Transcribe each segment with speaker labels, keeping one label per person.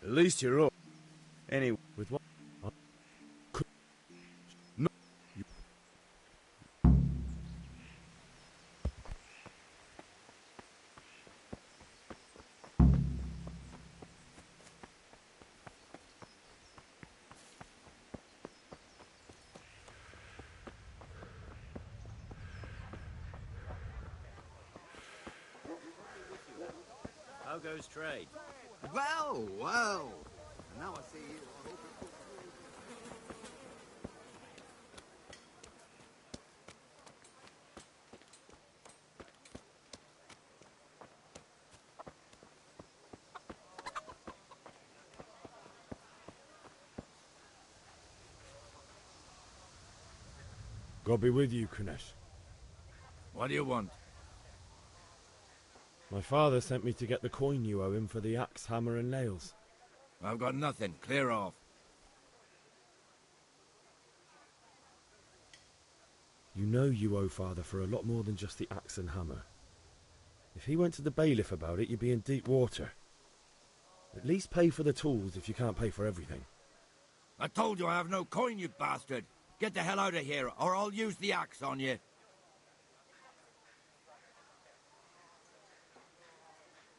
Speaker 1: At least you're up. Anyway, with what? No.
Speaker 2: How goes trade?
Speaker 3: Well, well. Now I see you.
Speaker 1: God be with you, Kunesh.
Speaker 3: What do you want?
Speaker 1: My father sent me to get the coin you owe him for the axe, hammer and nails.
Speaker 3: I've got nothing. Clear off.
Speaker 1: You know you owe father for a lot more than just the axe and hammer. If he went to the bailiff about it, you'd be in deep water. At least pay for the tools if you can't pay for everything.
Speaker 3: I told you I have no coin, you bastard. Get the hell out of here, or I'll use the axe on you.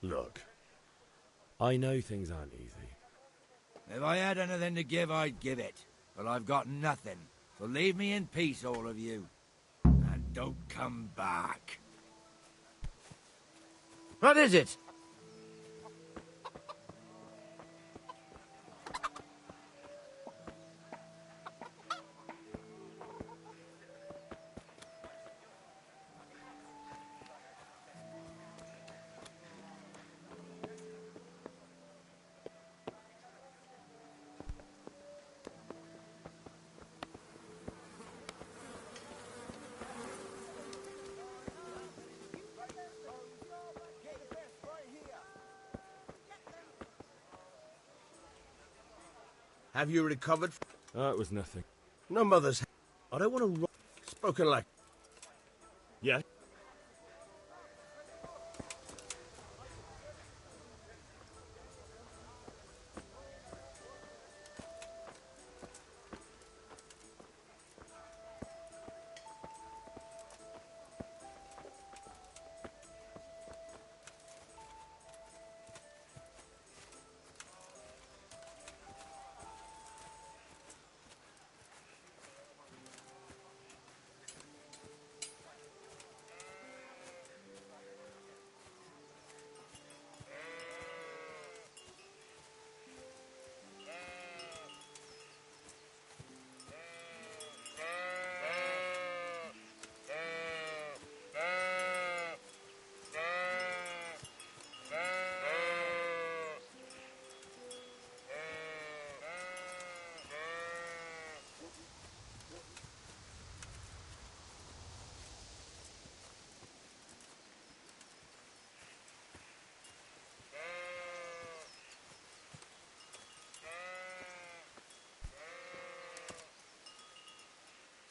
Speaker 1: Look, I know things aren't easy.
Speaker 3: If I had anything to give, I'd give it. But I've got nothing. So leave me in peace, all of you. And don't come back.
Speaker 2: What is it?
Speaker 4: Have you recovered?
Speaker 1: That was nothing.
Speaker 4: No, mother's. I don't want to. Spoken like.
Speaker 1: Yeah?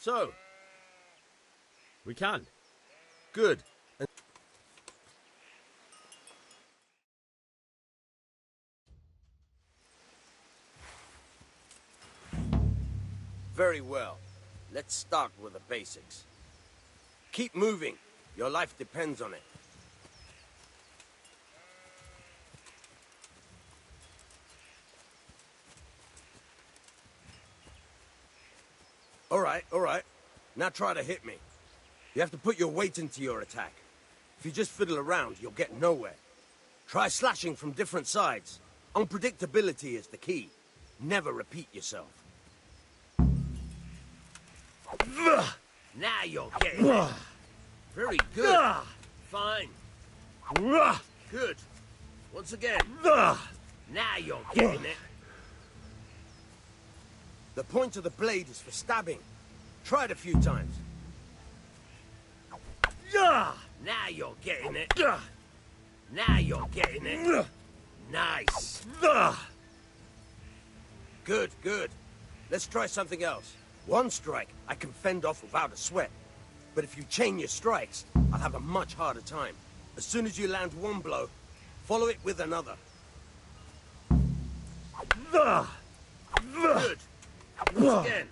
Speaker 4: So,
Speaker 1: We can.
Speaker 4: good. Very well. Let's start with the basics. Keep moving. Your life depends on it. All right. Now try to hit me. You have to put your weight into your attack. If you just fiddle around, you'll get nowhere. Try slashing from different sides. Unpredictability is the key. Never repeat yourself. Now you're getting it. Very good. Fine. Good. Once again. Now you're getting it. The point of the blade is for stabbing. Try it a few times. Now you're getting it. Now you're getting it. Nice. Good. Let's try something else. One strike, I can fend off without a sweat. But if you chain your strikes, I'll have a much harder time. As soon as you land one blow, follow it with another. Good. Once again.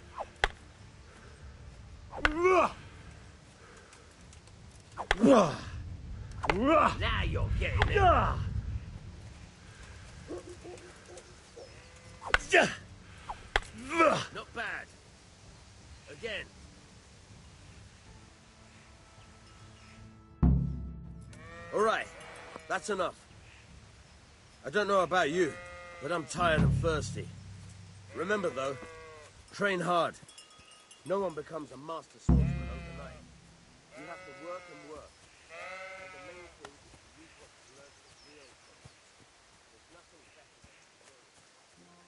Speaker 4: Now you're getting it. Not bad. Again. All right. That's enough. I don't know about you, but I'm tired and thirsty. Remember, though, train hard. No one becomes a master swordsman overnight. You have to work and work. And the main thing is to use what you learned for real things. There's nothing better than experience.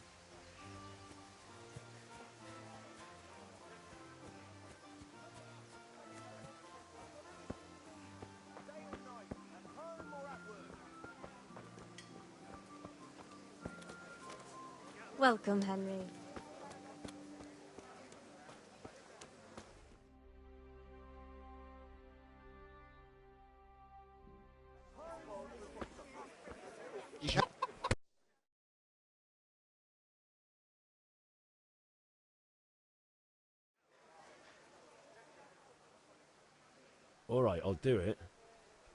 Speaker 4: Day and night, at home or at work.
Speaker 5: Welcome, Henry.
Speaker 1: All right, I'll do it.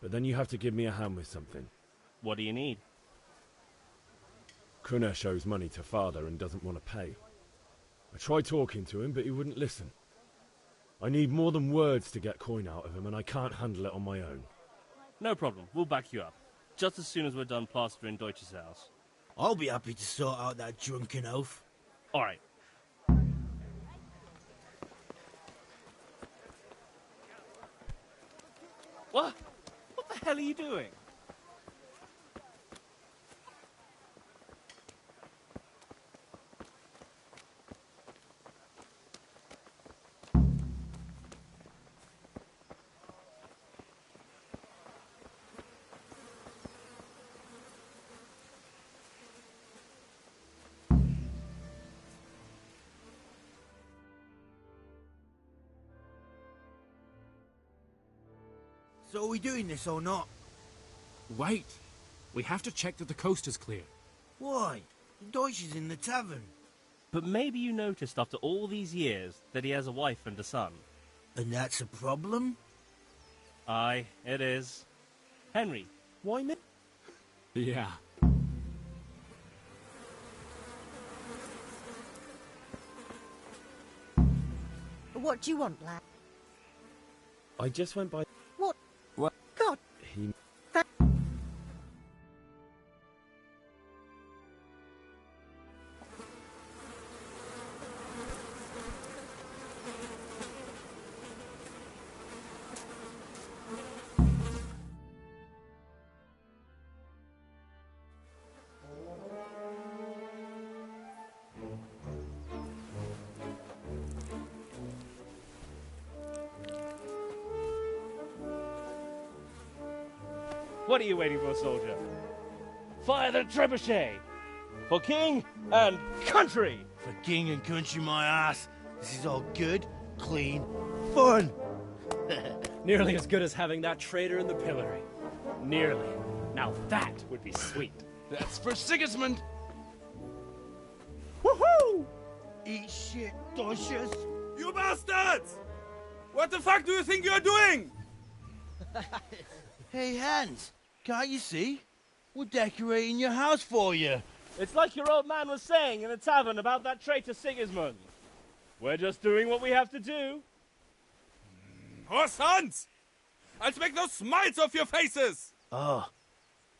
Speaker 1: But then you have to give me a hand with something.
Speaker 6: What do you need?
Speaker 1: Kunesh owes money to father and doesn't want to pay. I tried talking to him, but he wouldn't listen. I need more than words to get coin out of him, and I can't handle it on my own.
Speaker 6: No problem. We'll back you up. Just as soon as we're done plastering Deutsch's house.
Speaker 7: I'll be happy to sort out that drunken oaf.
Speaker 6: All right. What? What the hell are you doing?
Speaker 7: So are we doing this or not?
Speaker 8: Wait. We have to check that the coast is clear.
Speaker 7: Why? The Deutsch is in the tavern.
Speaker 6: But maybe you noticed after all these years that he has a wife and a son.
Speaker 7: And that's a problem?
Speaker 6: Aye, it is. Henry, why me?
Speaker 8: Yeah.
Speaker 9: What do you want, lad?
Speaker 1: I just went by...
Speaker 9: What?
Speaker 8: What?
Speaker 9: God,
Speaker 1: He...
Speaker 6: What are you waiting for, soldier? Fire the trebuchet! For king and country!
Speaker 7: For king and country, my ass. This is all good, clean, fun.
Speaker 10: Nearly as good as having that traitor in the pillory. Nearly. Now that would be sweet.
Speaker 8: That's for Sigismund!
Speaker 7: Woohoo! Eat shit, Deutsches.
Speaker 11: You bastards! What the fuck do you think you're doing?
Speaker 7: Hey, Hans, can't you see? We're decorating your house for you.
Speaker 6: It's like your old man was saying in the tavern about that traitor Sigismund. We're just doing what we have to do.
Speaker 11: Oh, sons! I'll make those smiles off your faces!
Speaker 7: Oh,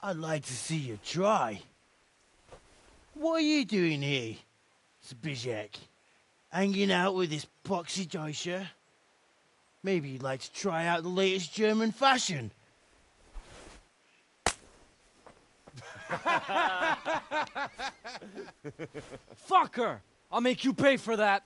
Speaker 7: I'd like to see you try. What are you doing here, Zbigniew? Hanging out with this poxy Deutscher? Maybe you'd like to try out the latest German fashion.
Speaker 10: Fucker! I'll make you pay for that.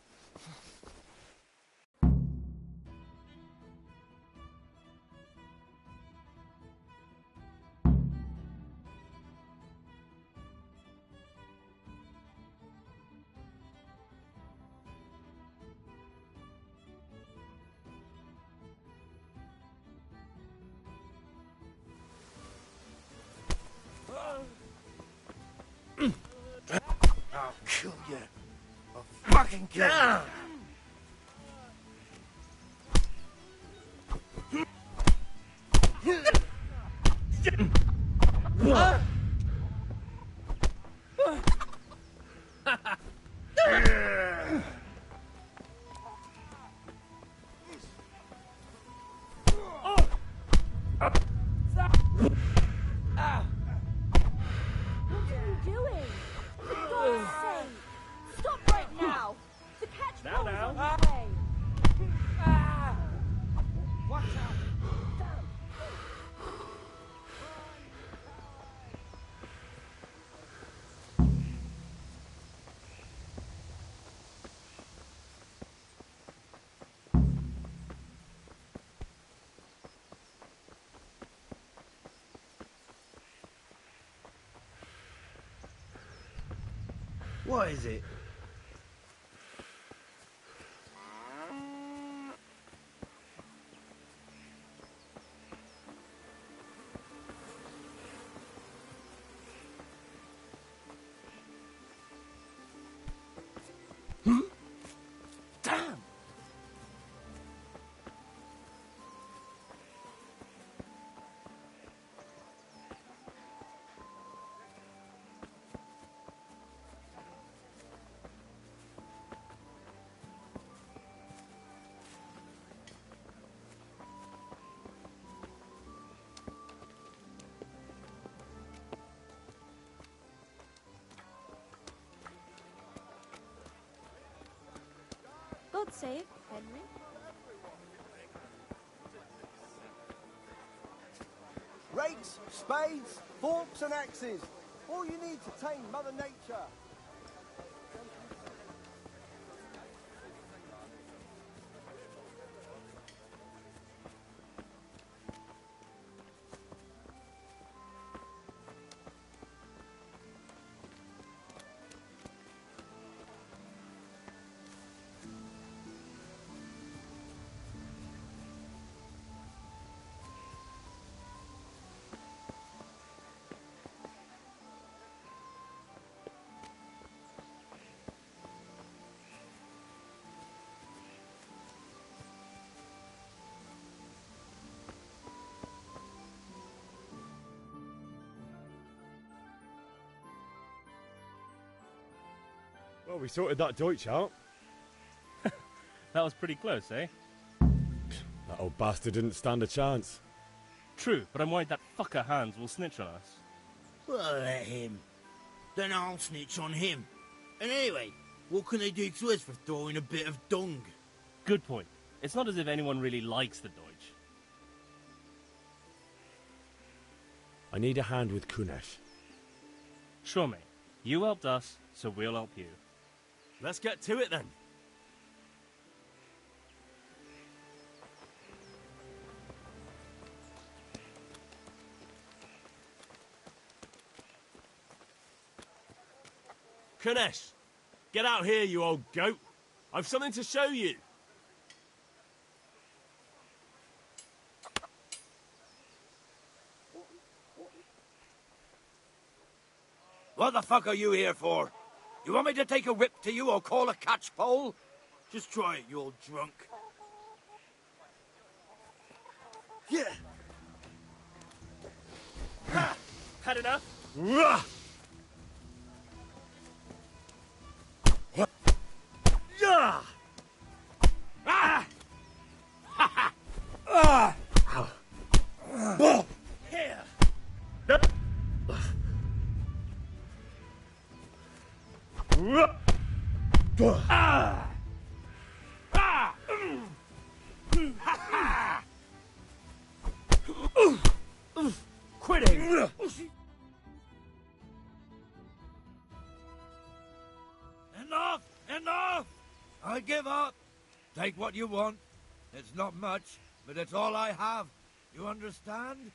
Speaker 7: kill you. I'll fucking kill you. What is it? Damn!
Speaker 5: God save Henry.
Speaker 12: Rakes, spades, forks and axes. All you need to tame Mother Nature.
Speaker 1: Well, we sorted that Deutsch out.
Speaker 6: That was pretty close, eh?
Speaker 1: That old bastard didn't stand a chance.
Speaker 6: True, but I'm worried that fucker Hans will snitch on us.
Speaker 7: Well, let him. Then I'll snitch on him. And anyway, what can they do to us for throwing a bit of dung?
Speaker 6: Good point. It's not as if anyone really likes the Deutsch.
Speaker 1: I need a hand with Kunesh.
Speaker 6: Sure, mate. You helped us, so we'll help you.
Speaker 2: Let's get to it then. Kunesh, get out here, you old goat. I've something to show you.
Speaker 3: What the fuck are you here for? You want me to take a whip to you or call a catchpole?
Speaker 7: Just try it, you old drunk.
Speaker 3: Yeah.
Speaker 6: Ha! Had enough?
Speaker 3: Yeah. Ah! Ha ha! Ah!
Speaker 6: Here!
Speaker 3: Ah! Ah! Ha ha! Quitting! Enough! Enough! I give up. Take what you want. It's not much, but it's all I have. You understand?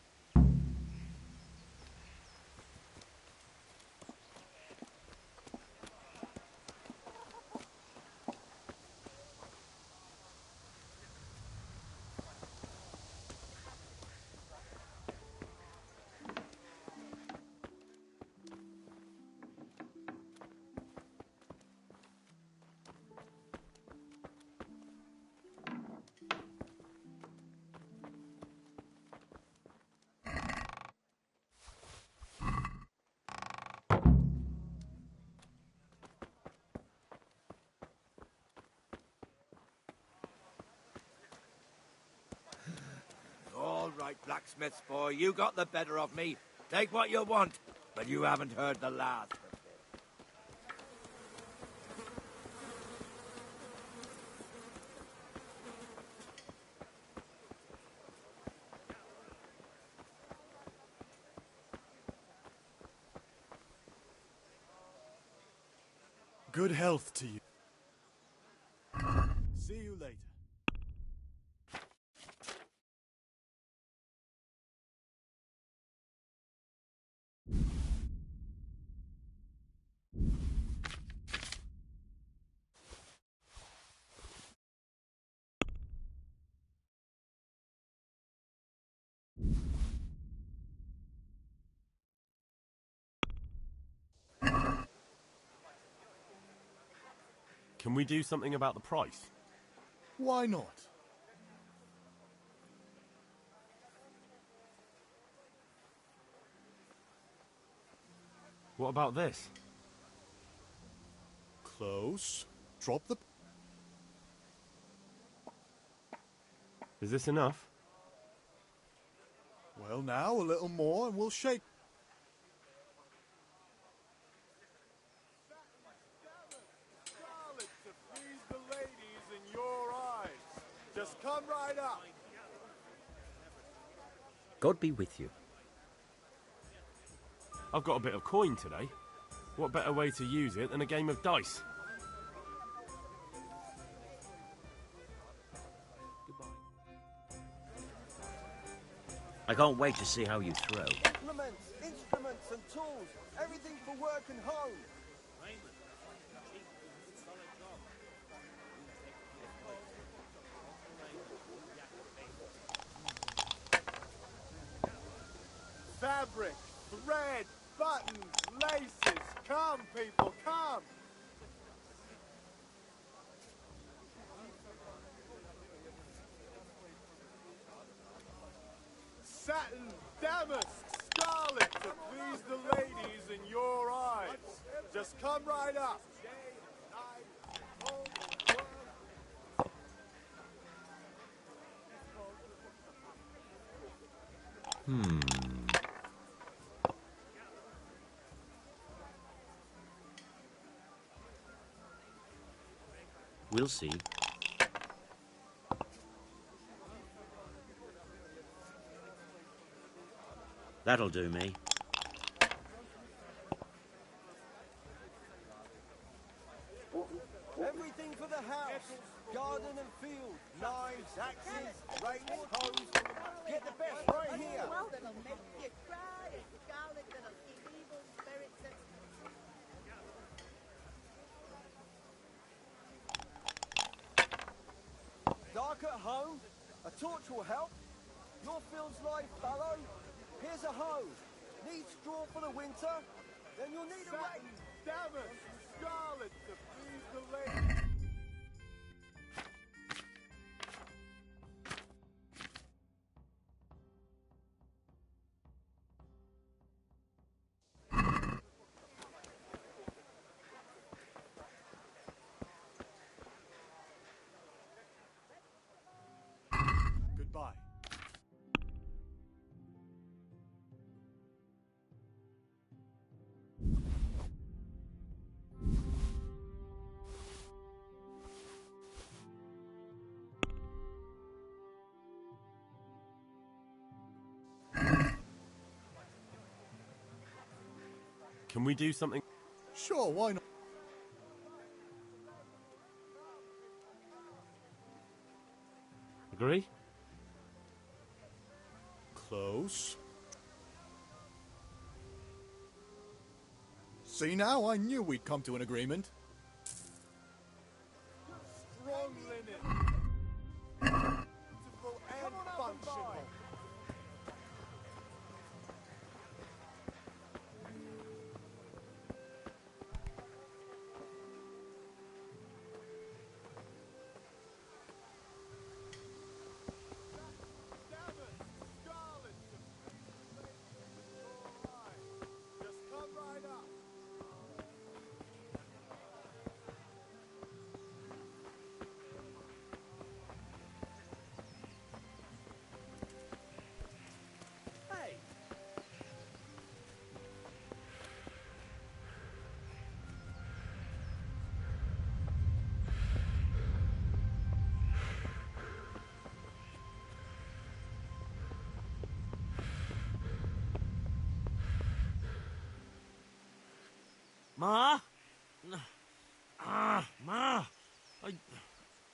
Speaker 3: right, blacksmith's boy. You got the better of me. Take what you want, but you haven't heard the last.
Speaker 13: Good health to you. See you later.
Speaker 2: Can we do something about the price?
Speaker 13: Why not?
Speaker 2: What about this?
Speaker 13: Close. Drop the...
Speaker 2: Is this enough?
Speaker 13: Well, now, a little more and we'll shake.
Speaker 12: Scarlet to please the ladies in your eyes. Just come right up.
Speaker 14: God be with you.
Speaker 2: I've got a bit of coin today. What better way to use it than a game of dice?
Speaker 14: I can't wait to see how you throw.
Speaker 12: Implements, instruments and tools. Everything for work and home. Fabric, thread, buttons, laces. Come, people, come. Satin, damask, scarlet to please the ladies in your eyes. Just come right up.
Speaker 14: We'll see. That'll do me.
Speaker 12: Everything for the house. Garden and field. Knives, axes, rakes, hoes. Get the best right here.
Speaker 9: Well, that'll make you cry, and scarlet that'll keep evil spirits at...
Speaker 12: Dark at home? A torch will help. Your field's life fallow? Here's a hoe. Need straw for the winter? Then you'll need a rake. Damask, scarlet to please the lady.
Speaker 13: Goodbye.
Speaker 2: Can we do something?
Speaker 13: Sure, why not?
Speaker 2: Agree?
Speaker 13: Close. See now, I knew we'd come to an agreement.
Speaker 12: Strong linen. Beautiful and functional.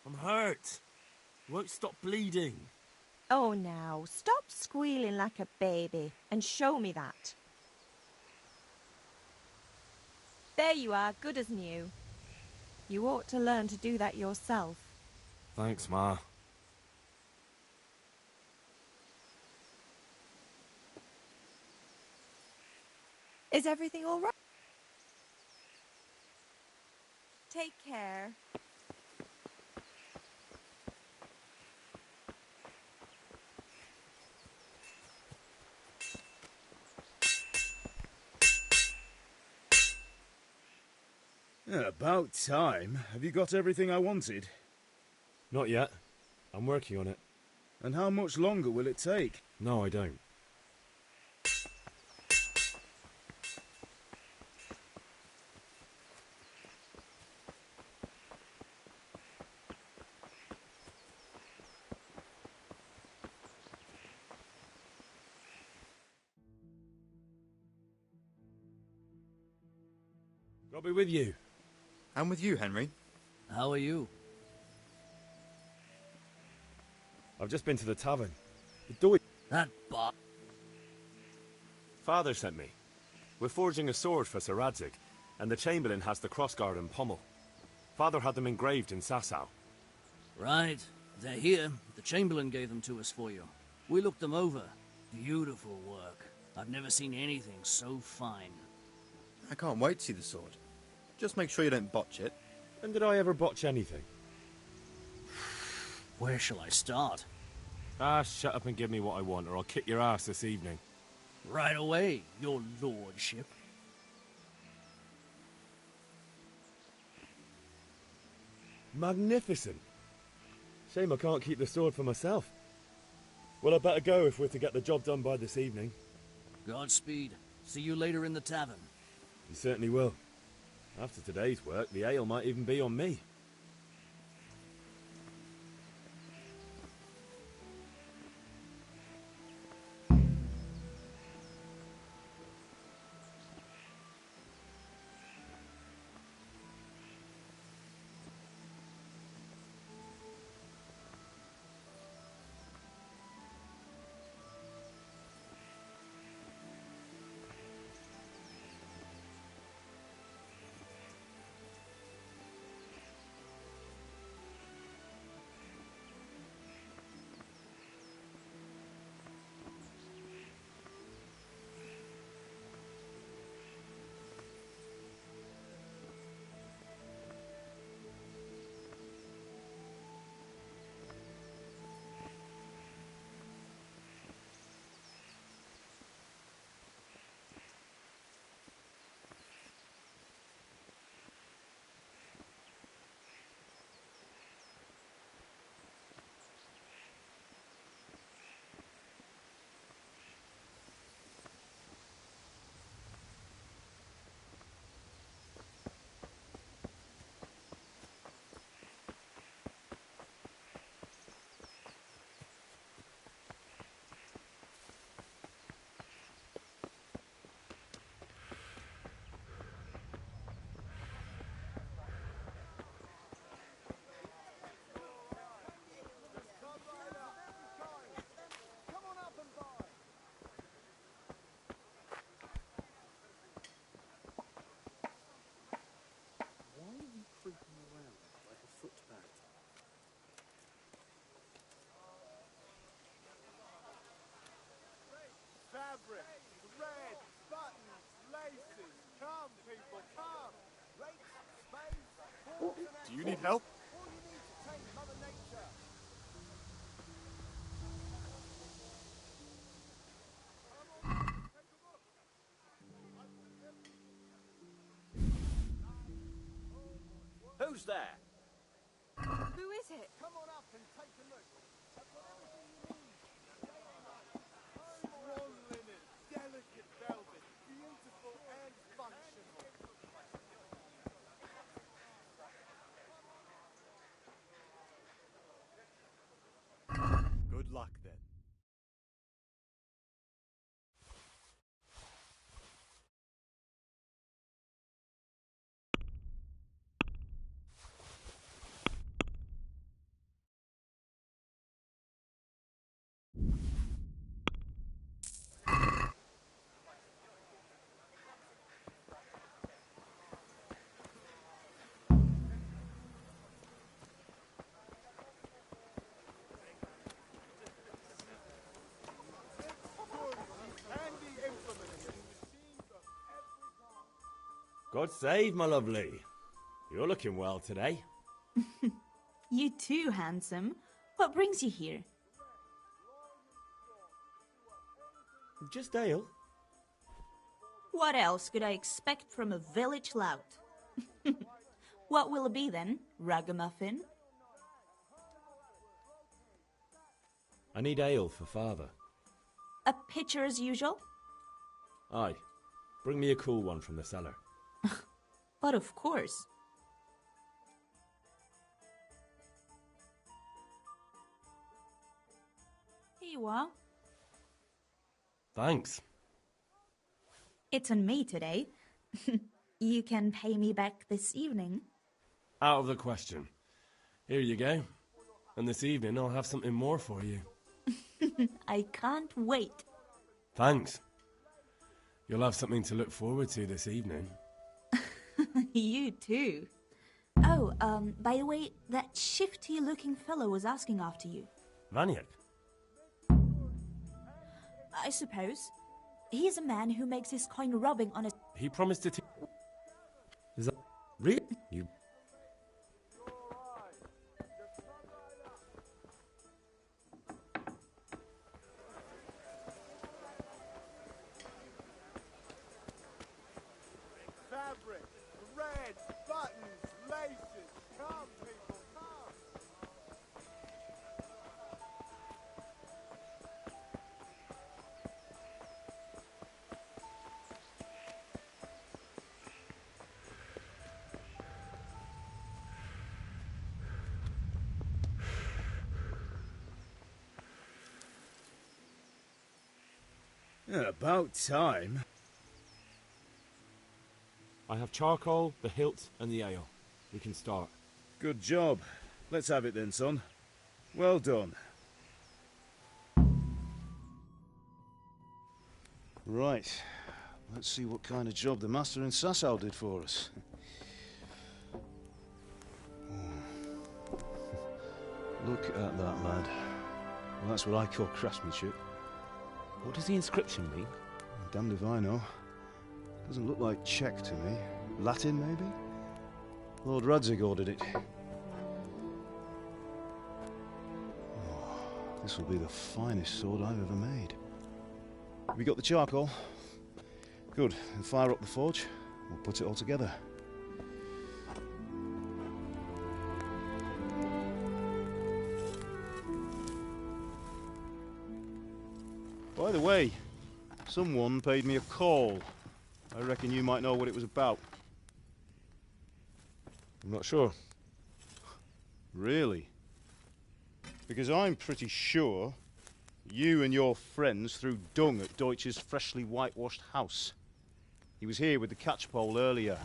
Speaker 2: I'm hurt. It won't stop bleeding.
Speaker 5: Oh, now, stop squealing like a baby and show me that. There you are, good as new. You ought to learn to do that yourself.
Speaker 2: Thanks, Ma.
Speaker 5: Is everything all right? Take care.
Speaker 15: About time. Have you got everything I wanted?
Speaker 1: Not yet. I'm working on it.
Speaker 15: And how much longer will it take?
Speaker 1: No, I don't. I'll be with you.
Speaker 16: I'm with you, Henry.
Speaker 17: How are you?
Speaker 1: I've just been to the tavern. The door...
Speaker 17: That bot.
Speaker 2: Father sent me. We're forging a sword for Sir Radzig, and the Chamberlain has the crossguard and pommel. Father had them engraved in Sasau.
Speaker 17: Right. They're here. The Chamberlain gave them to us for you. We looked them over. Beautiful work. I've never seen anything so fine.
Speaker 16: I can't wait to see the sword. Just make sure you don't botch it.
Speaker 1: When did I ever botch anything?
Speaker 17: Where shall I start?
Speaker 2: Ah, shut up and give me what I want, or I'll kick your ass this evening.
Speaker 17: Right away, your lordship.
Speaker 1: Magnificent. Shame I can't keep the sword for myself. Well, I better go if we're to get the job done by this evening.
Speaker 17: Godspeed. See you later in the tavern.
Speaker 1: You certainly will. After today's work, the ale might even be on me.
Speaker 12: Fabric, thread, buttons, laces. Come, people, come. Rakes, spades, forks and
Speaker 13: Do you need help?
Speaker 12: all you need to tame Mother Nature.
Speaker 14: Who's there?
Speaker 5: Who is it?
Speaker 12: Come on up and take a look. I've got everything you need. Swan linen, delicate velvet, beautiful and functional.
Speaker 13: Good luck then.
Speaker 2: God save, my lovely. You're looking well today.
Speaker 18: You too, handsome. What brings you here?
Speaker 2: Just ale.
Speaker 18: What else could I expect from a village lout? What will it be then, ragamuffin?
Speaker 2: I need ale for father.
Speaker 18: A pitcher as usual?
Speaker 2: Aye. Bring me a cool one from the cellar.
Speaker 18: But of course. Here you are.
Speaker 2: Thanks.
Speaker 18: It's on me today. You can pay me back this evening.
Speaker 2: Out of the question. Here you go. And this evening I'll have something more for you.
Speaker 18: I can't wait.
Speaker 2: Thanks. You'll have something to look forward to this evening.
Speaker 18: You too. Oh, by the way, that shifty-looking fellow was asking after you.
Speaker 2: Vaniak?
Speaker 18: I suppose. He's a man who makes his coin rubbing on his...
Speaker 2: He promised to... Is that... Really? You...
Speaker 12: Fabric, threads, buttons, laces. Come, people, come.
Speaker 15: About time.
Speaker 2: I have charcoal, the hilt, and the ale. We can start.
Speaker 15: Good job. Let's have it then, son. Well done. Right. Let's see what kind of job the master in Sasau did for us. Look at that, lad. Well, that's what I call craftsmanship.
Speaker 2: What does the inscription mean?
Speaker 15: Damned if I know. Doesn't look like Czech to me. Latin, maybe? Lord Radzig ordered it. Oh, this will be the finest sword I've ever made. Have you got the charcoal? Good. Then fire up the forge. We'll put it all together. By the way, someone paid me a call. I reckon you might know what it was about.
Speaker 2: I'm not sure.
Speaker 15: Really? Because I'm pretty sure you and your friends threw dung at Deutsch's freshly whitewashed house. He was here with the catchpole earlier,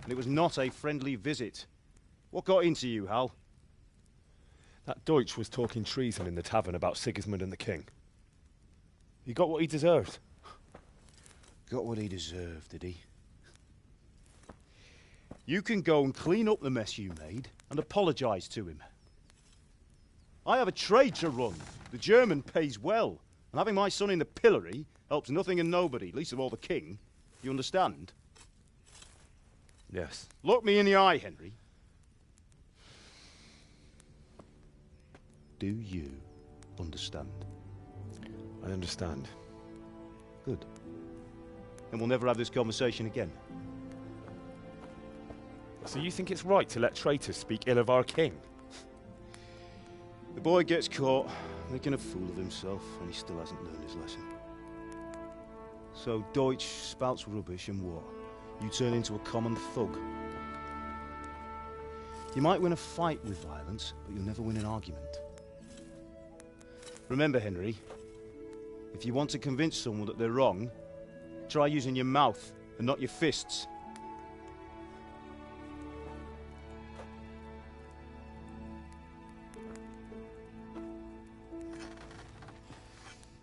Speaker 15: and it was not a friendly visit. What got into you, Hal?
Speaker 2: That Deutsch was talking treason in the tavern about Sigismund and the king. He got what he deserved.
Speaker 15: Got what he deserved, did he? You can go and clean up the mess you made and apologise to him. I have a trade to run. The German pays well, and having my son in the pillory helps nothing and nobody, least of all the king. You understand?
Speaker 2: Yes.
Speaker 15: Look me in the eye, Henry. Do you understand?
Speaker 2: I understand.
Speaker 15: Good. Then we'll never have this conversation again.
Speaker 2: So you think it's right to let traitors speak ill of our king?
Speaker 15: The boy gets caught, making a fool of himself, and he still hasn't learned his lesson. So Deutsch spouts rubbish, and what? You turn into a common thug. You might win a fight with violence, but you'll never win an argument. Remember, Henry, if you want to convince someone that they're wrong, try using your mouth and not your fists.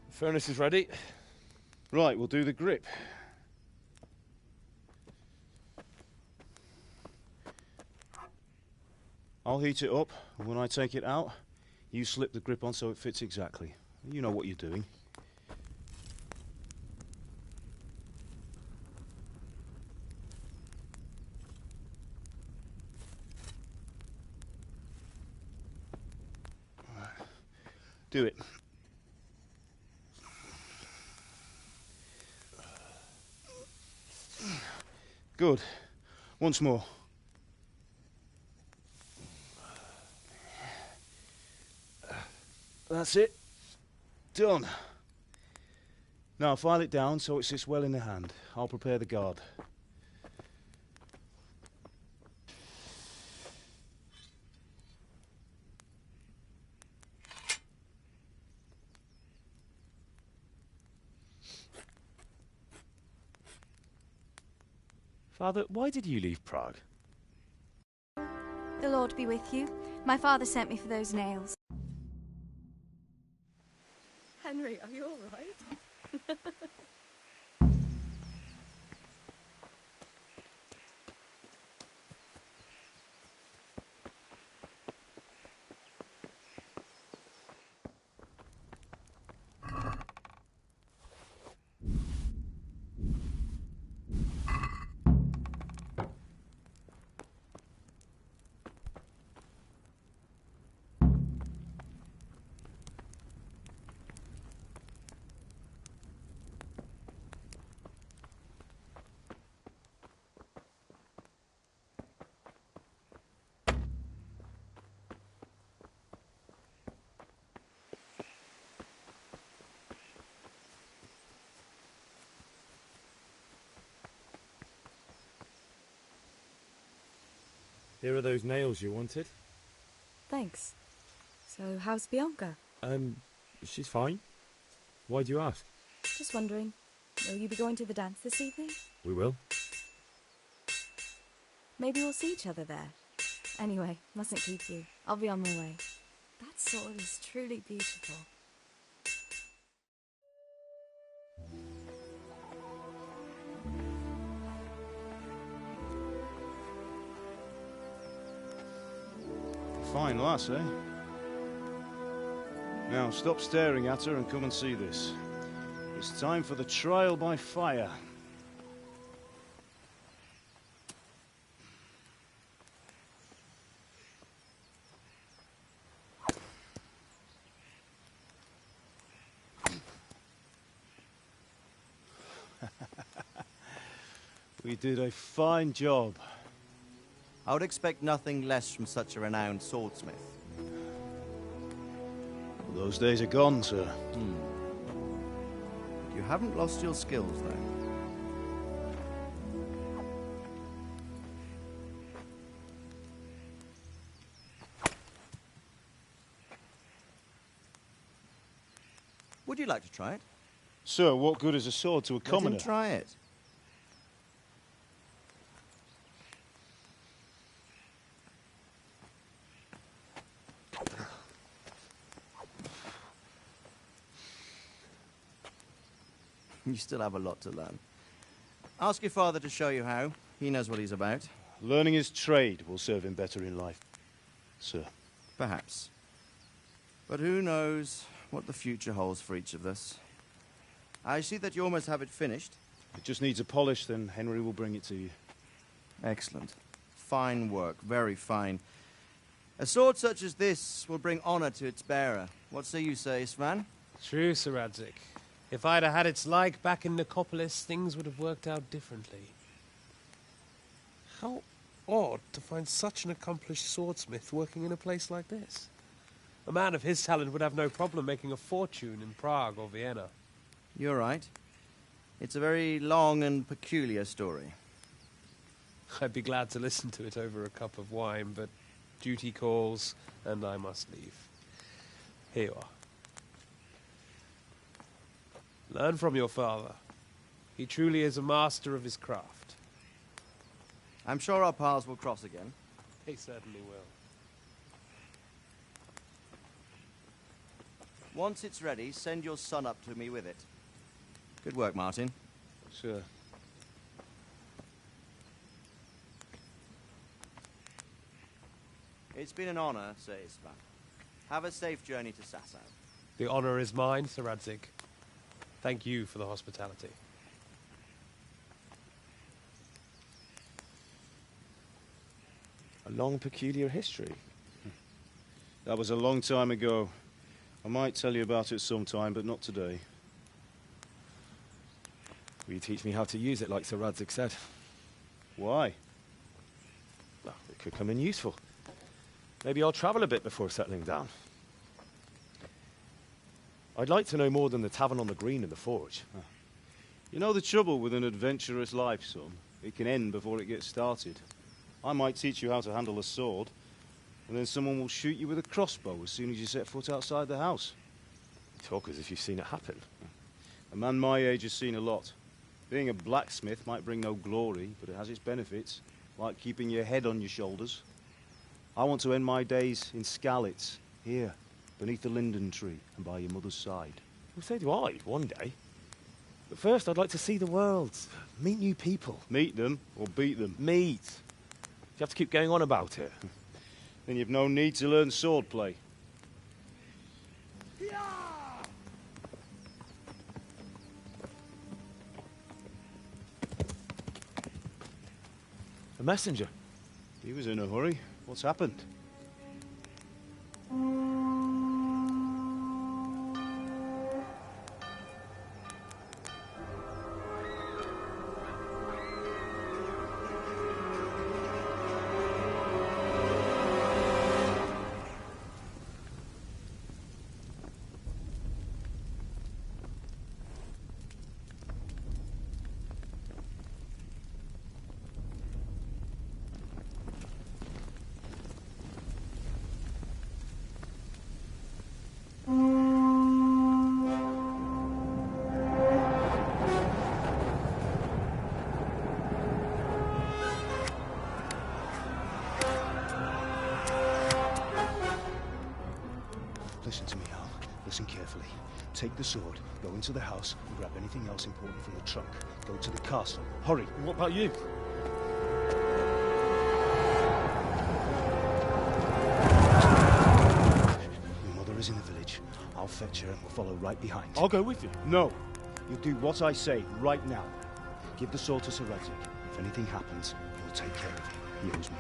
Speaker 2: The furnace is ready.
Speaker 15: Right, we'll do the grip. I'll heat it up, and when I take it out, you slip the grip on so it fits exactly. You know what you're doing. Do it. Good. Once more. That's it. Done. Now file it down so it sits well in the hand. I'll prepare the guard.
Speaker 1: Father, why did you leave Prague?
Speaker 19: The Lord be with you. My father sent me for those nails.
Speaker 5: Henry, are you all right?
Speaker 1: Here are those nails you wanted.
Speaker 20: Thanks. So, how's Bianca?
Speaker 1: She's fine. Why do you ask?
Speaker 20: Just wondering, will you be going to the dance this evening?
Speaker 1: We will.
Speaker 20: Maybe we'll see each other there. Anyway, mustn't keep you. I'll be on my way. That sword is truly beautiful.
Speaker 15: Fine lass, eh? Now, stop staring at her and come and see this. It's time for the trial by fire. We did a fine job.
Speaker 16: I would expect nothing less from such a renowned swordsmith.
Speaker 15: Those days are gone, sir.
Speaker 16: You haven't lost your skills, though. Would you like to try it?
Speaker 15: Sir, what good is a sword to a commoner?
Speaker 16: Let him try it. You still have a lot to learn. Ask your father to show you how. He knows what he's about.
Speaker 15: Learning his trade will serve him better in life, sir.
Speaker 16: Perhaps. But who knows what the future holds for each of us. I see that you almost have it finished.
Speaker 15: It just needs a polish, then Henry will bring it to you.
Speaker 16: Excellent. Fine work, very fine. A sword such as this will bring honor to its bearer. What say you, Sir Istvan?
Speaker 6: True, Sir Radzik. If I'd have had its like back in Nicopolis, things would have worked out differently. How odd to find such an accomplished swordsmith working in a place like this. A man of his talent would have no problem making a fortune in Prague or Vienna.
Speaker 16: You're right. It's a very long and peculiar story.
Speaker 6: I'd be glad to listen to it over a cup of wine, but duty calls, and I must leave. Here you are. Learn from your father. He truly is a master of his craft.
Speaker 16: I'm sure our paths will cross again.
Speaker 6: They certainly will.
Speaker 16: Once it's ready, send your son up to me with it. Good work, Martin.
Speaker 15: Sir.
Speaker 16: It's been an honor, Sir Istvan. Have a safe journey to Sasau.
Speaker 6: The honor is mine, Sir Radzik. Thank you for the hospitality.
Speaker 1: A long, peculiar history.
Speaker 15: That was a long time ago. I might tell you about it sometime, but not today.
Speaker 1: Will you teach me how to use it like Sir Radzig said?
Speaker 15: Why?
Speaker 1: Well, it could come in useful. Maybe I'll travel a bit before settling down. I'd like to know more than the tavern on the green and the forge.
Speaker 15: You know the trouble with an adventurous life, son? It can end before it gets started. I might teach you how to handle a sword, and then someone will shoot you with a crossbow as soon as you set foot outside the house.
Speaker 1: You talk as if you've seen it happen.
Speaker 15: A man my age has seen a lot. Being a blacksmith might bring no glory, but it has its benefits, like keeping your head on your shoulders. I want to end my days in Skalitz, here, beneath the linden tree and by your mother's side.
Speaker 1: Well, so do I, one day. But first, I'd like to see the world, meet new people.
Speaker 15: Meet them or beat them?
Speaker 1: Meet. You have to keep going on about it.
Speaker 15: Then you've no need to learn swordplay.
Speaker 1: A messenger.
Speaker 15: He was in a hurry. What's happened? Listen to me, Hal. Listen carefully. Take the sword, go into the house, and grab anything else important from the trunk. Go to the castle. Hurry.
Speaker 1: And what about you?
Speaker 15: Your mother is in the village. I'll fetch her and we'll follow right behind.
Speaker 1: I'll go with you.
Speaker 15: No. You'll do what I say right now. Give the sword to Sir Radzig. If anything happens, he'll take care of you. He owes me.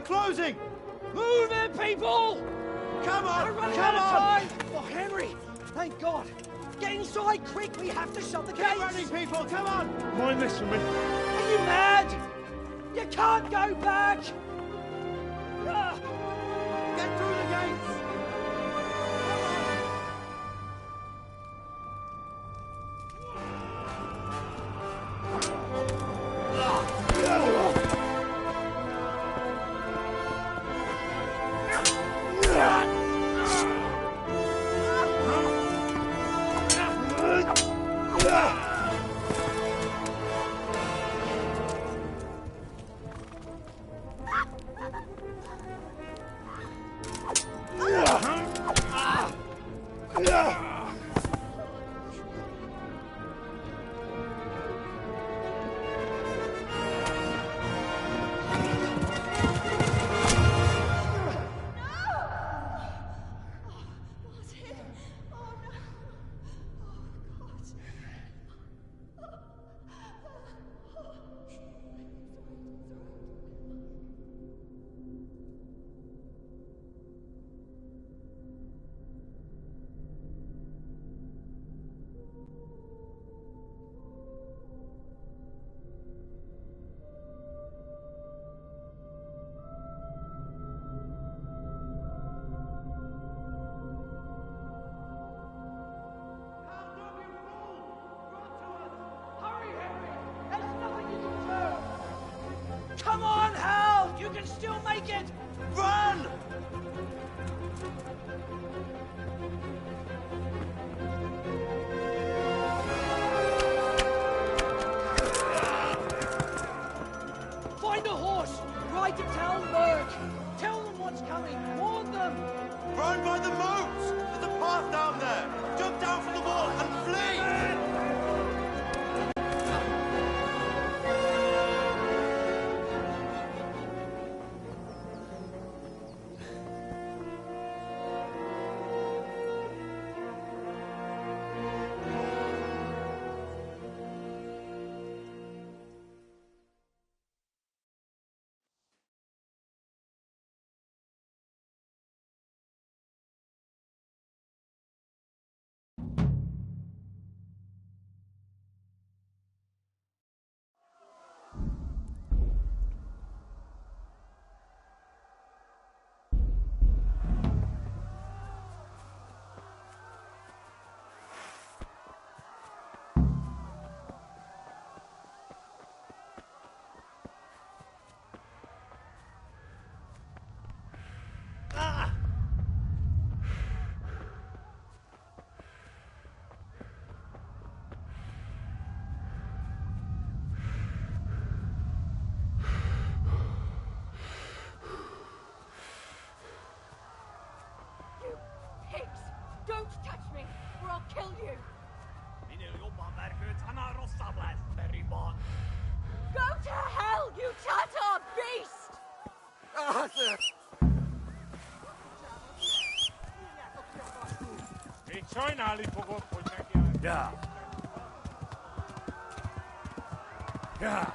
Speaker 12: Closing!
Speaker 10: Move it, people!
Speaker 12: Come on!
Speaker 10: We're running
Speaker 12: Come
Speaker 10: out of
Speaker 12: on!
Speaker 10: time! Oh, Henry! Thank God! Get inside, quick! We have to shut the gates!
Speaker 12: Get running, people! Come on!
Speaker 15: Mind this for me.
Speaker 10: Are you mad? You can't go back!
Speaker 12: Get through the gates!
Speaker 10: Come on, Hal! You can still make it! Run! Find a horse!
Speaker 12: Try to tell Merc. Tell them what's coming. Warn them.
Speaker 21: Run by the moat! There's a path down there! Jump down from the wall and flee!
Speaker 22: Pigs! Don't touch me, or I'll kill you! Go to hell, you Tatar beast!
Speaker 21: Yeah. Yeah.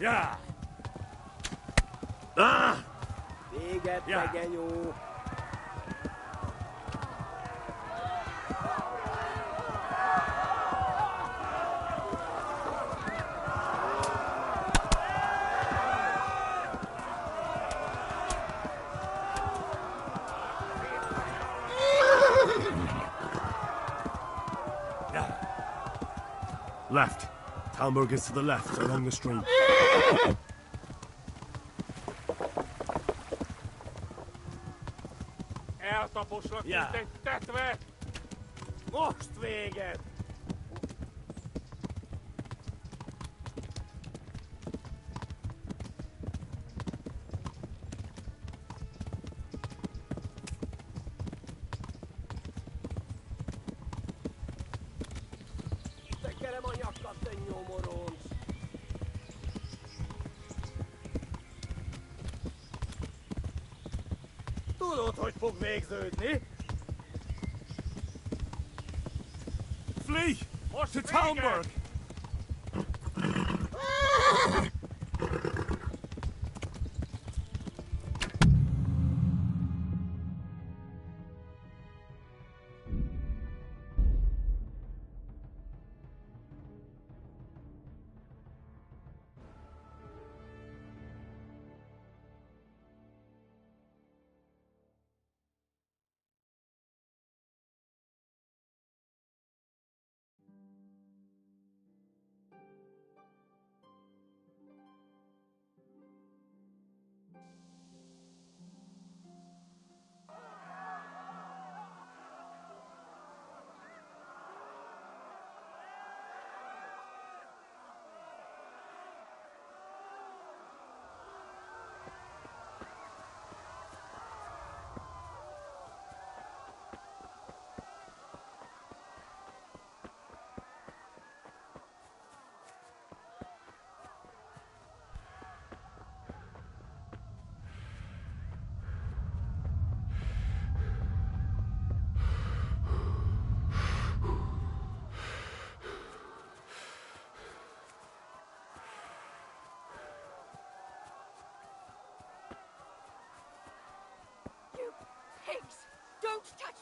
Speaker 21: Yeah. Ah!
Speaker 12: Véget
Speaker 21: Ja.
Speaker 12: tegenyó!
Speaker 2: Left. Talmberg is to the left, along the stream.
Speaker 21: Eltaposlak,
Speaker 2: Ja.
Speaker 21: mint egy tetve! Most véget!
Speaker 12: Tekerem a nyakat, te nyomoronc!
Speaker 21: Tudod, hogy fog végződni?
Speaker 2: Flee!
Speaker 21: Most
Speaker 2: To
Speaker 21: véget!
Speaker 2: Talmberg!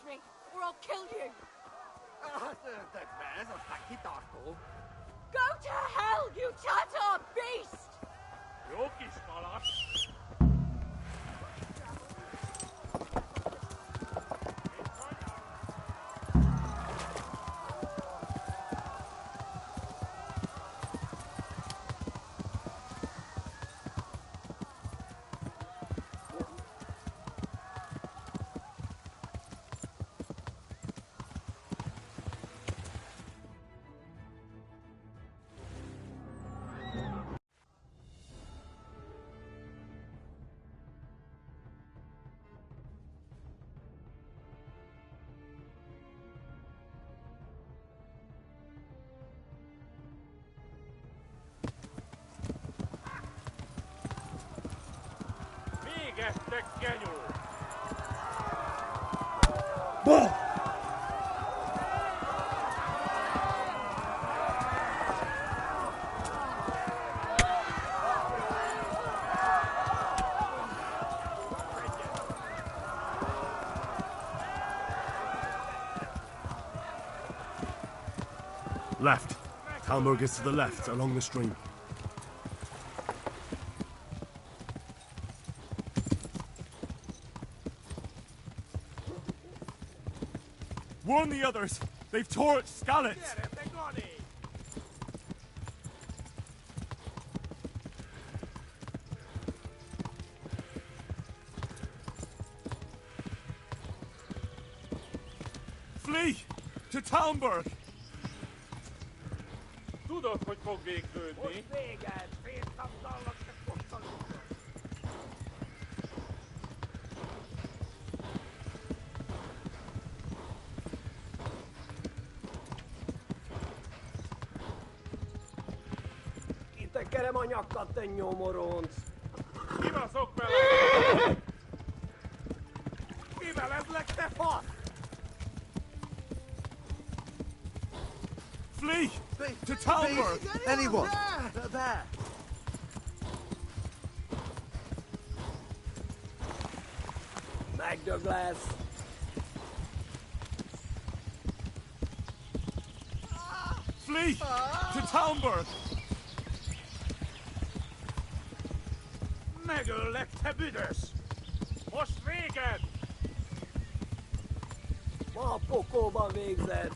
Speaker 22: me, or I'll kill you. Go to hell, you Tatar beast!
Speaker 2: Left. Talmberg is to the left, along the stream. Warn the others! They've torched Scarlet! Flee! To Talmberg!
Speaker 11: Tudod, hogy fog végződni?
Speaker 3: Most véged! Félszabdalnak se fosztalunk!
Speaker 4: Kitekerem a nyakat, te nyomoronc!
Speaker 11: Kibaszok vele!
Speaker 4: Kivelezlek, te fasz!
Speaker 2: Flee! To Talmberg!
Speaker 12: Anyone! There!
Speaker 4: Megdög lesz!
Speaker 2: Flee! To Talmberg!
Speaker 3: Megöllek, te büdös!
Speaker 11: Most véged!
Speaker 4: Ma a pokóban végzed!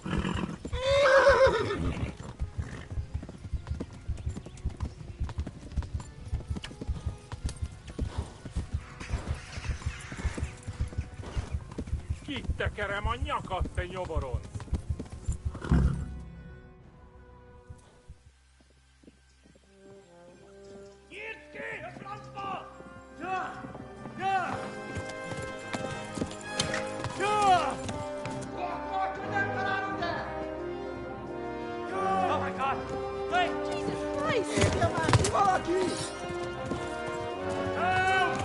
Speaker 11: Kitekerem a nyakat, te nyomoronc!
Speaker 3: Nyírd ki! A francba! Ja! Ja! Ja! Nem találod el! Ja!
Speaker 22: Oh my god! Wait! Jesus Christ!
Speaker 4: Írja már ki valaki!
Speaker 3: Help!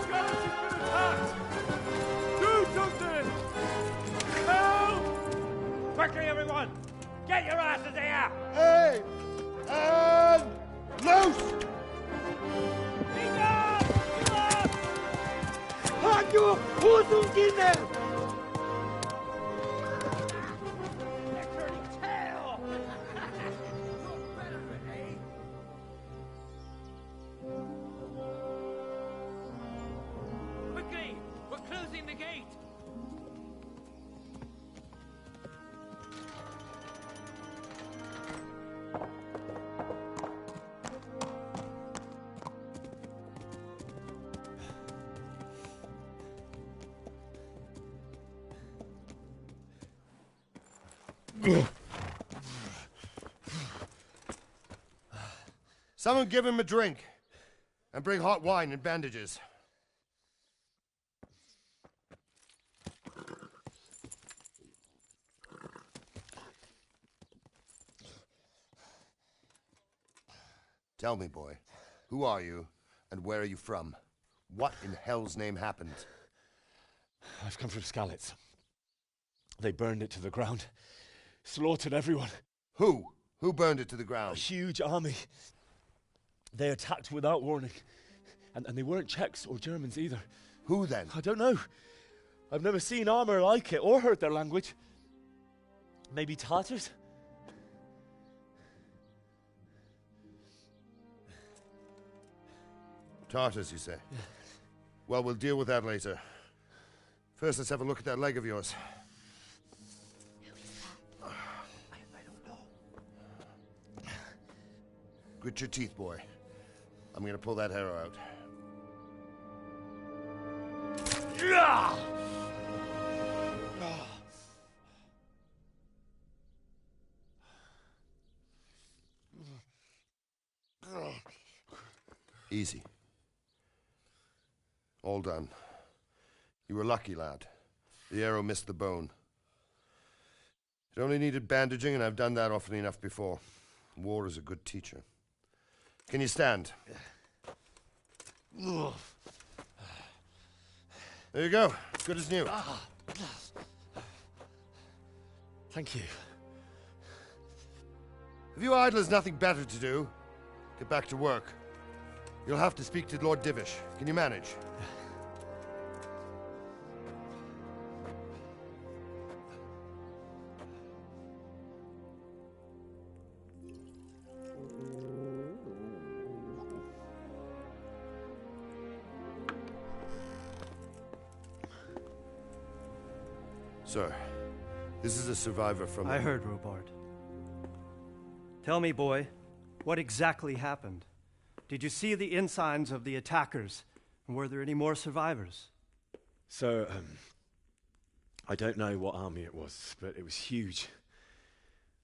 Speaker 3: Scarlet has been attacked! Do something! Help! Quickly, everyone! Get your asses here!
Speaker 12: Hey! And loose!
Speaker 4: Hagyjuk! Húzzunk innen!
Speaker 3: They're turning tail! You're better than me!
Speaker 22: Quickly! We're closing the gate!
Speaker 12: Someone give him a drink. And bring hot wine and bandages. Tell me, boy, who are you and where are you from? What in hell's name happened?
Speaker 1: I've come from Skalitz. They burned it to the ground. Slaughtered everyone.
Speaker 12: Who? Who burned it to the
Speaker 1: A
Speaker 12: ground?
Speaker 1: huge army. They attacked without warning. And they weren't Czechs or Germans either.
Speaker 12: Who then?
Speaker 1: I don't know.
Speaker 2: I've never seen armor like it or heard their language. Maybe Tartars?
Speaker 7: Tartars, you say? Well, we'll deal with that later. First, let's have a look at that leg of yours. I don't know. Grit your teeth, boy. I'm gonna pull that arrow out. Easy. All done. You were lucky, lad. The arrow missed the bone. It only needed bandaging, and I've done that often enough before. War is a good teacher. Can you stand? There you go. Good as new.
Speaker 2: Thank you.
Speaker 7: Have you idlers nothing better to do? Get back to work. You'll have to speak to Lord Divish. Can you manage? Sir, this is a survivor from...
Speaker 8: I heard, Robard. Tell me, boy, what exactly happened? Did you see the ensigns of the attackers? And were there any more survivors?
Speaker 2: So, I don't know what army it was, but it was huge.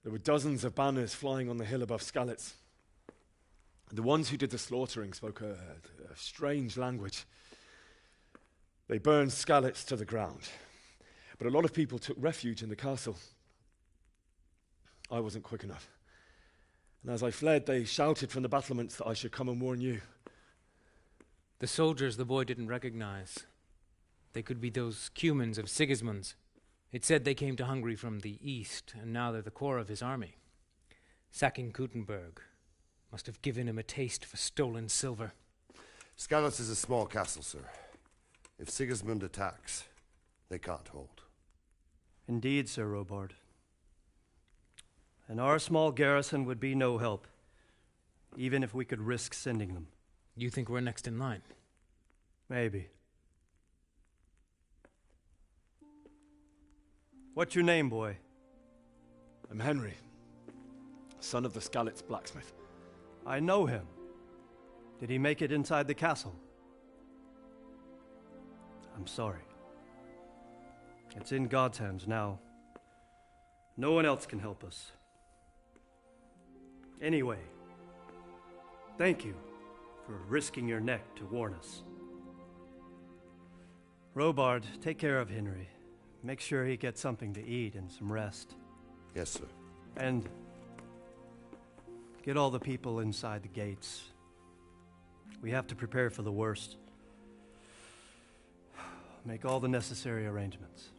Speaker 2: There were dozens of banners flying on the hill above Skalitz. The ones who did the slaughtering spoke a strange language. They burned Skalitz to the ground. But a lot of people took refuge in the castle. I wasn't quick enough. And as I fled, they shouted from the battlements that I should come and warn you.
Speaker 23: The soldiers the boy didn't recognize. They could be those Cumans of Sigismund's. It said they came to Hungary from the east, and now they're the core of his army. Sacking Gutenberg must have given him a taste for stolen silver.
Speaker 7: Skalitz is a small castle, sir. If Sigismund attacks, they can't hold.
Speaker 8: Indeed, Sir Robard. And our small garrison would be no help, even if we could risk sending them.
Speaker 23: You think we're next in line?
Speaker 8: Maybe. What's your name, boy?
Speaker 2: I'm Henry, son of the Skalitz blacksmith.
Speaker 8: I know him. Did he make it inside the castle? I'm sorry. It's in God's hands now. No one else can help us. Anyway, thank you for risking your neck to warn us. Robard, take care of Henry. Make sure he gets something to eat and some rest.
Speaker 7: Yes, sir.
Speaker 8: And get all the people inside the gates. We have to prepare for the worst. Make all the necessary arrangements.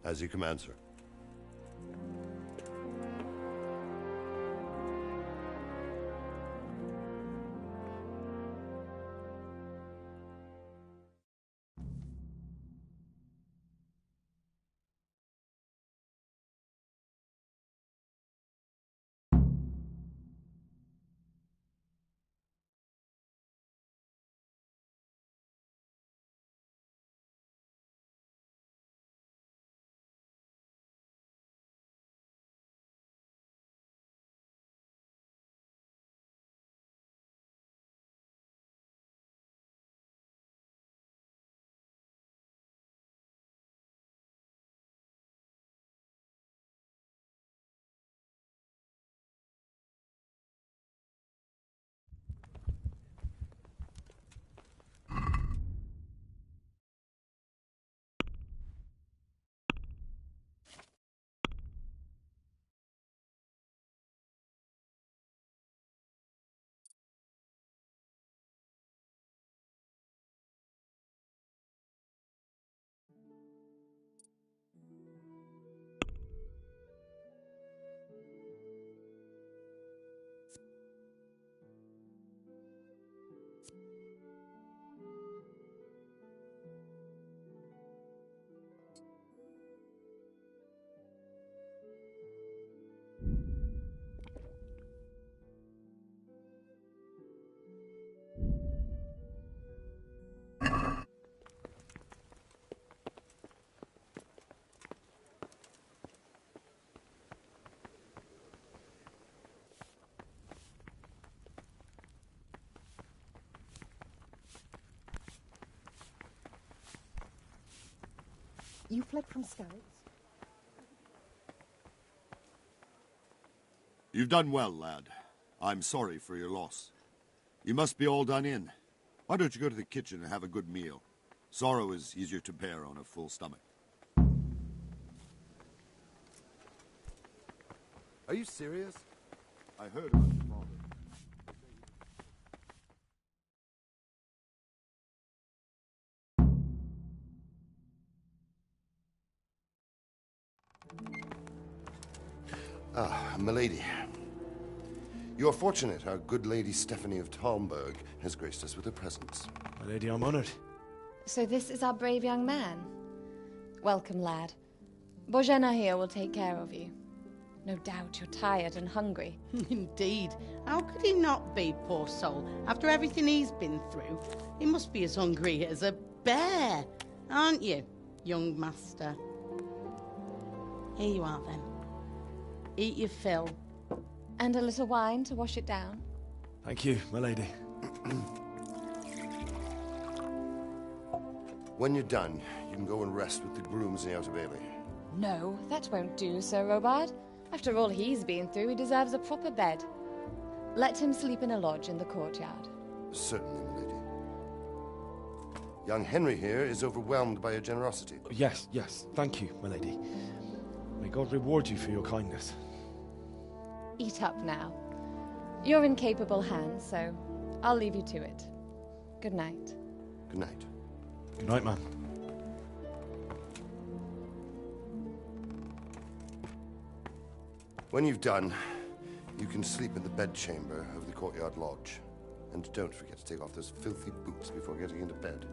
Speaker 7: As you command, sir.
Speaker 9: You fled from Scarrets?
Speaker 14: You've done well, lad. I'm sorry for your loss. You must be all done in. Why don't you go to the kitchen and have a good meal? Sorrow is easier to bear on a full stomach.
Speaker 17: Are you serious?
Speaker 14: I heard about your father.
Speaker 7: Ah, milady. You're fortunate our good lady Stephanie of Talmberg has graced us with her presence.
Speaker 2: My lady, I'm honored.
Speaker 20: So this is our brave young man. Welcome, lad. Bozhena here will take care of you. No doubt you're tired and hungry.
Speaker 24: Indeed. How could he not be, poor soul? After everything he's been through, he must be as hungry as a bear, aren't you, young master? Here you are, then. Eat your fill.
Speaker 20: And a little wine to wash it down.
Speaker 2: Thank you, my lady.
Speaker 7: When you're done, you can go and rest with the grooms in the Outer Bailey.
Speaker 20: No, that won't do, Sir Robard. After all he's been through, he deserves a proper bed. Let him sleep in a lodge in the courtyard.
Speaker 7: Certainly, milady. Young Henry here is overwhelmed by your generosity.
Speaker 2: Yes, thank you, my lady. May God reward you for your kindness.
Speaker 20: Eat up now. You're in capable hands, so I'll leave you to it. Good night.
Speaker 7: Good night.
Speaker 2: Good night, ma'am.
Speaker 7: When you've done, you can sleep in the bedchamber of the courtyard lodge. And don't forget to take off those filthy boots before getting into bed.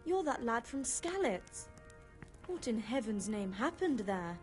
Speaker 25: You're that lad from Skalitz. What in heaven's name happened there?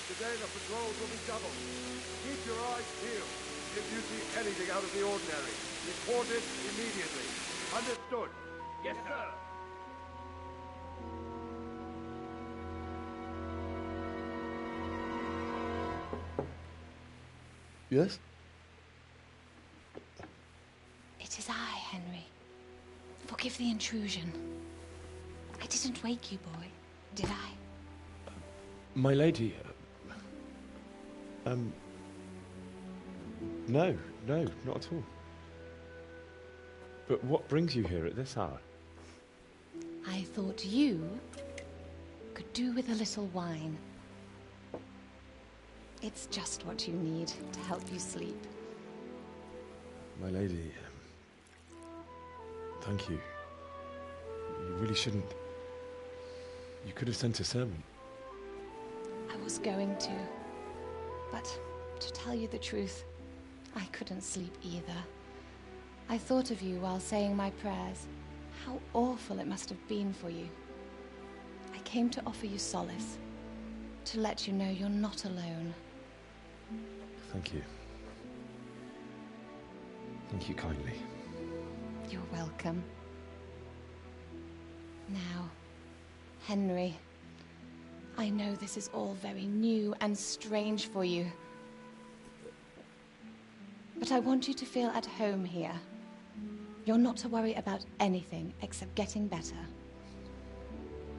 Speaker 17: Today the patrols will be doubled. Keep your eyes peeled. If you see anything out of the ordinary, report it immediately. Understood? Yes, sir.
Speaker 6: Yes?
Speaker 20: It is I, Henry. Forgive the intrusion. I didn't wake you, boy, did I?
Speaker 2: My lady, no, not at all. But what brings you here at this hour?
Speaker 20: I thought you could do with a little wine. It's just what you need to help you sleep.
Speaker 2: My lady, thank you. You really shouldn't. You could have sent a servant.
Speaker 20: I was going to. But to tell you the truth, I couldn't sleep either. I thought of you while saying my prayers. How awful it must have been for you. I came to offer you solace, to let you know you're not alone.
Speaker 2: Thank you. Thank you kindly.
Speaker 20: You're welcome. Now, Henry, I know this is all very new and strange for you, but I want you to feel at home here. You're not to worry about anything except getting better.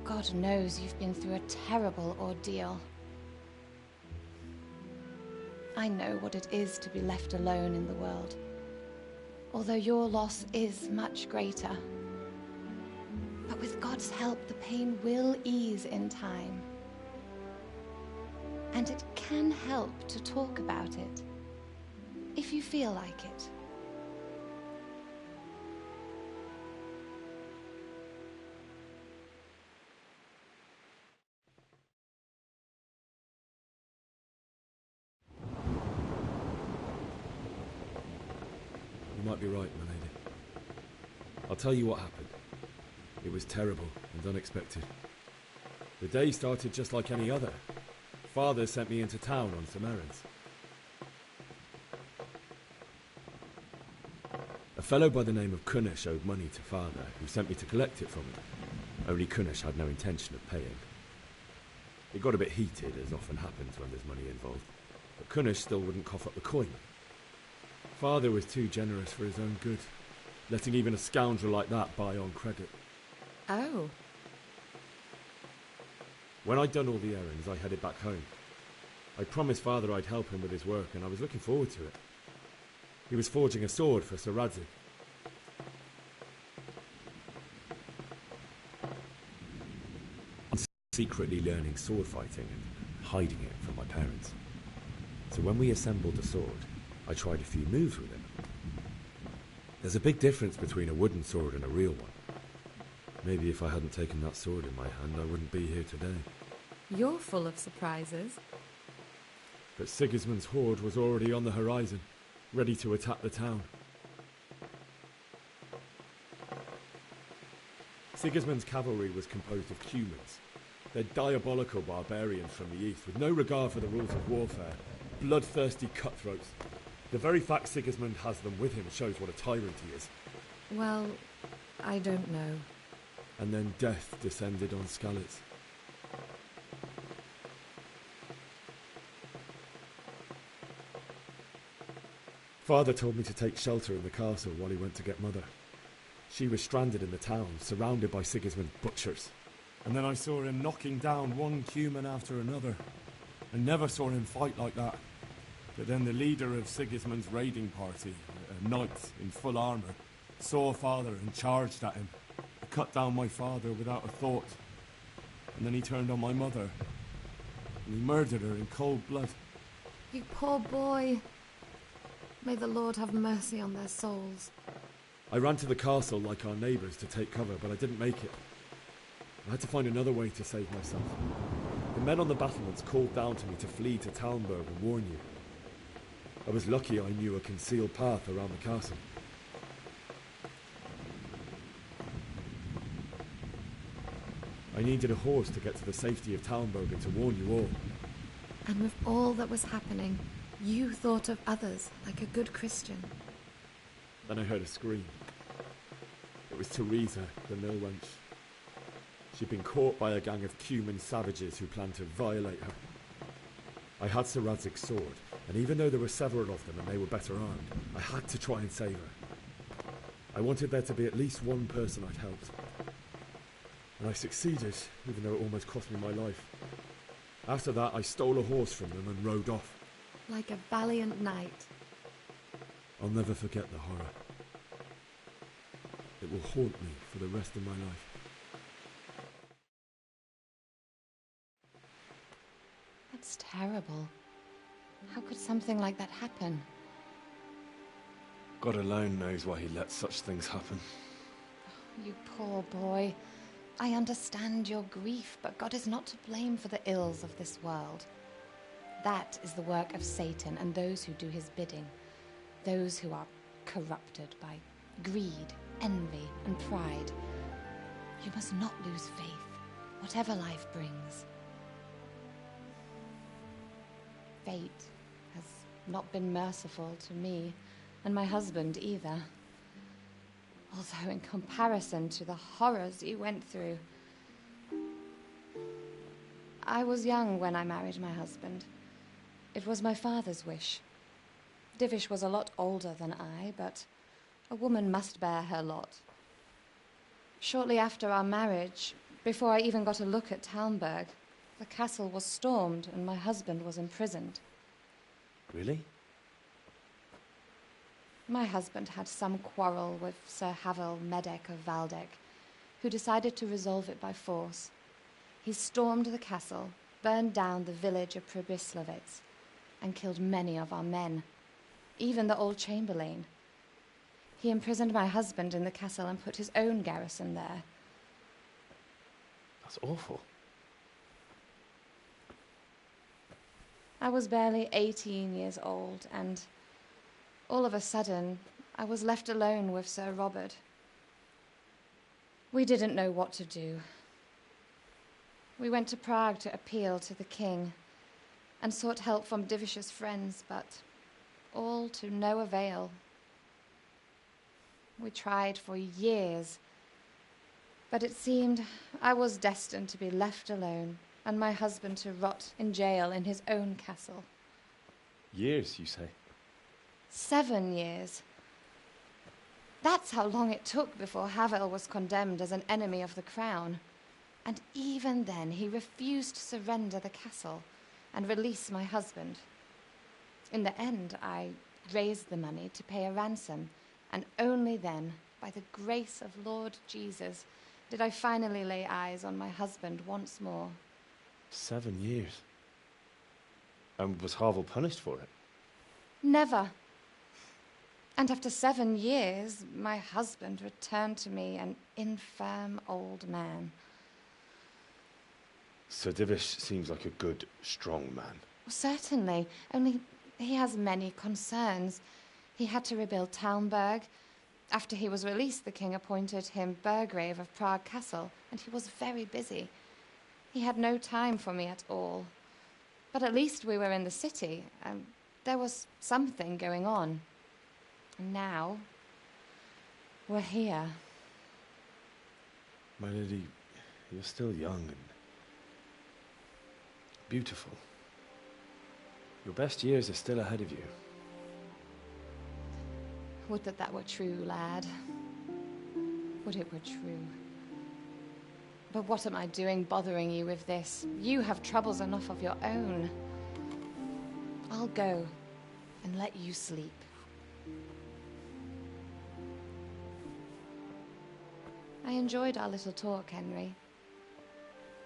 Speaker 20: God knows you've been through a terrible ordeal. I know what it is to be left alone in the world, although your loss is much greater. But with God's help, the pain will ease in time. And it can help to talk about it, if you feel like it.
Speaker 1: You might be right, my lady. I'll tell you what happened. It was terrible and unexpected. The day started just like any other. Father sent me into town on some errands. A fellow by the name of Kunnish owed money to Father, who sent me to collect it from him. Only Kunnish had no intention of paying. It got a bit heated, as often happens when there's money involved, but Kunnish still wouldn't cough up the coin. Father was too generous for his own good, letting even a scoundrel like that buy on credit.
Speaker 20: Oh.
Speaker 1: When I'd done all the errands, I headed back home. I promised Father I'd help him with his work, and I was looking forward to it. He was forging a sword for Sir Radzik. Secretly learning sword fighting and hiding it from my parents. So when we assembled the sword, I tried a few moves with it. There's a big difference between a wooden sword and a real one. Maybe if I hadn't taken that sword in my hand, I wouldn't be here today.
Speaker 5: You're full of surprises.
Speaker 1: But Sigismund's horde was already on the horizon, ready to attack the town. Sigismund's cavalry was composed of cumans. They're diabolical barbarians from the east, with no regard for the rules of warfare, bloodthirsty cutthroats. The very fact Sigismund has them with him shows what a tyrant he is.
Speaker 5: Well, I don't know.
Speaker 1: And then death descended on Skalitz. Father told me to take shelter in the castle while he went to get Mother. She was stranded in the town, surrounded by Sigismund's butchers. And then I saw him knocking down one cuman after another. I never saw him fight like that. But then the leader of Sigismund's raiding party, a knight in full armour, saw Father and charged at him. He cut down my father without a thought. And then he turned on my mother. And he murdered her in cold blood.
Speaker 5: You poor boy. May the Lord have mercy on their souls.
Speaker 1: I ran to the castle like our neighbours to take cover, but I didn't make it. I had to find another way to save myself. The men on the battlements called down to me to flee to Talmberg and warn you. I was lucky I knew a concealed path around the castle. I needed a horse to get to the safety of Talmberg and to warn you all.
Speaker 5: And with all that was happening, you thought of others like a good Christian.
Speaker 1: Then I heard a scream. It was Teresa, the mill wench. She'd been caught by a gang of cuman savages who planned to violate her. I had Sir Radzig's sword, and even though there were several of them and they were better armed, I had to try and save her. I wanted there to be at least one person I'd helped. And I succeeded, even though it almost cost me my life. After that, I stole a horse from them and rode off.
Speaker 5: Like a valiant knight.
Speaker 1: I'll never forget the horror. It will haunt me for the rest of my life.
Speaker 20: That's terrible. How could something like that happen?
Speaker 2: God alone knows why he lets such things happen.
Speaker 20: You poor boy. I understand your grief, but God is not to blame for the ills of this world. That is the work of Satan and those who do his bidding. Those who are corrupted by greed, envy, and pride. You must not lose faith, whatever life brings. Fate has not been merciful to me, and my husband either. Although in comparison to the horrors you went through. I was young when I married my husband. It was my father's wish. Divish was a lot older than I, but a woman must bear her lot. Shortly after our marriage, before I even got a look at Talmberg, the castle was stormed and my husband was imprisoned.
Speaker 2: Really?
Speaker 20: My husband had some quarrel with Sir Havel Medek of Valdek, who decided to resolve it by force. He stormed the castle, burned down the village of Pribyslavitz, and killed many of our men, even the old chamberlain. He imprisoned my husband in the castle and put his own garrison there.
Speaker 2: That's awful.
Speaker 20: I was barely 18 years old, and all of a sudden, I was left alone with Sir Robert. We didn't know what to do. We went to Prague to appeal to the king and sought help from Divish's friends, but all to no avail. We tried for years, but it seemed I was destined to be left alone and my husband to rot in jail in his own castle.
Speaker 2: Years, you say?
Speaker 20: 7 years. That's how long it took before Havel was condemned as an enemy of the crown. And even then, he refused to surrender the castle and release my husband. In the end, I raised the money to pay a ransom, and only then, by the grace of Lord Jesus, did I finally lay eyes on my husband once more.
Speaker 2: 7 years? And was Havel punished for it?
Speaker 20: Never. And after 7 years, my husband returned to me an infirm old man.
Speaker 2: Sir Divish seems like a good, strong man.
Speaker 20: Certainly, only he has many concerns. He had to rebuild Talmberg. After he was released, the king appointed him Burgrave of Prague Castle, and he was very busy. He had no time for me at all. But at least we were in the city, and there was something going on. And now, we're here.
Speaker 2: My lady, you're still young and beautiful. Your best years are still ahead of you.
Speaker 20: Would that that were true, lad. Would it were true. But what am I doing bothering you with this? You have troubles enough of your own. I'll go and let you sleep. I enjoyed our little talk, Henry.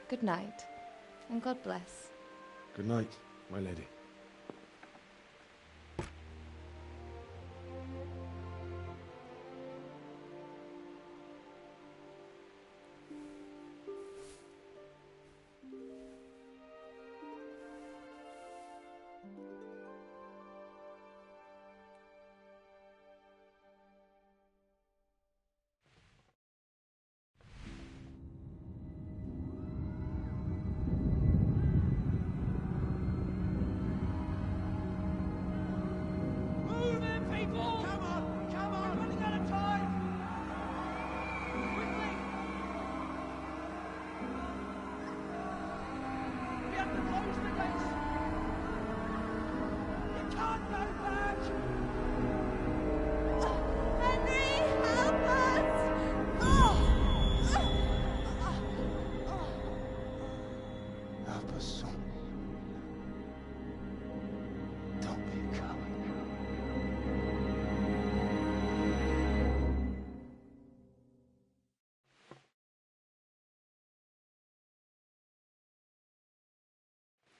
Speaker 20: Good night, and God bless.
Speaker 2: Good night, my lady.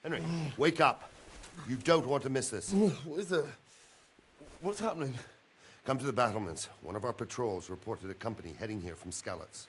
Speaker 7: Henry, wake up. You don't want to miss this.
Speaker 9: What is it? What's happening?
Speaker 7: Come to the battlements. One of our patrols reported a company heading here from Skalitz.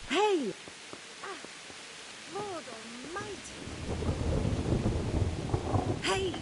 Speaker 22: Hey! Lord Almighty! Hey!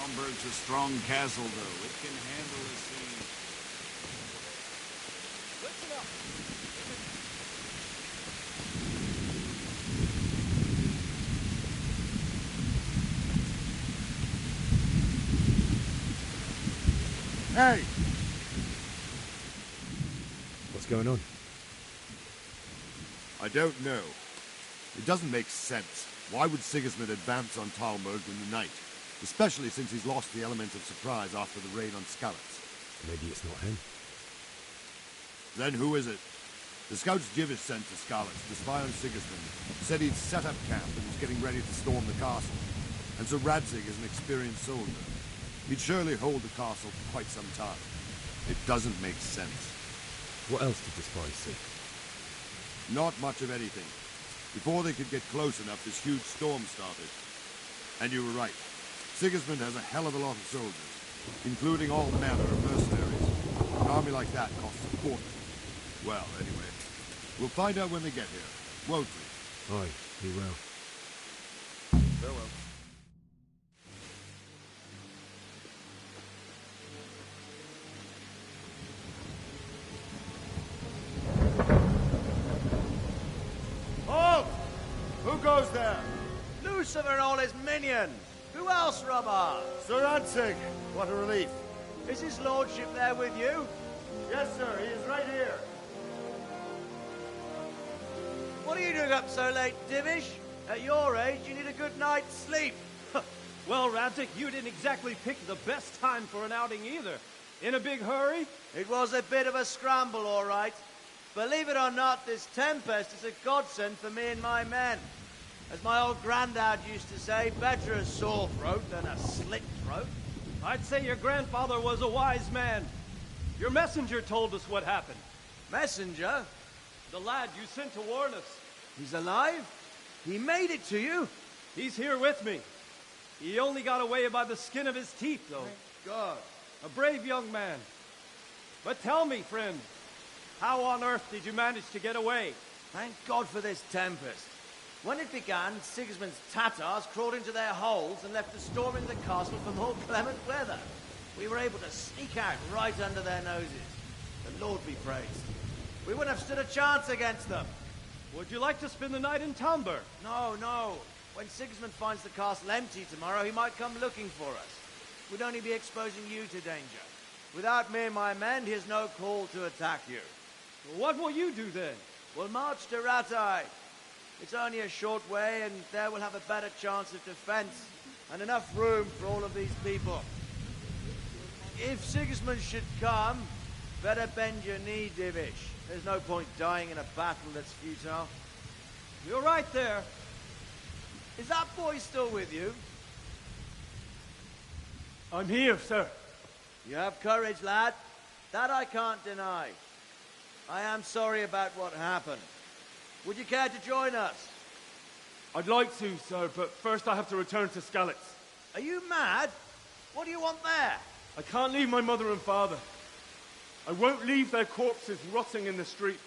Speaker 14: Stromberg's a strong castle, though. It can handle a siege.
Speaker 12: Listen up!
Speaker 7: Hey!
Speaker 1: What's going on?
Speaker 14: I don't know. It doesn't make sense. Why would Sigismund advance on Talmberg in the night? Especially since he's lost the element of surprise after the raid on Skalitz.
Speaker 1: Maybe it's not him.
Speaker 14: Then who is it? The scouts Jivis sent to Skalitz to spy on Sigismund said he'd set up camp and was getting ready to storm the castle. And so Radzig is an experienced soldier. He'd surely hold the castle for quite some time. It doesn't make sense.
Speaker 1: What else did the spies see?
Speaker 14: Not much of anything. Before they could get close enough, this huge storm started. And you were right. Sigismund has a hell of a lot of soldiers, including all manner of mercenaries. An army like that costs a fortune. Well, anyway, we'll find out when they get here, won't we?
Speaker 1: Aye, we will.
Speaker 14: Farewell.
Speaker 15: Halt! Who goes there?
Speaker 21: Lucifer and all his minions! Who else, Robber?
Speaker 15: Sir Antig, what a relief.
Speaker 21: Is his lordship there with you?
Speaker 15: Yes, sir, he is right here.
Speaker 21: What are you doing up so late, Divish? At your age, you need a good night's sleep.
Speaker 8: Well, Radzik, you didn't exactly pick the best time for an outing either. In a big hurry?
Speaker 12: It was a bit of a scramble, all right. Believe it or not, this tempest is a godsend for me and my men. As my old granddad used to say, better a sore throat than a slit throat.
Speaker 8: I'd say your grandfather was a wise man. Your messenger told us what happened.
Speaker 12: Messenger?
Speaker 8: The lad you sent to warn us.
Speaker 12: He's alive? He made it to you?
Speaker 8: He's here with me. He only got away by the skin of his teeth, though.
Speaker 12: Thank God.
Speaker 8: A brave young man. But tell me, friend, how on earth did you manage to get away?
Speaker 12: Thank God for this tempest. When it began, Sigismund's Tatars crawled into their holes and left us storming the castle for more clement weather. We were able to sneak out right under their noses. The Lord be praised. We wouldn't have stood a chance against them.
Speaker 8: Would you like to spend the night in Talmberg?
Speaker 12: No, no. When Sigismund finds the castle empty tomorrow, he might come looking for us. We'd only be exposing you to danger. Without me and my men, he has no call to attack you.
Speaker 8: Well, what will you do then?
Speaker 12: We'll march to Ratai. It's only a short way, and there we'll have a better chance of defense, and enough room for all of these people. If Sigismund should come, better bend your knee, Divish. There's no point dying in a battle that's futile.
Speaker 8: You're right there.
Speaker 12: Is that boy still with you?
Speaker 8: I'm here, sir.
Speaker 12: You have courage, lad. That I can't deny. I am sorry about what happened. Would you care to join us?
Speaker 11: I'd like to, sir, but first I have to return to Skalitz.
Speaker 12: Are you mad? What do you want there?
Speaker 11: I can't leave my mother and father. I won't leave their corpses rotting in the street.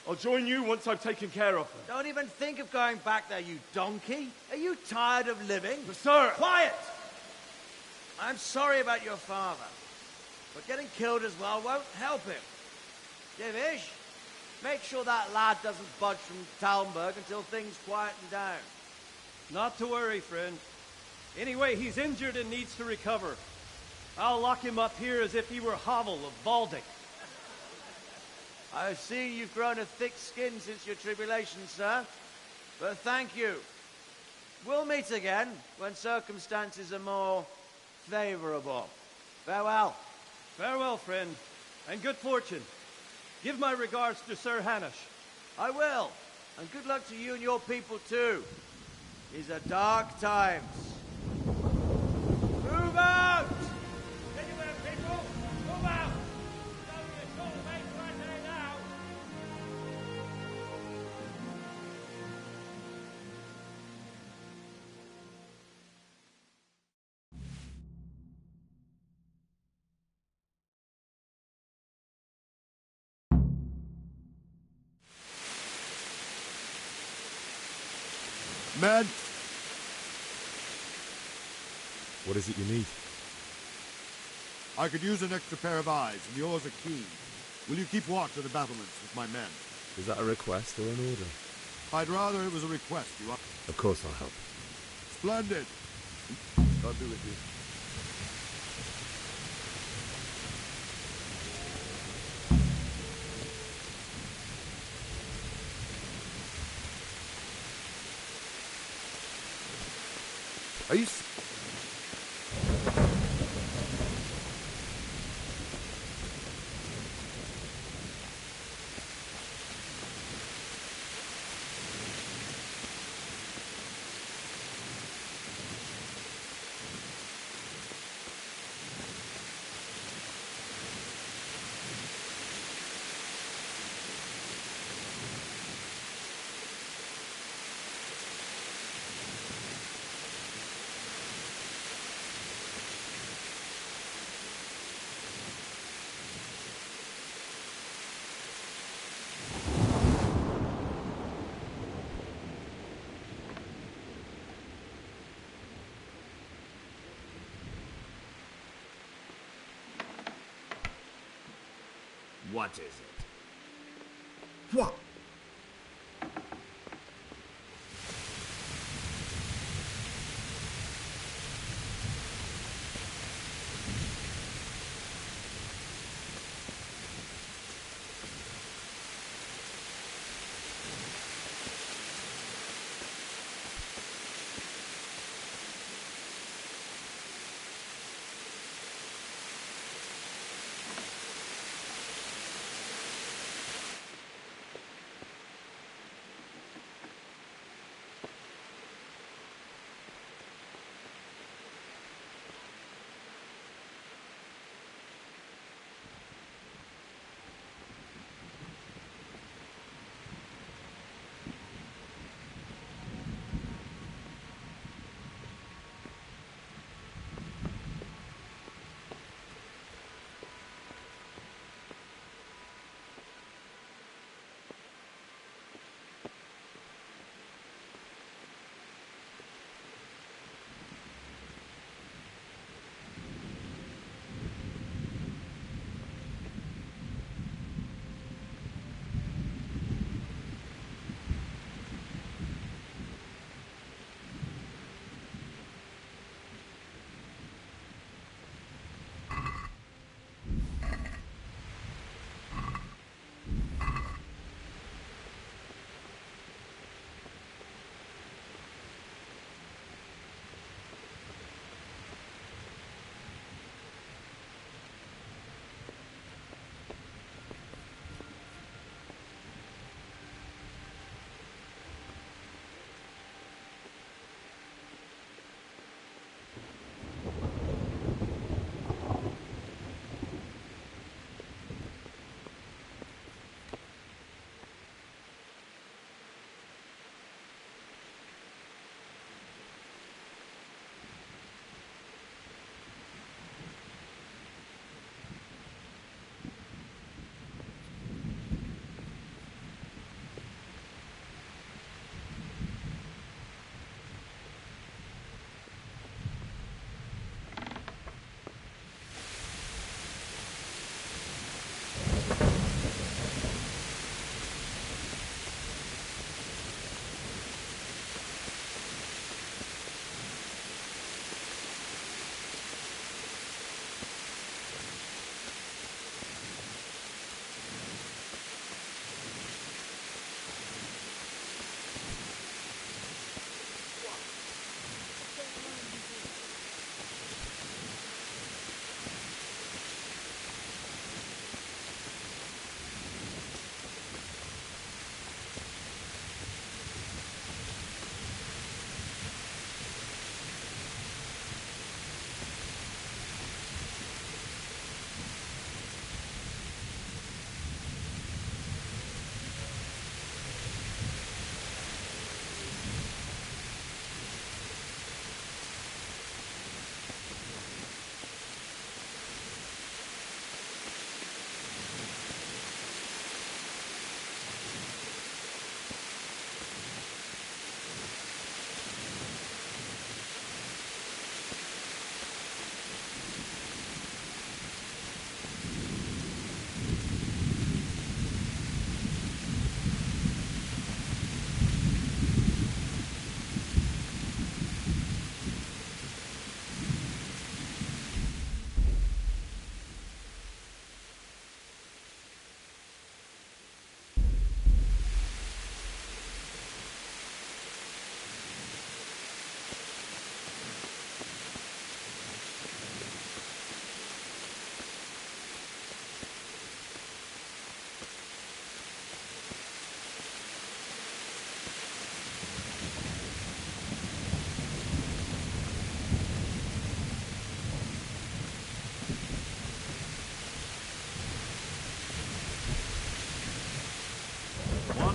Speaker 11: I'll join you once I've taken care of them.
Speaker 12: Don't even think of going back there, you donkey. Are you tired of living?
Speaker 11: But, sir...
Speaker 12: Quiet! I'm sorry about your father, but getting killed as well won't help him. Divish, make sure that lad doesn't budge from Talmberg until things quieten down.
Speaker 8: Not to worry, friend. Anyway, he's injured and needs to recover. I'll lock him up here as if he were Havel of Valdic.
Speaker 12: I see you've grown a thick skin since your tribulation, sir. But thank you. We'll meet again when circumstances are more favorable. Farewell.
Speaker 8: Farewell, friend, and good fortune. Give my regards to Sir Hanush.
Speaker 12: I will. And good luck to you and your people, too. These are dark times. Move out!
Speaker 3: Anywhere, people! Move out! Don't be a total mate right there now!
Speaker 14: Men!
Speaker 1: What is it you need?
Speaker 14: I could use an extra pair of eyes, and yours are keen. Will you keep watch of the battlements with my men?
Speaker 1: Is that a request or an order?
Speaker 14: I'd rather it was a request, you are...
Speaker 1: Of course I'll help.
Speaker 14: Splendid! God be with you.
Speaker 7: Are you...
Speaker 3: What is it?
Speaker 7: What?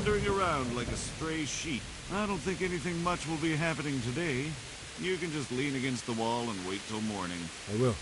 Speaker 10: wandering around like a stray sheep. I don't think anything much will be happening today. You can just lean against the wall and wait till morning.
Speaker 1: I will.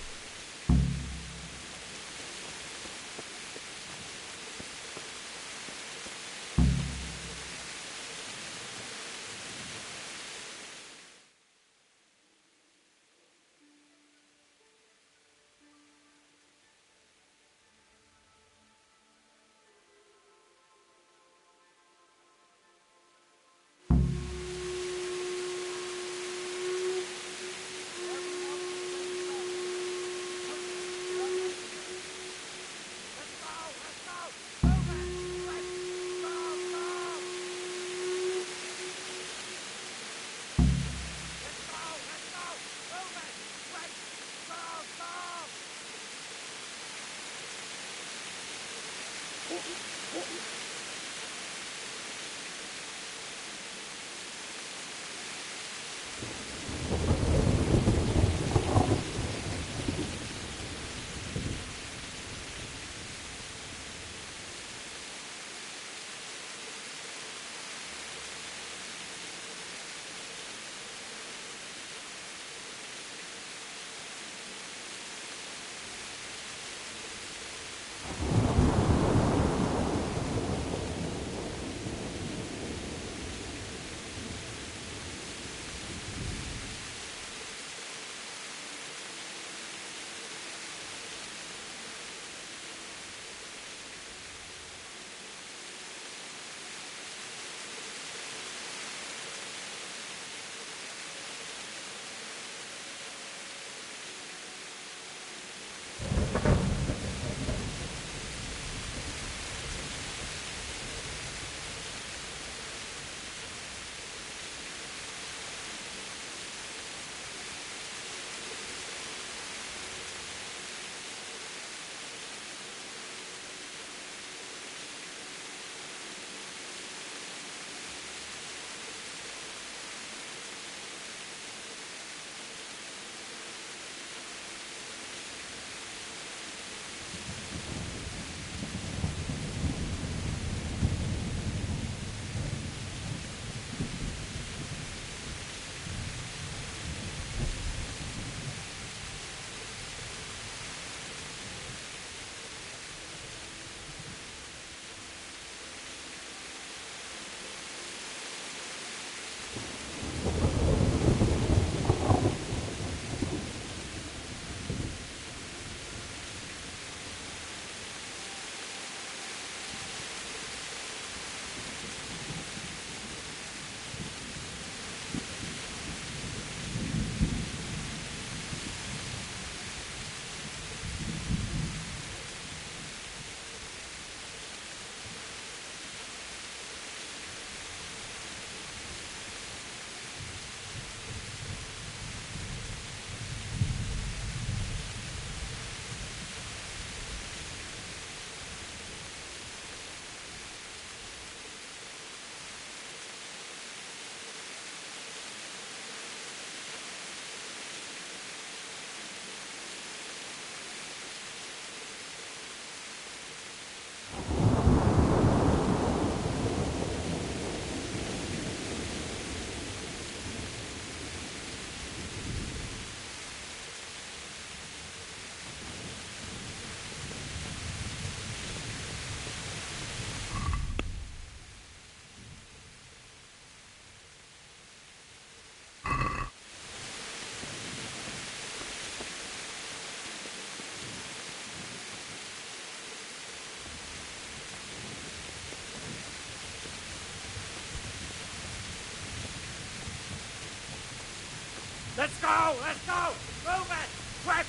Speaker 3: Let's go! Let's go! Move it! Quick!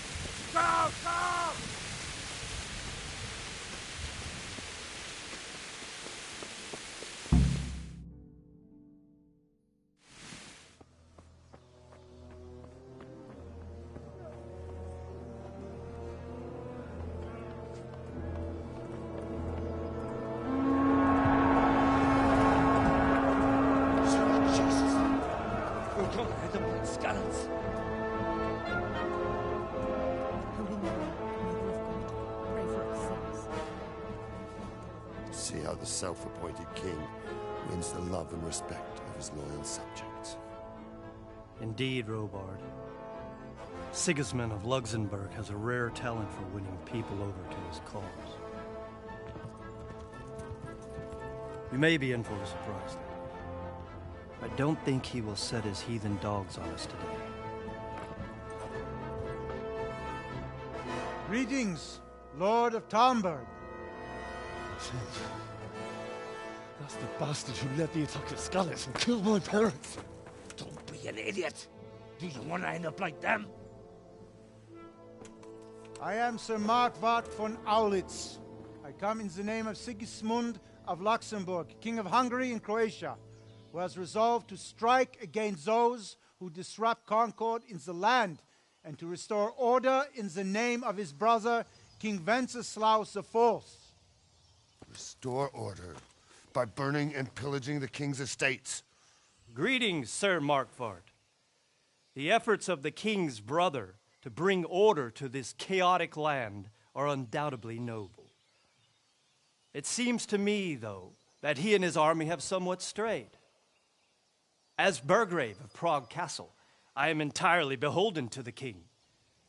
Speaker 3: Go! Go!
Speaker 7: See how the self-appointed king wins the love and respect of his loyal subjects.
Speaker 8: Indeed, Robard. Sigismund of Luxembourg has a rare talent for winning people over to his cause. You may be in for a surprise, though. I don't think he will set his heathen dogs on us today.
Speaker 4: Greetings, Lord of Talmberg.
Speaker 11: That's the bastard who led the attack at Skalitz and killed my parents.
Speaker 3: Don't be an idiot. Do you want to end up like them?
Speaker 4: I am Sir Markwart von Aulitz. I come in the name of Sigismund of Luxembourg, King of Hungary and Croatia, who has resolved to strike against those who disrupt concord in the land and to restore order in the name of his brother, King Wenceslaus IV.
Speaker 7: Restore order by burning and pillaging the king's estates.
Speaker 8: Greetings, Sir Markwart. The efforts of the king's brother to bring order to this chaotic land are undoubtedly noble. It seems to me, though, that he and his army have somewhat strayed. As Burgrave of Prague Castle, I am entirely beholden to the king,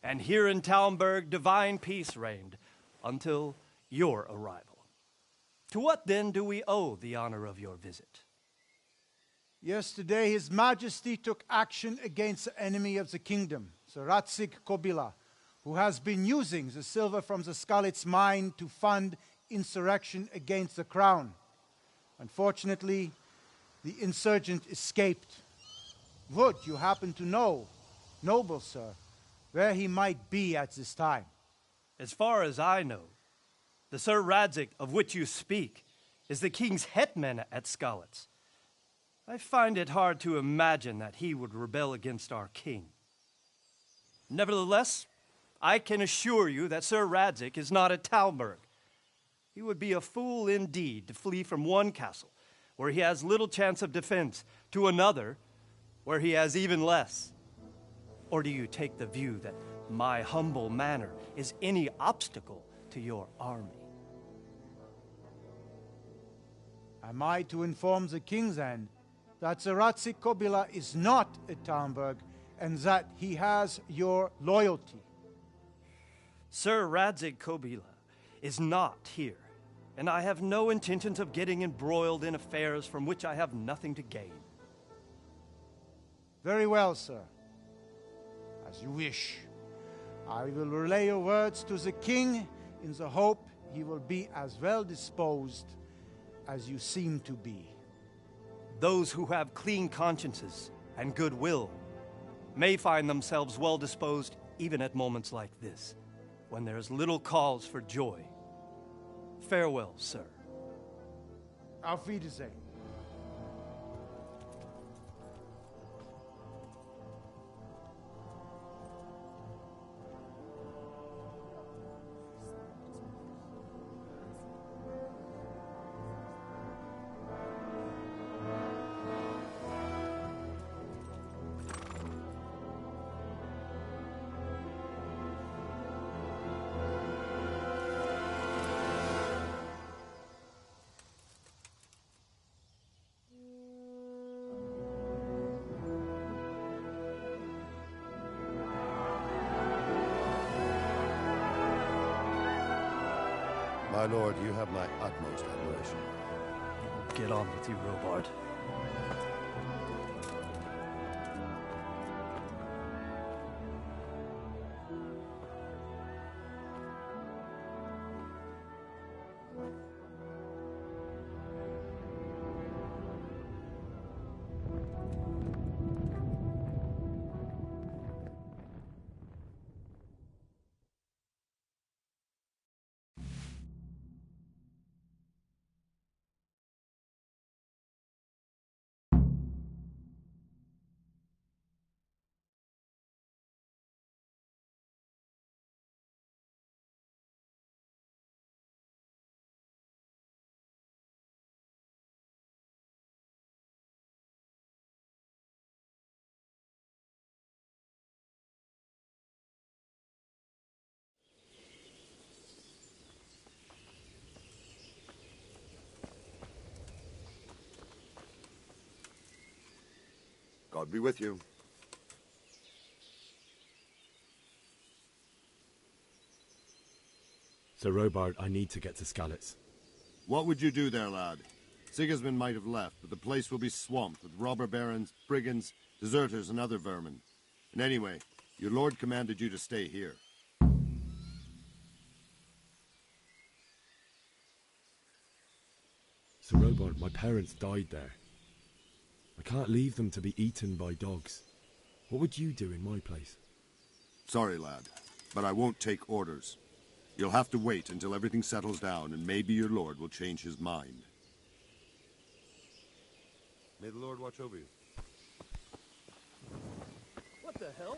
Speaker 8: and here in Talmberg divine peace reigned until your arrival. To what then do we owe the honor of your visit?
Speaker 4: Yesterday, His Majesty took action against the enemy of the kingdom, Sir Radzig Kobyla, who has been using the silver from the Skalitz mine to fund insurrection against the crown. Unfortunately, the insurgent escaped. Would you happen to know, noble sir, where he might be at this time?
Speaker 8: As far as I know, the Sir Radzig of which you speak is the king's hetman at Skalitz. I find it hard to imagine that he would rebel against our king. Nevertheless, I can assure you that Sir Radzig is not at Talmberg. He would be a fool indeed to flee from one castle, where he has little chance of defense, to another, where he has even less. Or do you take the view that my humble manner is any obstacle to your army?
Speaker 4: Am I to inform the king then that Sir Radzig Kobyla is not at Talmberg and that he has your loyalty?
Speaker 8: Sir Radzig Kobyla is not here, and I have no intentions of getting embroiled in affairs from which I have nothing to gain.
Speaker 4: Very well, sir. As you wish. I will relay your words to the king in the hope he will be as well disposed as you seem to be.
Speaker 8: Those who have clean consciences and goodwill may find themselves well disposed even at moments like this, when there is little cause for joy. Farewell, sir.
Speaker 4: Auf Wiedersehen.
Speaker 7: My lord, you have my utmost admiration.
Speaker 8: Get on with you, Robard.
Speaker 14: God be with you.
Speaker 1: Sir Robard, I need to get to Skalitz.
Speaker 14: What would you do there, lad? Sigismund might have left, but the place will be swamped with robber barons, brigands, deserters, and other vermin. And anyway, your lord commanded you to stay here.
Speaker 1: Sir Robard, my parents died there. I can't leave them to be eaten by dogs. What would you do in my place?
Speaker 14: Sorry, lad, but I won't take orders. You'll have to wait until everything settles down, and maybe your lord will change his mind. May the Lord watch over you.
Speaker 12: What the hell?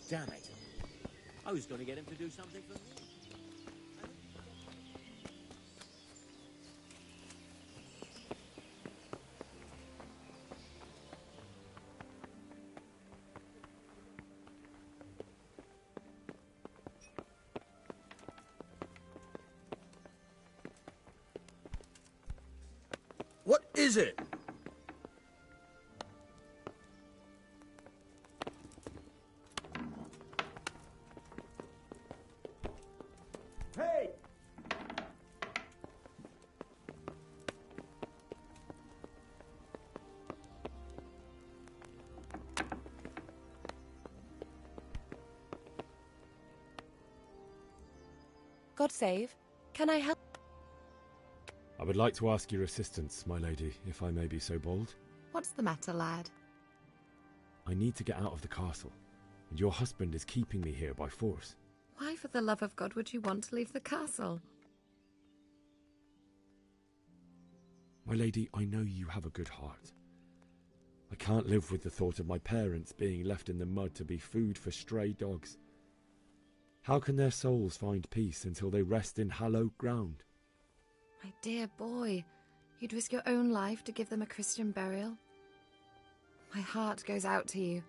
Speaker 13: Damn it. I was going to get him to do something for me.
Speaker 3: What is it? Hey!
Speaker 16: God save. Can I help?
Speaker 1: I would like to ask your assistance, my lady, if I may be so bold.
Speaker 5: What's the matter, lad?
Speaker 1: I need to get out of the castle, and your husband is keeping me here by force.
Speaker 5: Why, for the love of God, would you want to leave the castle?
Speaker 1: My lady, I know you have a good heart. I can't live with the thought of my parents being left in the mud to be food for stray dogs. How can their souls find peace until they rest in hallowed ground?
Speaker 5: My dear boy, you'd risk your own life to give them a Christian burial? My heart goes out to you.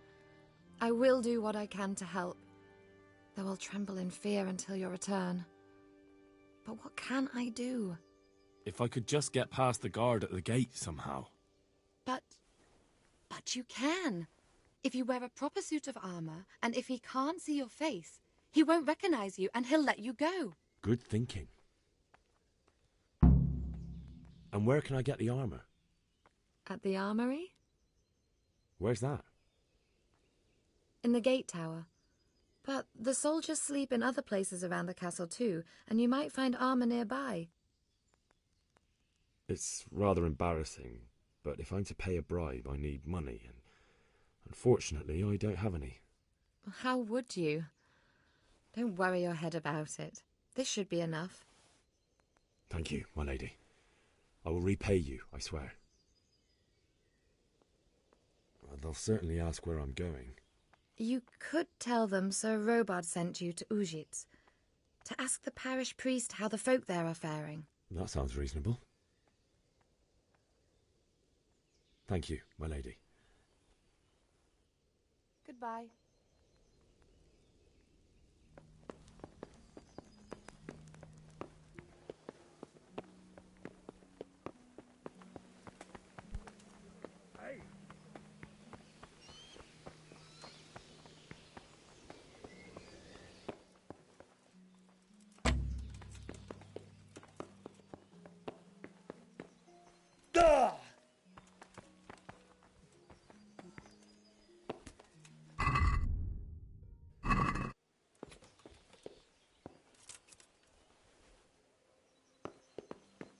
Speaker 5: I will do what I can to help, though I'll tremble in fear until your return. But what can I do?
Speaker 1: If I could just get past the guard at the gate somehow.
Speaker 5: But you can. If you wear a proper suit of armor, and if he can't see your face, he won't recognize you and he'll let you go.
Speaker 1: Good thinking. And where can I get the armor?
Speaker 5: At the armory?
Speaker 1: Where's that?
Speaker 5: In the gate tower. But the soldiers sleep in other places around the castle too, and you might find armor nearby.
Speaker 1: It's rather embarrassing, but if I'm to pay a bribe, I need money, and unfortunately I don't have any.
Speaker 5: How would you? Don't worry your head about it. This should be enough.
Speaker 1: Thank you, my lady. I will repay you, I swear. They'll certainly ask where I'm going.
Speaker 5: You could tell them Sir Robard sent you to Ujits, to ask the parish priest how the folk there are faring.
Speaker 1: That sounds reasonable. Thank you, my lady.
Speaker 5: Goodbye.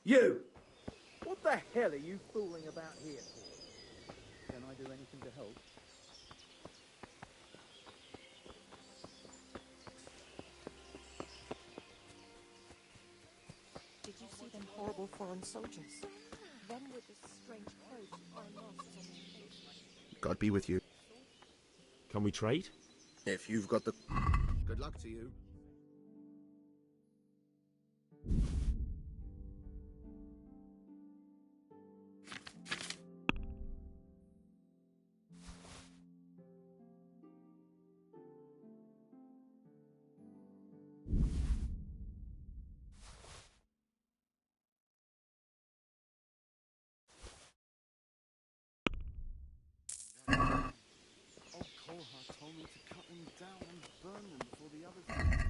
Speaker 3: You! What the hell are you fooling about here for? Can I do anything to help?
Speaker 22: Did you see them horrible foreign soldiers? Them with the strange clothes and masks on their faces.
Speaker 18: God be with you.
Speaker 1: Can we trade?
Speaker 18: If you've got the... Good luck to you.
Speaker 10: Markfart told me to cut them down and burn them before the others.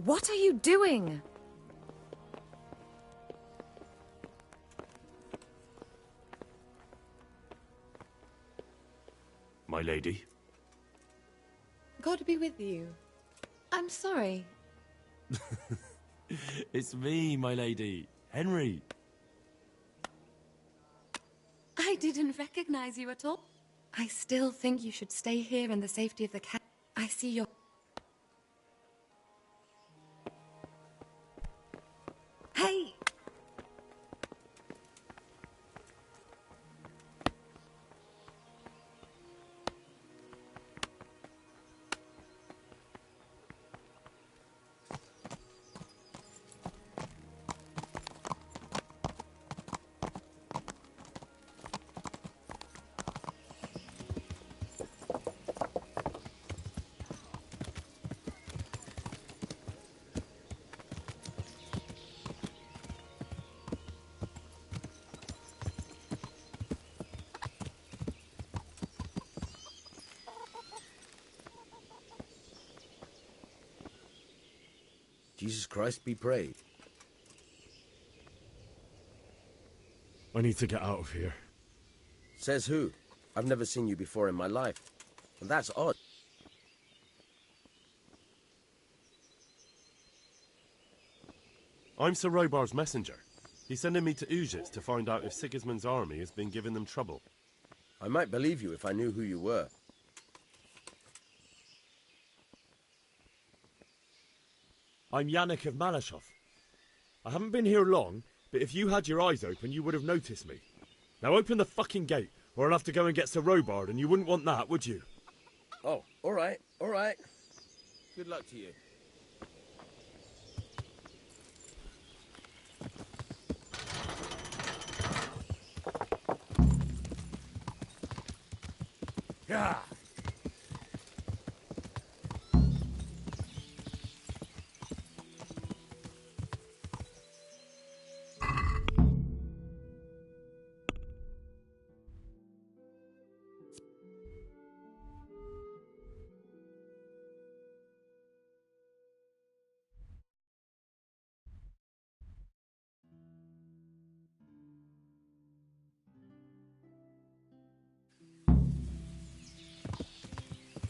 Speaker 5: What are you doing?
Speaker 11: My lady.
Speaker 5: God be with you. I'm sorry.
Speaker 11: It's me, my lady. Henry.
Speaker 5: I didn't recognize you at all. I still think you should stay here in the safety of the cat. I see your... Hey!
Speaker 18: Jesus Christ be praised.
Speaker 1: I need to get out of here.
Speaker 18: Says who? I've never seen you before in my life. And that's odd.
Speaker 6: I'm Sir Robar's messenger. He's sending me to Uzis to find out if Sigismund's army has been giving them trouble.
Speaker 18: I might believe you if I knew who you were.
Speaker 1: I'm Yannick of Malashov. I haven't been here long, but if you had your eyes open, you would have noticed me. Now open the fucking gate, or I'll have to go and get Sir Robard, and you wouldn't want that, would you?
Speaker 18: Oh, all right, all right. Good luck to you.
Speaker 3: Yeah.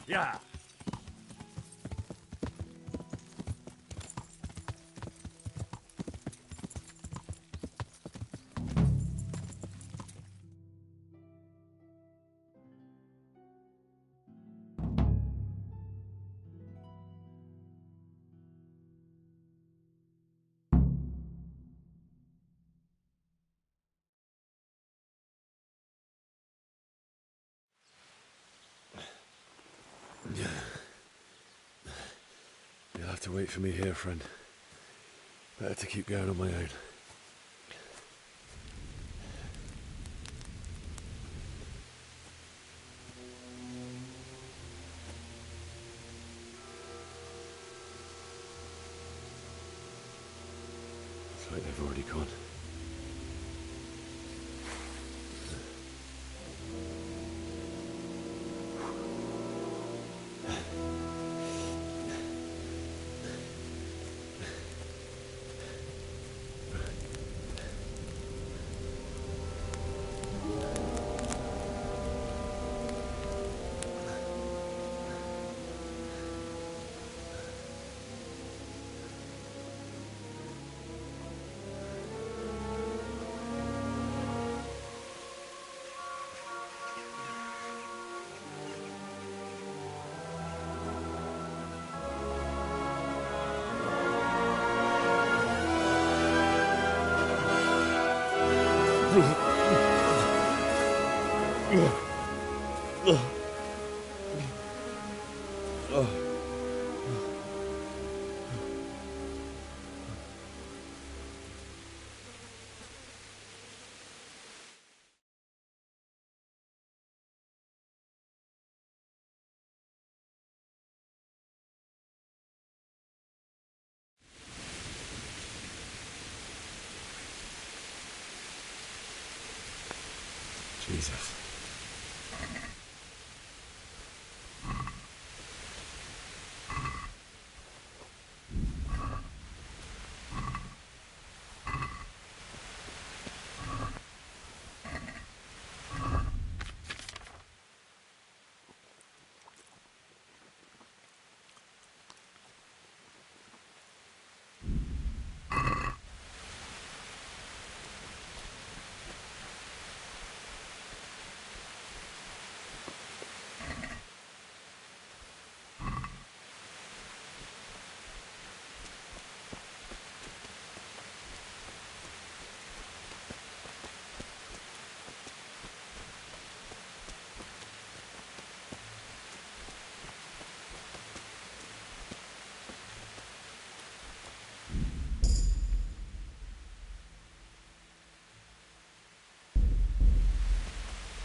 Speaker 3: Yeah.
Speaker 1: You'll have to wait for me here, friend. Better to keep going on my own. It's like they've already gone. Jesus.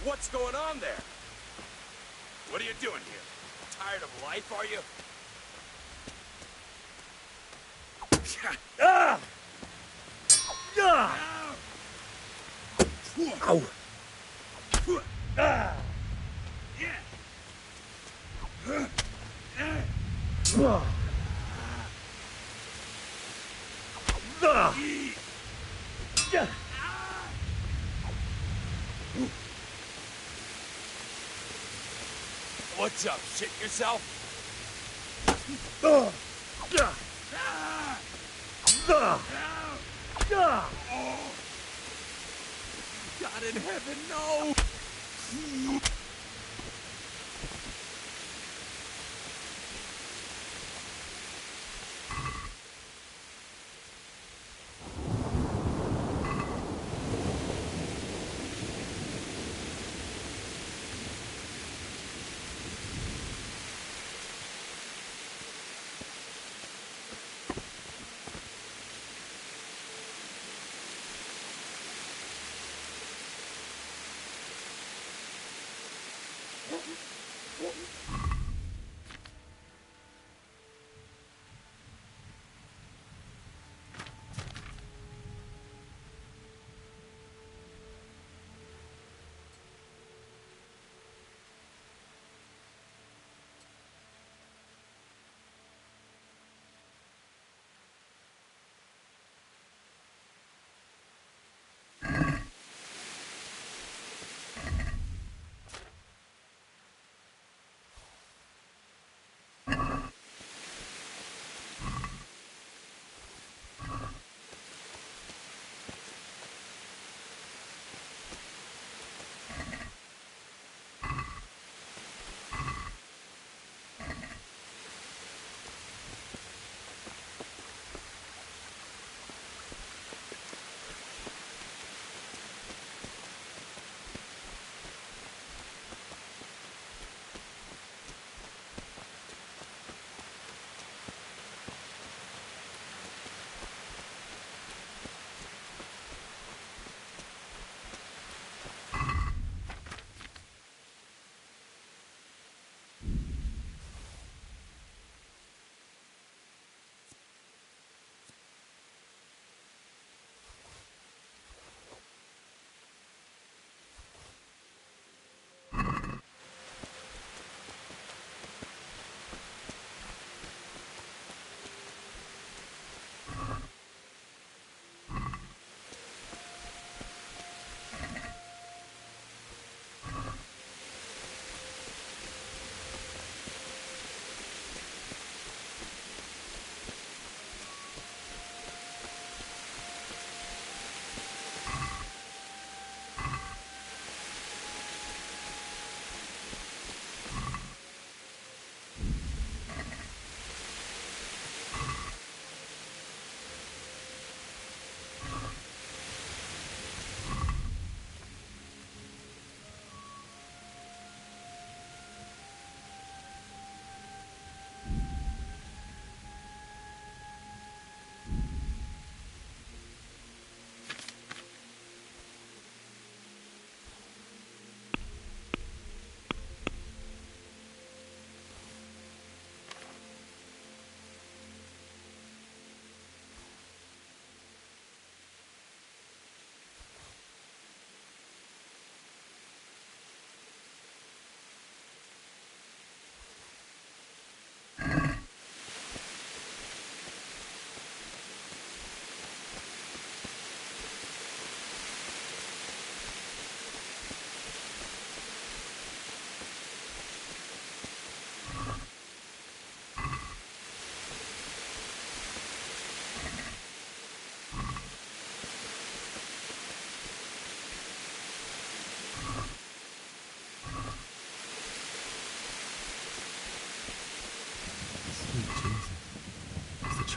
Speaker 17: What's going on there? What are you doing here? Tired of life, are you?
Speaker 3: Ah! Ah! Ow! Ah!
Speaker 17: What's up? Shit yourself? God in heaven, no!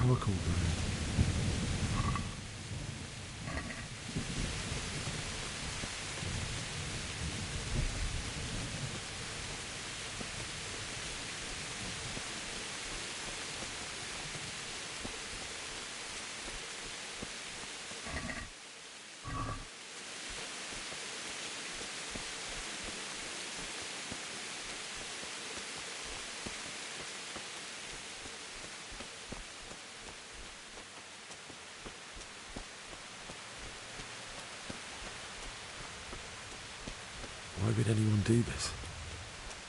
Speaker 1: charcoal burning. Why would anyone do this?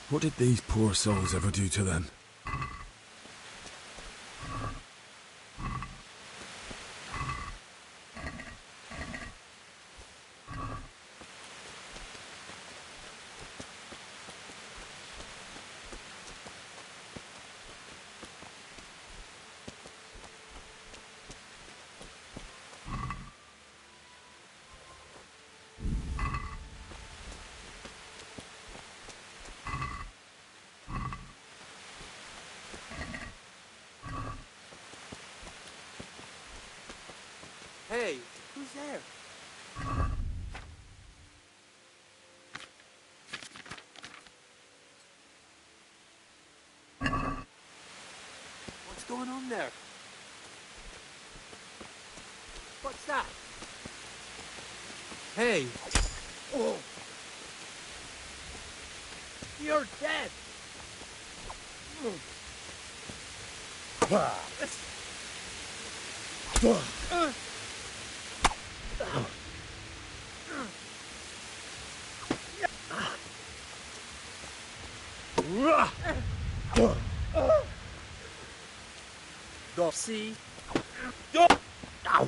Speaker 1: What did these poor souls ever do to them?
Speaker 6: Hey, who's there? What's going on there? What's that? Hey! Oh. You're dead! Go see. Go. Ow.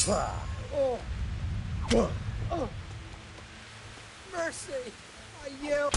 Speaker 6: Oh. Oh. Mercy! I yell.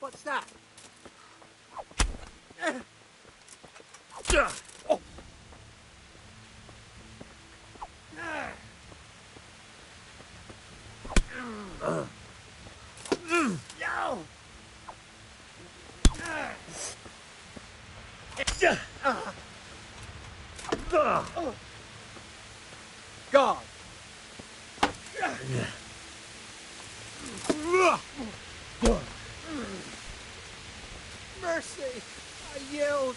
Speaker 6: What's that? Oh.
Speaker 12: God! Mercy! I yelled.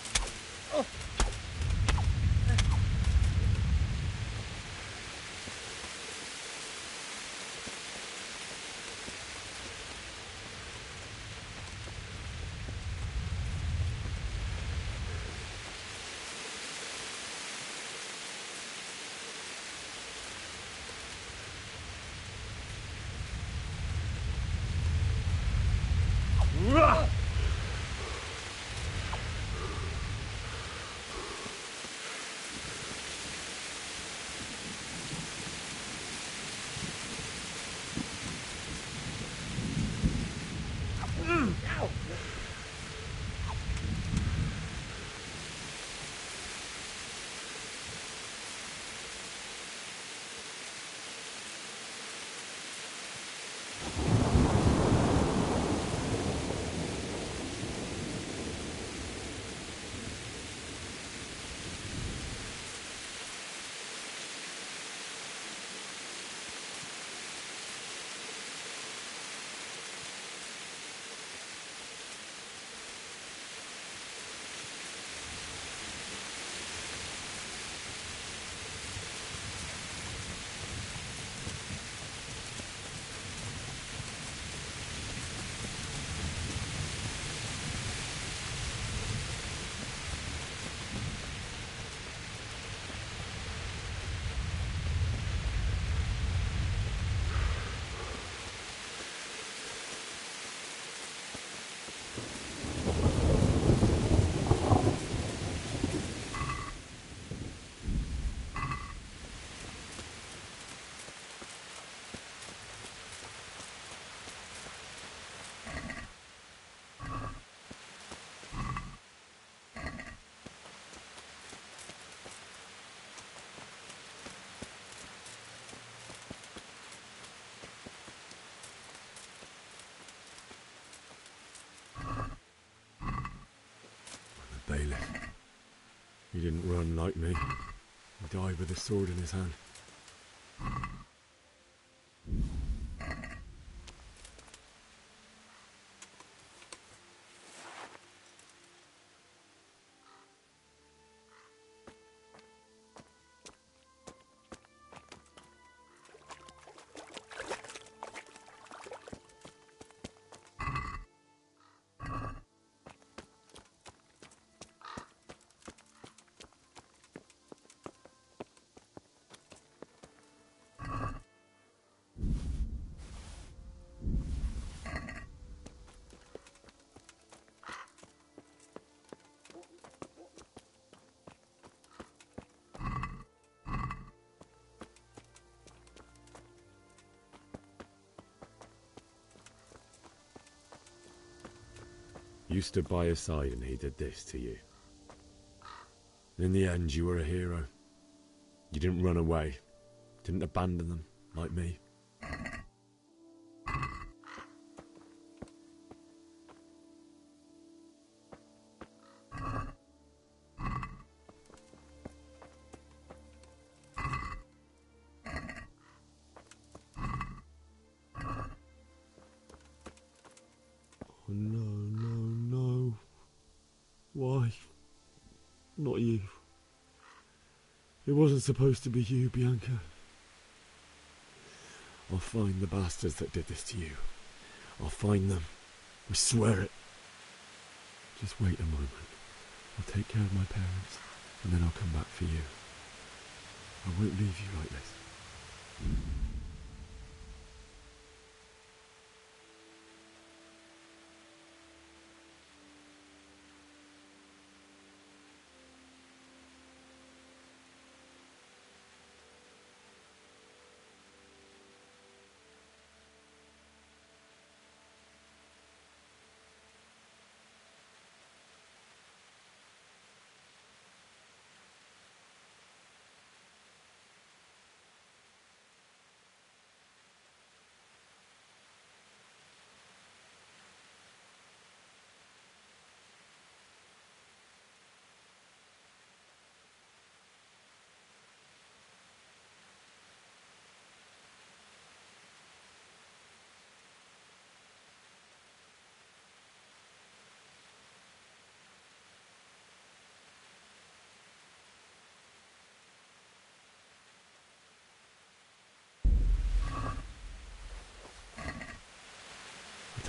Speaker 1: Bailiff. He didn't run like me. He died with a sword in his hand. You stood by his side and he did this to you. In the end, you were a hero. You didn't run away. Didn't abandon them, like me. Oh, no. Why? Not you. It wasn't supposed to be you, Bianca. I'll find the bastards that did this to you. I'll find them. I swear it. Just wait a moment. I'll take care of my parents, and then I'll come back for you. I won't leave you like this.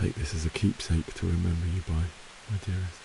Speaker 1: take this as a keepsake to remember you by, my dearest.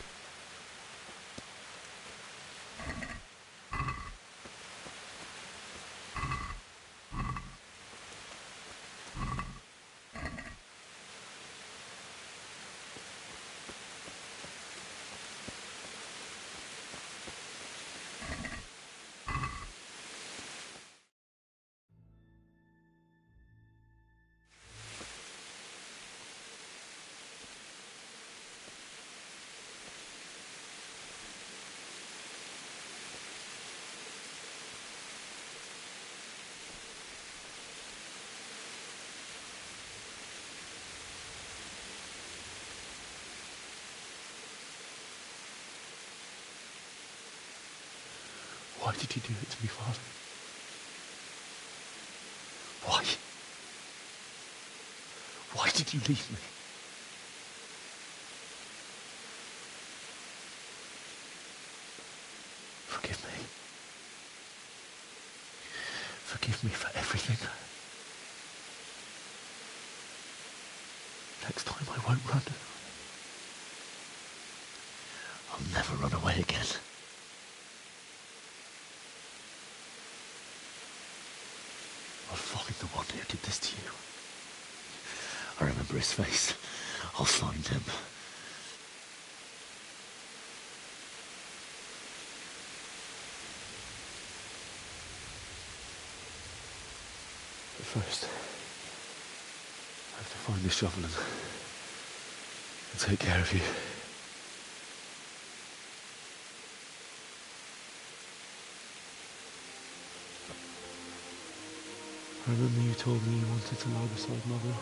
Speaker 11: Why did you do it to me, Father? Why? Why did you leave me? Forgive me. Forgive me for everything. Next time I won't run. I'll never run away again. I'll find the one who did this to you. I remember his face. I'll find him. But first, I have to find the shovel and take care of you. I remember you told me you wanted to lie beside Mother.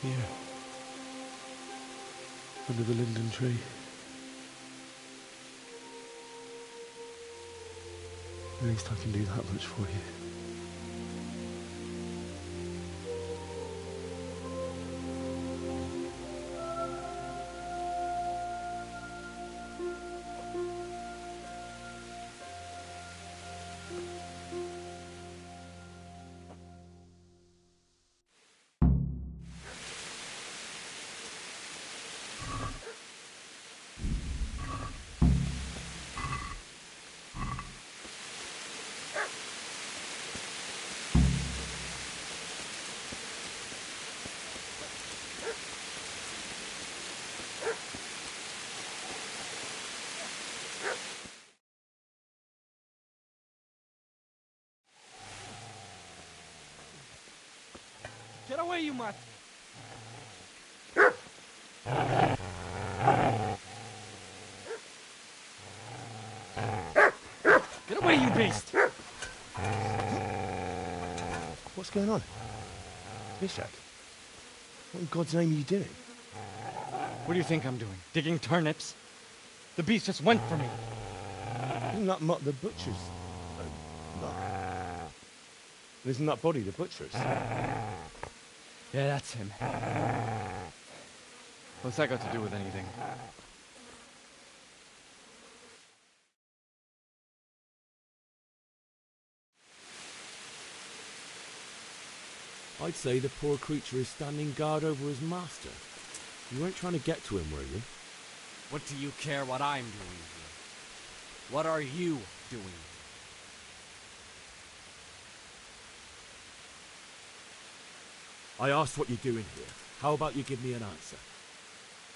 Speaker 11: Here. Under the linden tree. At least I can do that much for you.
Speaker 8: Get away, you mutt! Get away, you beast!
Speaker 11: What's going on? Ishak? What in God's name are you doing?
Speaker 8: What do you think I'm doing? Digging turnips? The beast just went for me.
Speaker 11: Isn't that Mutt the butcher's? Isn't that body the butcher's?
Speaker 8: Yeah, that's him. What's that got to do with anything?
Speaker 1: I'd say the poor creature is standing guard over his master. You weren't trying to get to him, were you?
Speaker 8: What do you care what I'm doing here? What are you doing here?
Speaker 1: I asked what you're doing here. How about you give me an answer?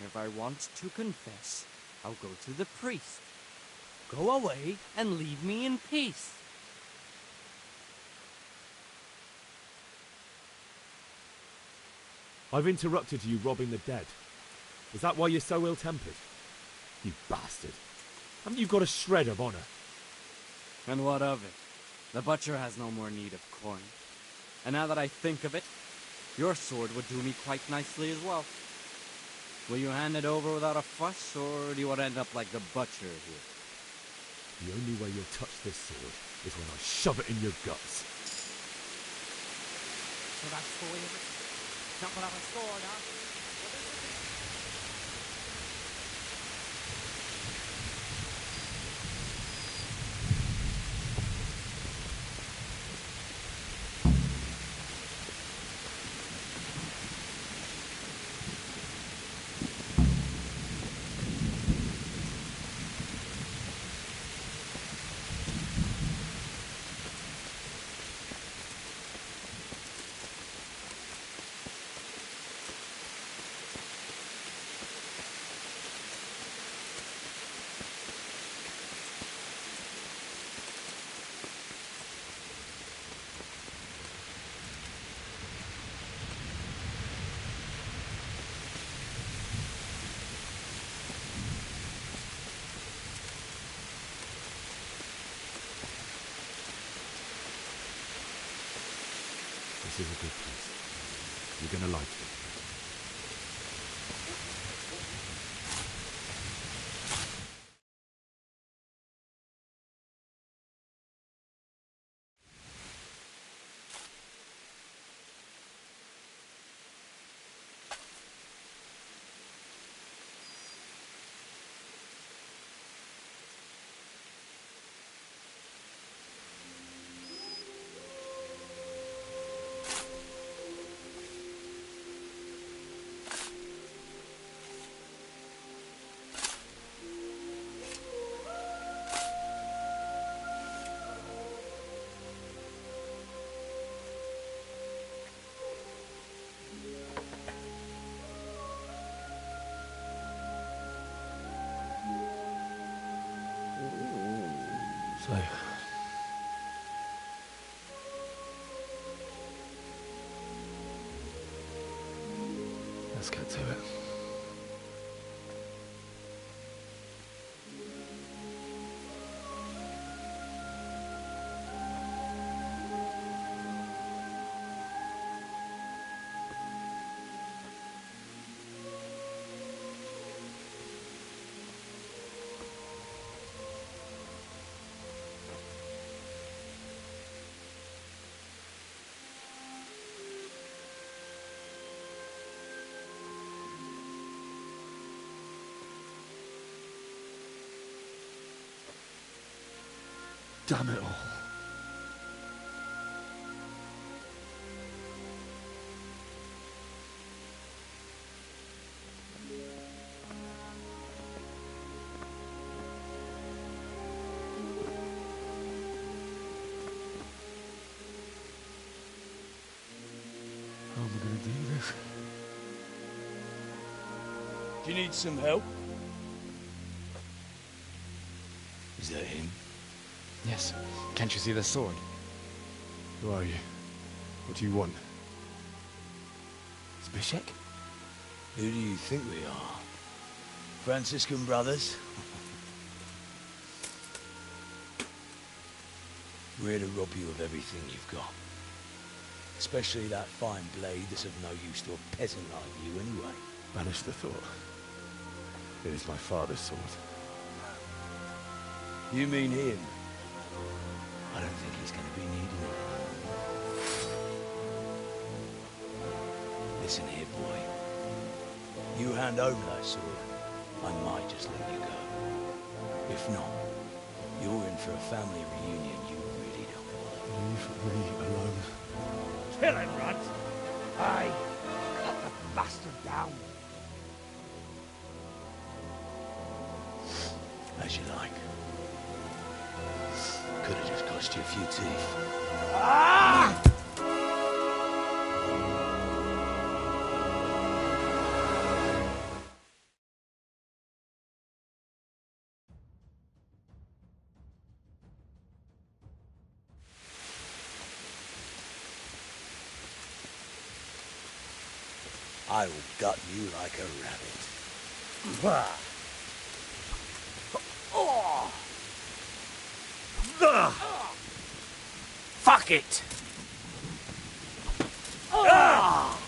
Speaker 8: If I want to confess, I'll go to the priest. Go away and leave me in peace.
Speaker 1: I've interrupted you robbing the dead. Is that why you're so ill-tempered? You bastard. Haven't you got a shred of honor?
Speaker 8: And what of it? The butcher has no more need of corn. And now that I think of it, your sword would do me quite nicely as well. Will you hand it over without a fuss, or do you want to end up like the butcher here?
Speaker 1: The only way you'll touch this sword is when I shove it in your guts.
Speaker 8: So that's the way of it? Not without a sword, huh?
Speaker 1: This is a good place. You're gonna like it.
Speaker 2: So, let's get to it. Damn it all. How am I going to do this?
Speaker 19: Do you need some help? Is that him?
Speaker 20: Yes. Can't you see the sword?
Speaker 2: Who are you? What do you want?
Speaker 20: Zbyszek?
Speaker 19: Who do you think we are? Franciscan brothers? We're here to rob you of everything you've got. Especially that fine blade that's of no use to a peasant like you anyway.
Speaker 2: Banish the thought. It is my father's sword.
Speaker 19: You mean him? I don't think he's going to be needing it. Listen here, boy. You hand over that sword, I might just let you go. If not, you're in for a family reunion you really don't want.
Speaker 2: Leave me alone.
Speaker 3: Kill him, Runt! Aye, cut the bastard down.
Speaker 19: As you like. Could have just cost you a few teeth.
Speaker 3: Ah!
Speaker 19: I will gut you like a rabbit.
Speaker 3: Ah! Oh! Ugh! Fuck it! Ah!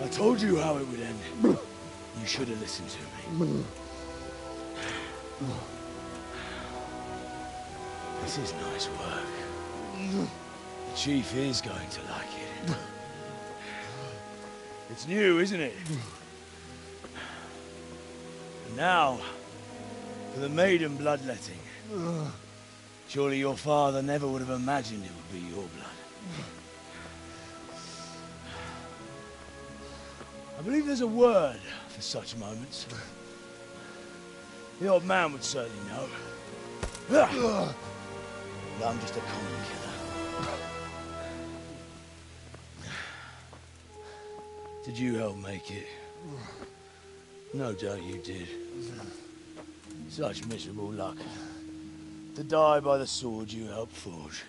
Speaker 19: I told you how it would end. You should have listened to me. This is nice work. The chief is going to like it. It's new, isn't it? And now, for the maiden bloodletting. Surely your father never would have imagined it would be your blood. I believe there's a word for such moments. The old man would certainly know. But I'm just a common killer. Did you help make it? No doubt you did. Such miserable luck. To die by the sword you helped forge.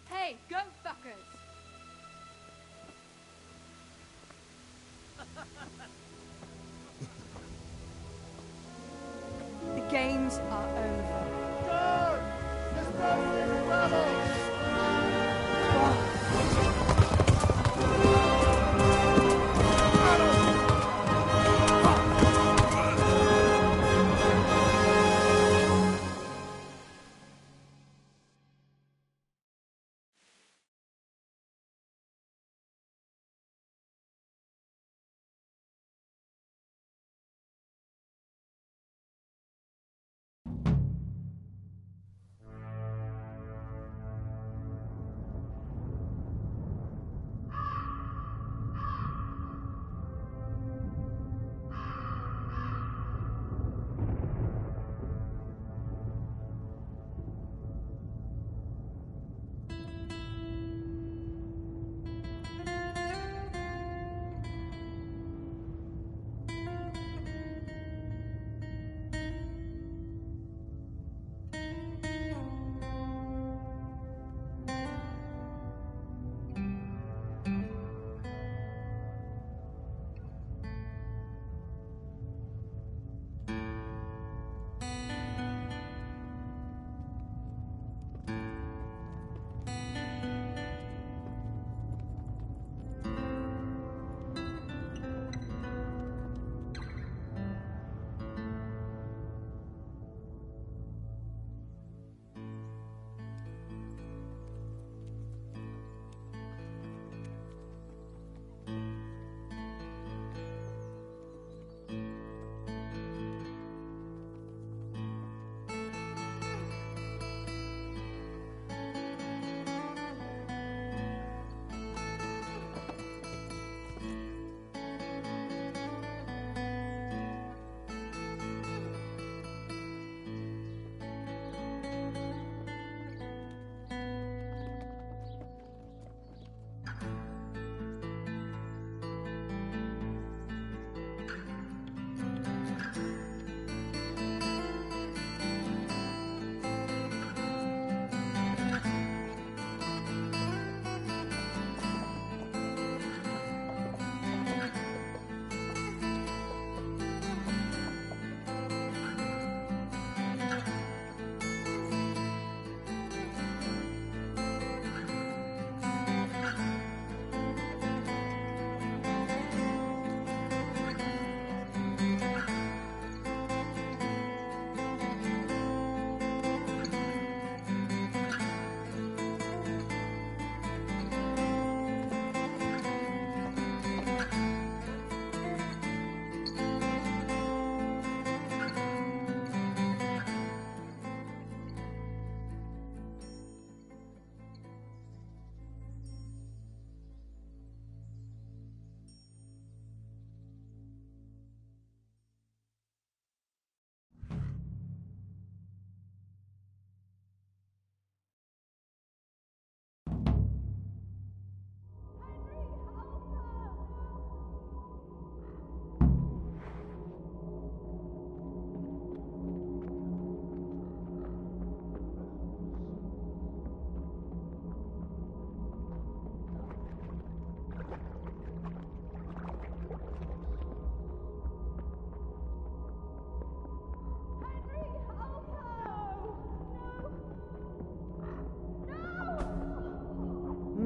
Speaker 9: Hey, go fuckers! The games are over.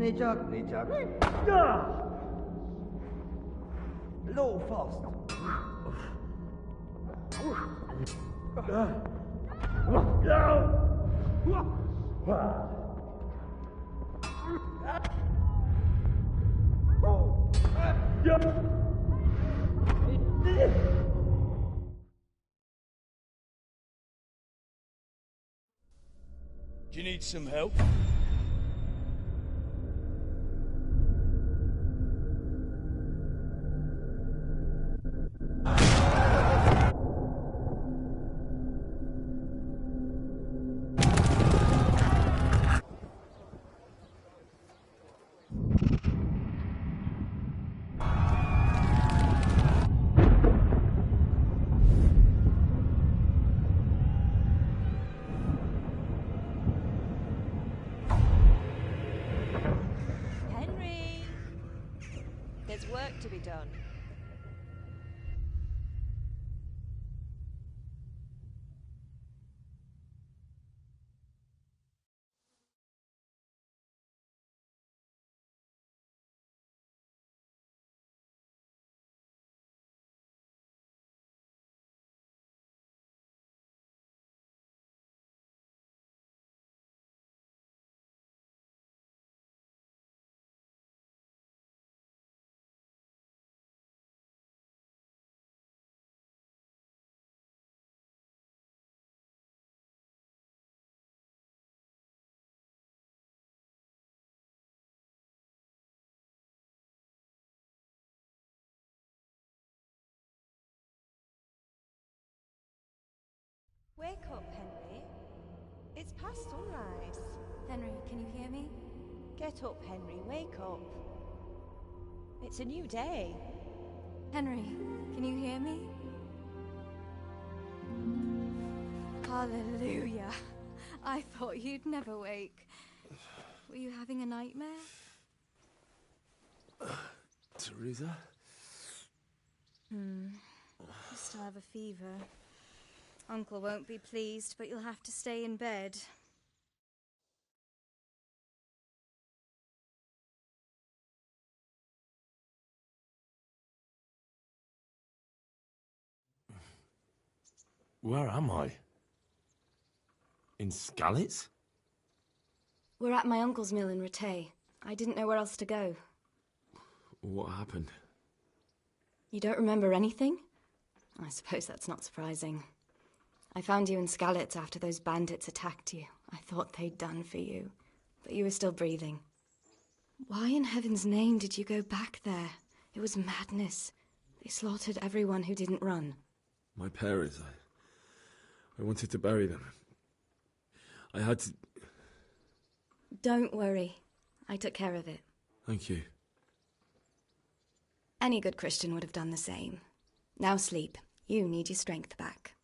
Speaker 12: Nijak. Low fast.
Speaker 19: Do you need some help?
Speaker 15: done.
Speaker 22: Wake up, Henry. It's past sunrise.
Speaker 21: Henry, can you hear me?
Speaker 22: Get up, Henry. Wake up. It's a new day.
Speaker 21: Henry, can you hear me? Hallelujah. I thought you'd never wake. Were you having a nightmare?
Speaker 2: Teresa?
Speaker 21: You still have a fever. Uncle won't be pleased, but you'll have to stay in bed.
Speaker 1: Where am I? In Skalitz?
Speaker 21: We're at my uncle's mill in Rattay. I didn't know where else to go.
Speaker 1: What happened?
Speaker 21: You don't remember anything? I suppose that's not surprising. I found you in Skalitz after those bandits attacked you. I thought they'd done for you, but you were still breathing. Why in heaven's name did you go back there? It was madness. They slaughtered everyone who didn't run.
Speaker 1: My parents, I wanted to bury them. I had to...
Speaker 21: Don't worry. I took care of it.
Speaker 1: Thank you.
Speaker 21: Any good Christian would have done the same. Now sleep. You need your strength back.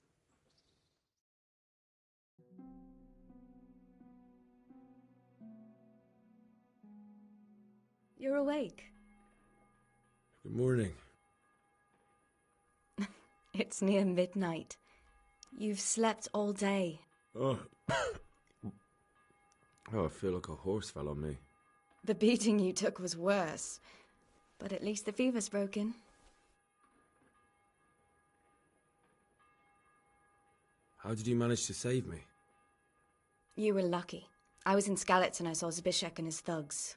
Speaker 21: You're awake.
Speaker 1: Good morning.
Speaker 21: It's near midnight. You've slept all day.
Speaker 1: Oh. Oh, I feel like a horse fell on me.
Speaker 21: The beating you took was worse. But at least the fever's broken.
Speaker 1: How did you manage to save me?
Speaker 21: You were lucky. I was in Skalitz and I saw Zbyszek and his thugs.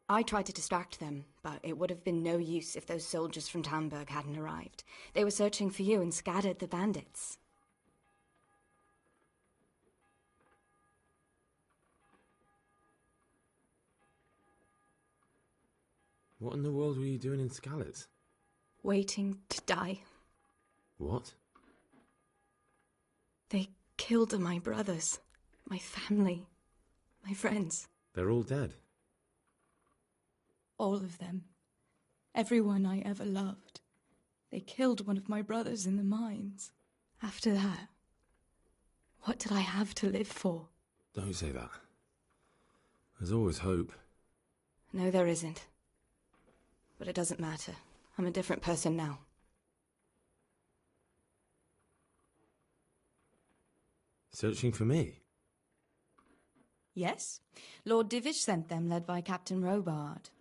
Speaker 21: I tried to distract them, but it would have been no use if those soldiers from Tamburg hadn't arrived. They were searching for you and scattered the bandits.
Speaker 1: What in the world were you doing in Skalitz?
Speaker 21: Waiting to die.
Speaker 1: What?
Speaker 21: They killed my brothers, my family, my friends.
Speaker 1: They're all dead.
Speaker 21: All of them. Everyone I ever loved. They killed one of my brothers in the mines. After that, what did I have to live for?
Speaker 1: Don't say that. There's always hope.
Speaker 21: No, there isn't. But it doesn't matter. I'm a different person now.
Speaker 1: Searching for me?
Speaker 21: Yes. Lord Divish sent them, led by Captain Robard.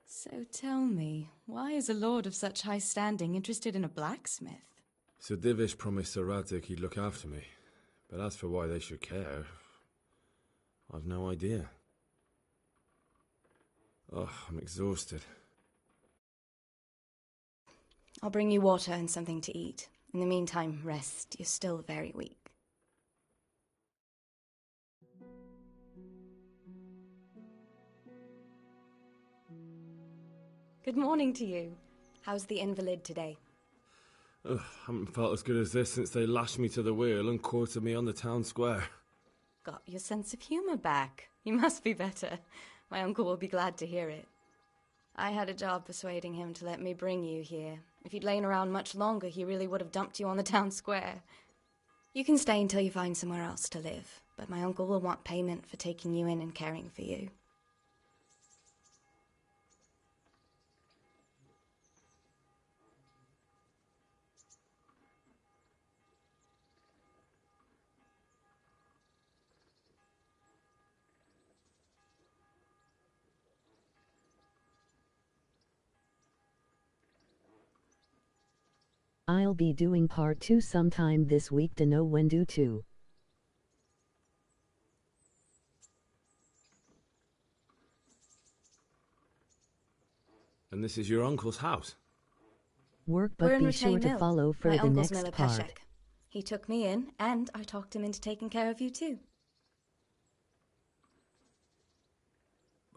Speaker 21: So tell me, why is a lord of such high standing interested in a blacksmith?
Speaker 1: Sir Divish promised Sir Radzig he'd look after me. But as for why they should care, I've no idea. Oh, I'm exhausted.
Speaker 21: I'll bring you water and something to eat. In the meantime, rest. You're still very weak. Good morning to you. How's the invalid today?
Speaker 1: Ugh, haven't felt as good as this since they lashed me to the wheel and quartered me on the town square.
Speaker 21: Got your sense of humour back. You must be better. My uncle will be glad to hear it. I had a job persuading him to let me bring you here. If you'd lain around much longer, he really would have dumped you on the town square. You can stay until you find somewhere else to live, but my uncle will want payment for taking you in and caring for you.
Speaker 4: I'll be doing part 2 sometime this week to know when due to.
Speaker 1: And this is your uncle's house?
Speaker 4: Work,
Speaker 21: We're
Speaker 4: but
Speaker 21: in
Speaker 4: be
Speaker 21: Retain
Speaker 4: sure to
Speaker 21: Mill.
Speaker 4: follow for
Speaker 21: My
Speaker 4: the
Speaker 21: uncle's
Speaker 4: next
Speaker 21: Miller
Speaker 4: part.
Speaker 21: Peshek. He took me in, and I talked him into taking care of you too.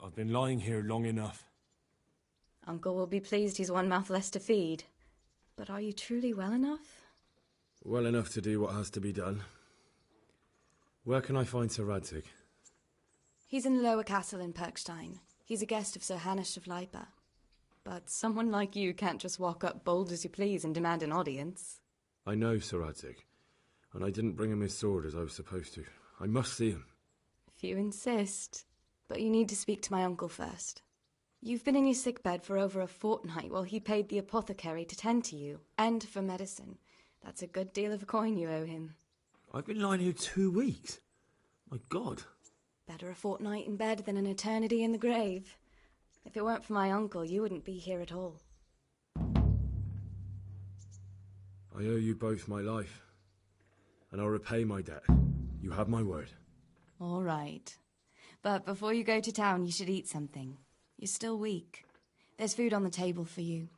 Speaker 1: I've been lying here long enough.
Speaker 21: Uncle will be pleased he's one mouth less to feed. But are you truly well enough?
Speaker 1: Well enough to do what has to be done. Where can I find Sir Radzig?
Speaker 21: He's in the lower castle in Perkstein. He's a guest of Sir Hanush of Leipa. But someone like you can't just walk up bold as you please and demand an audience.
Speaker 1: I know Sir Radzig, and I didn't bring him his sword as I was supposed to. I must see him.
Speaker 21: If you insist. But you need to speak to my uncle first. You've been in your sickbed for over a fortnight while he paid the apothecary to tend to you, and for medicine. That's a good deal of coin you owe him.
Speaker 1: I've been lying here 2 weeks. My God.
Speaker 21: Better a fortnight in bed than an eternity in the grave. If it weren't for my uncle, you wouldn't be here at all.
Speaker 1: I owe you both my life, and I'll repay my debt. You have my word.
Speaker 21: All right. But before you go to town, you should eat something. You're still weak. There's food on the table for you.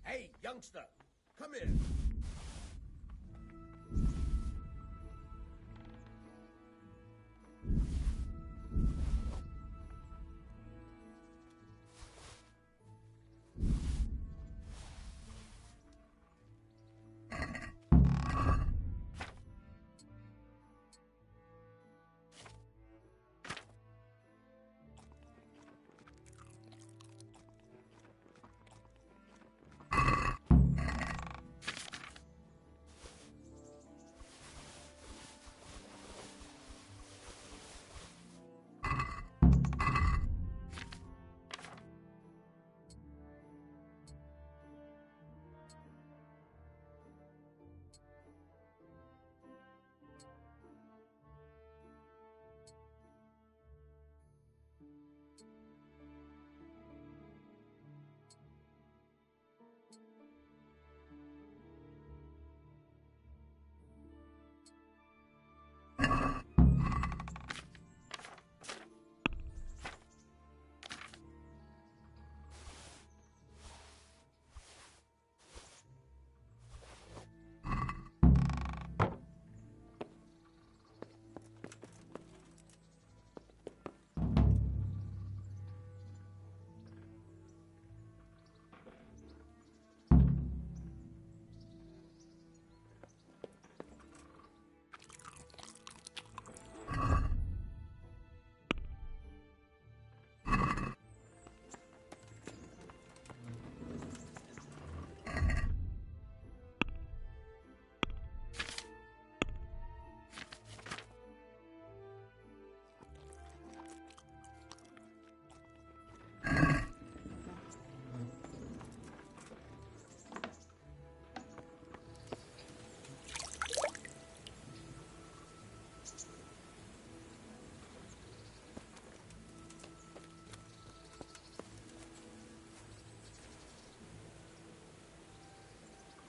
Speaker 12: Hey, youngster, come here.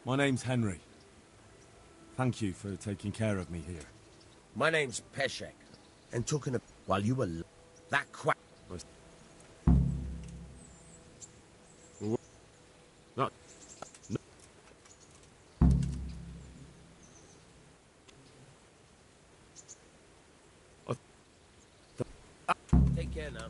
Speaker 1: My name's Henry. Thank you for taking care of me here.
Speaker 18: My name's Peshek, and talking of while you were that quack.
Speaker 1: Not.
Speaker 18: Take care now.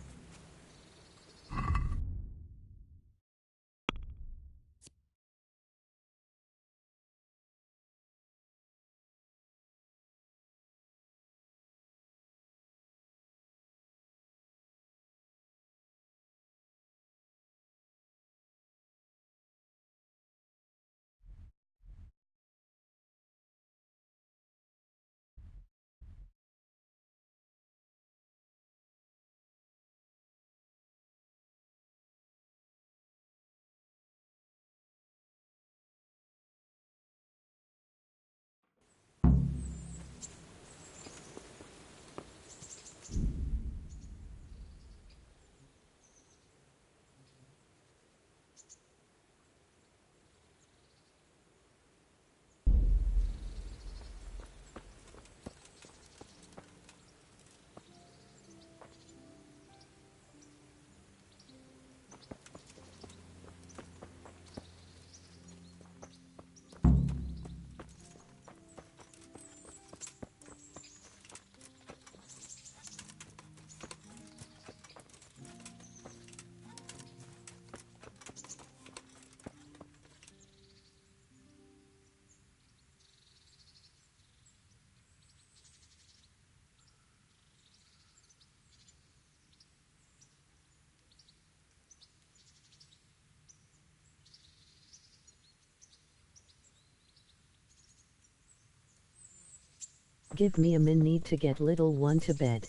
Speaker 4: Give me a min, need to get little one to bed.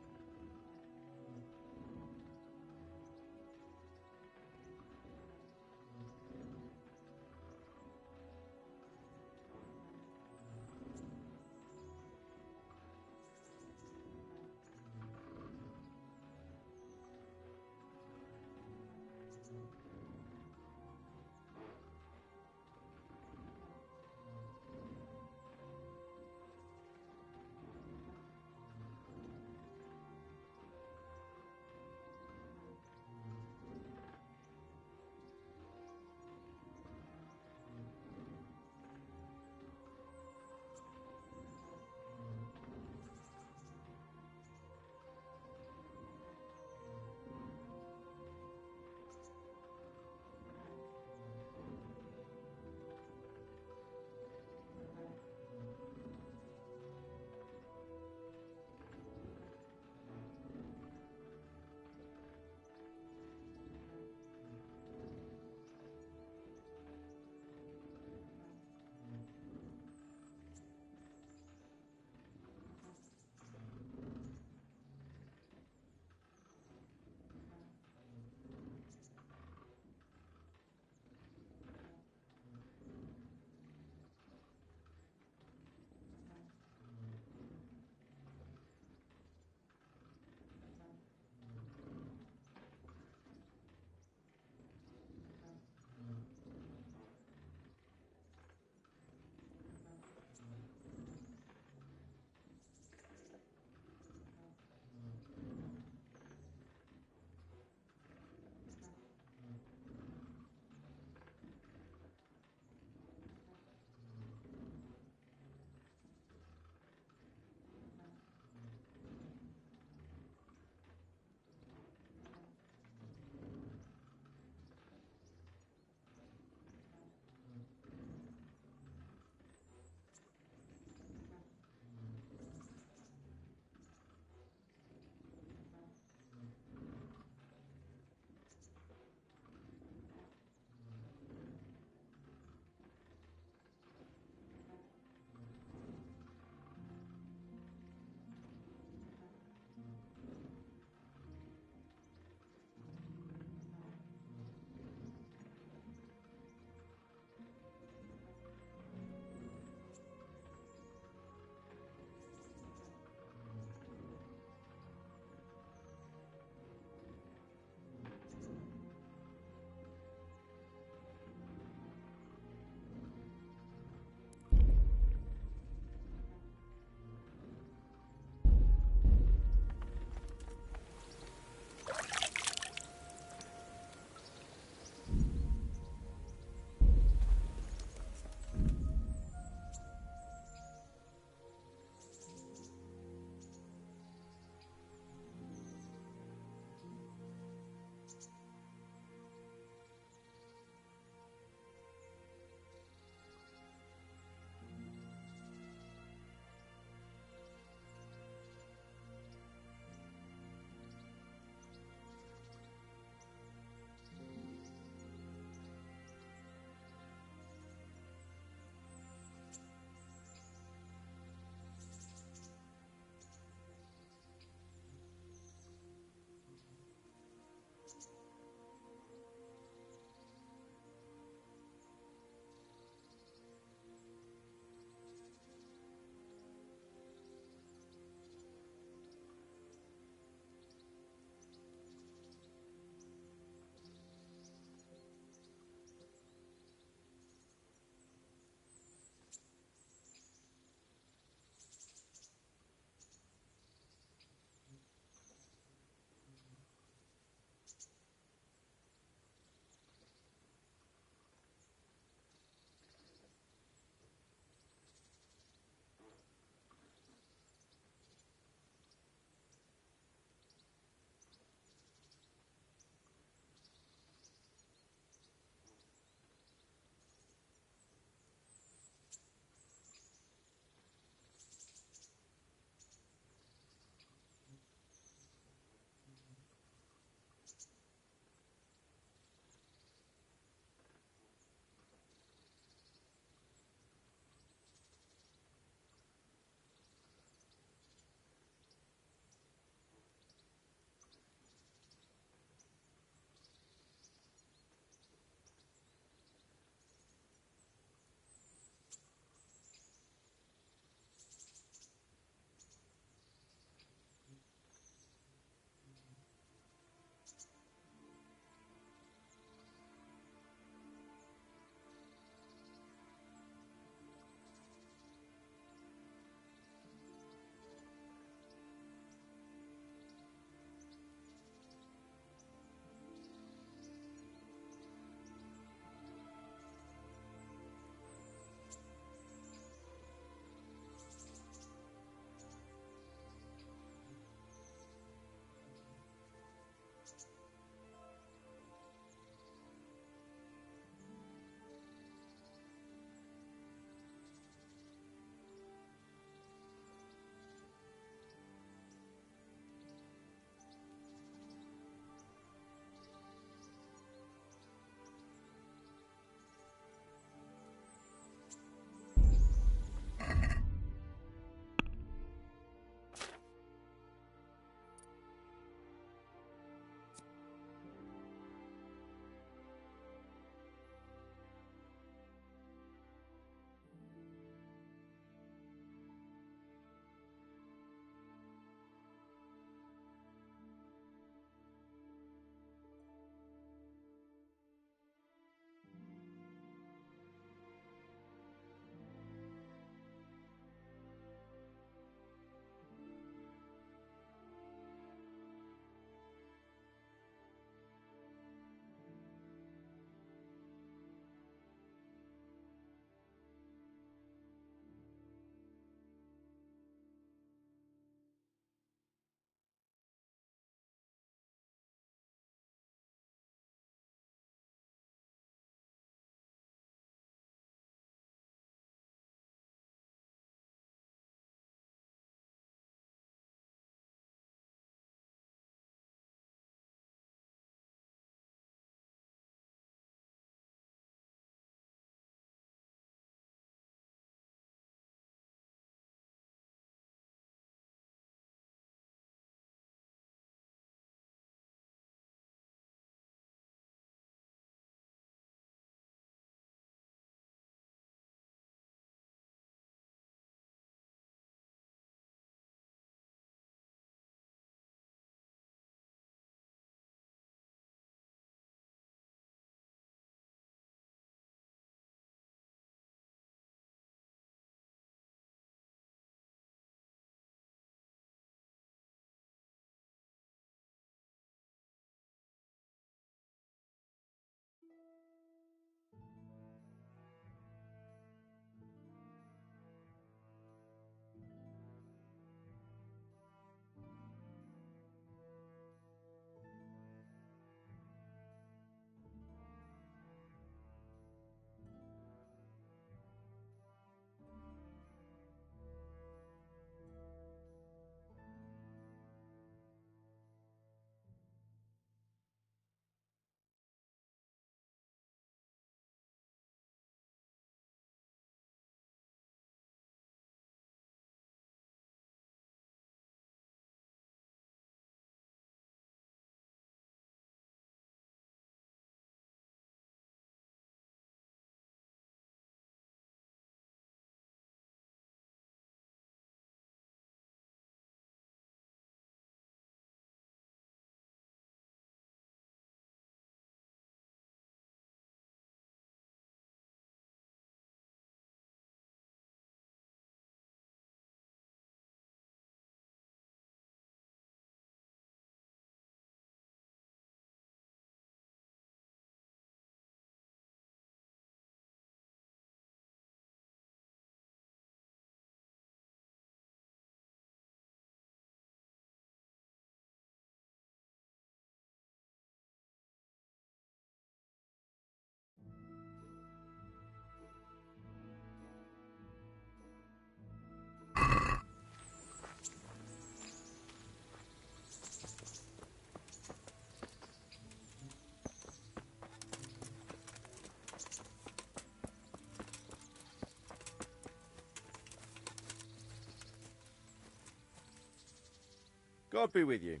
Speaker 7: God be with you.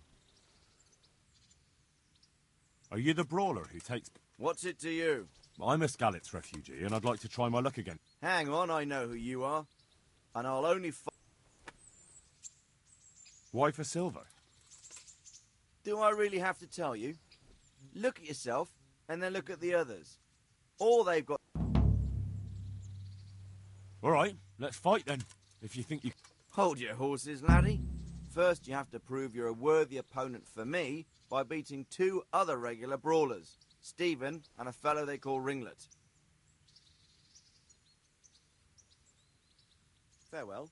Speaker 1: Are you the brawler who takes...
Speaker 7: What's it to you?
Speaker 1: I'm a Skalitz refugee, and I'd like to try my luck again.
Speaker 7: Hang on, I know who you are. And I'll only
Speaker 1: Why for silver?
Speaker 7: Do I really have to tell you? Look at yourself, and then look at the others. All they've got...
Speaker 1: All right, let's fight then, if you think you...
Speaker 7: Hold your horses, laddie. First, you have to prove you're a worthy opponent for me by beating 2 other regular brawlers, Stephen and a fellow they call Ringlet. Farewell.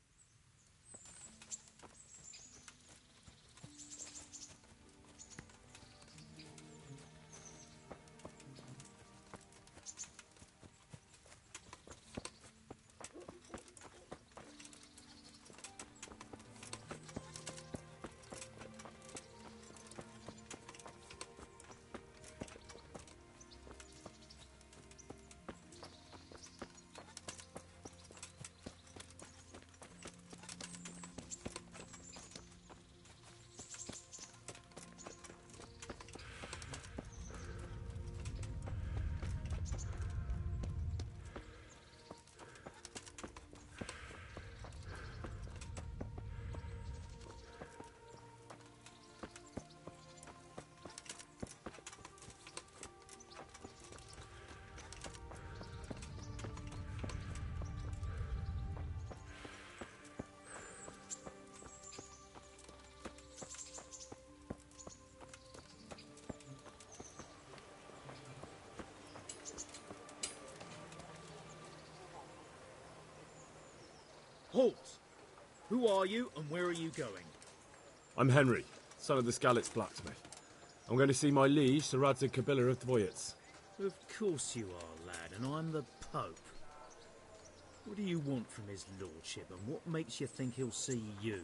Speaker 13: Halt! Who are you and where are you going?
Speaker 1: I'm Henry, son of the Skalitz blacksmith. I'm going to see my liege, Sir Radzig Kabila of Dvoyets.
Speaker 13: Of course you are, lad, and I'm the Pope. What do you want from his lordship, and what makes you think he'll see you?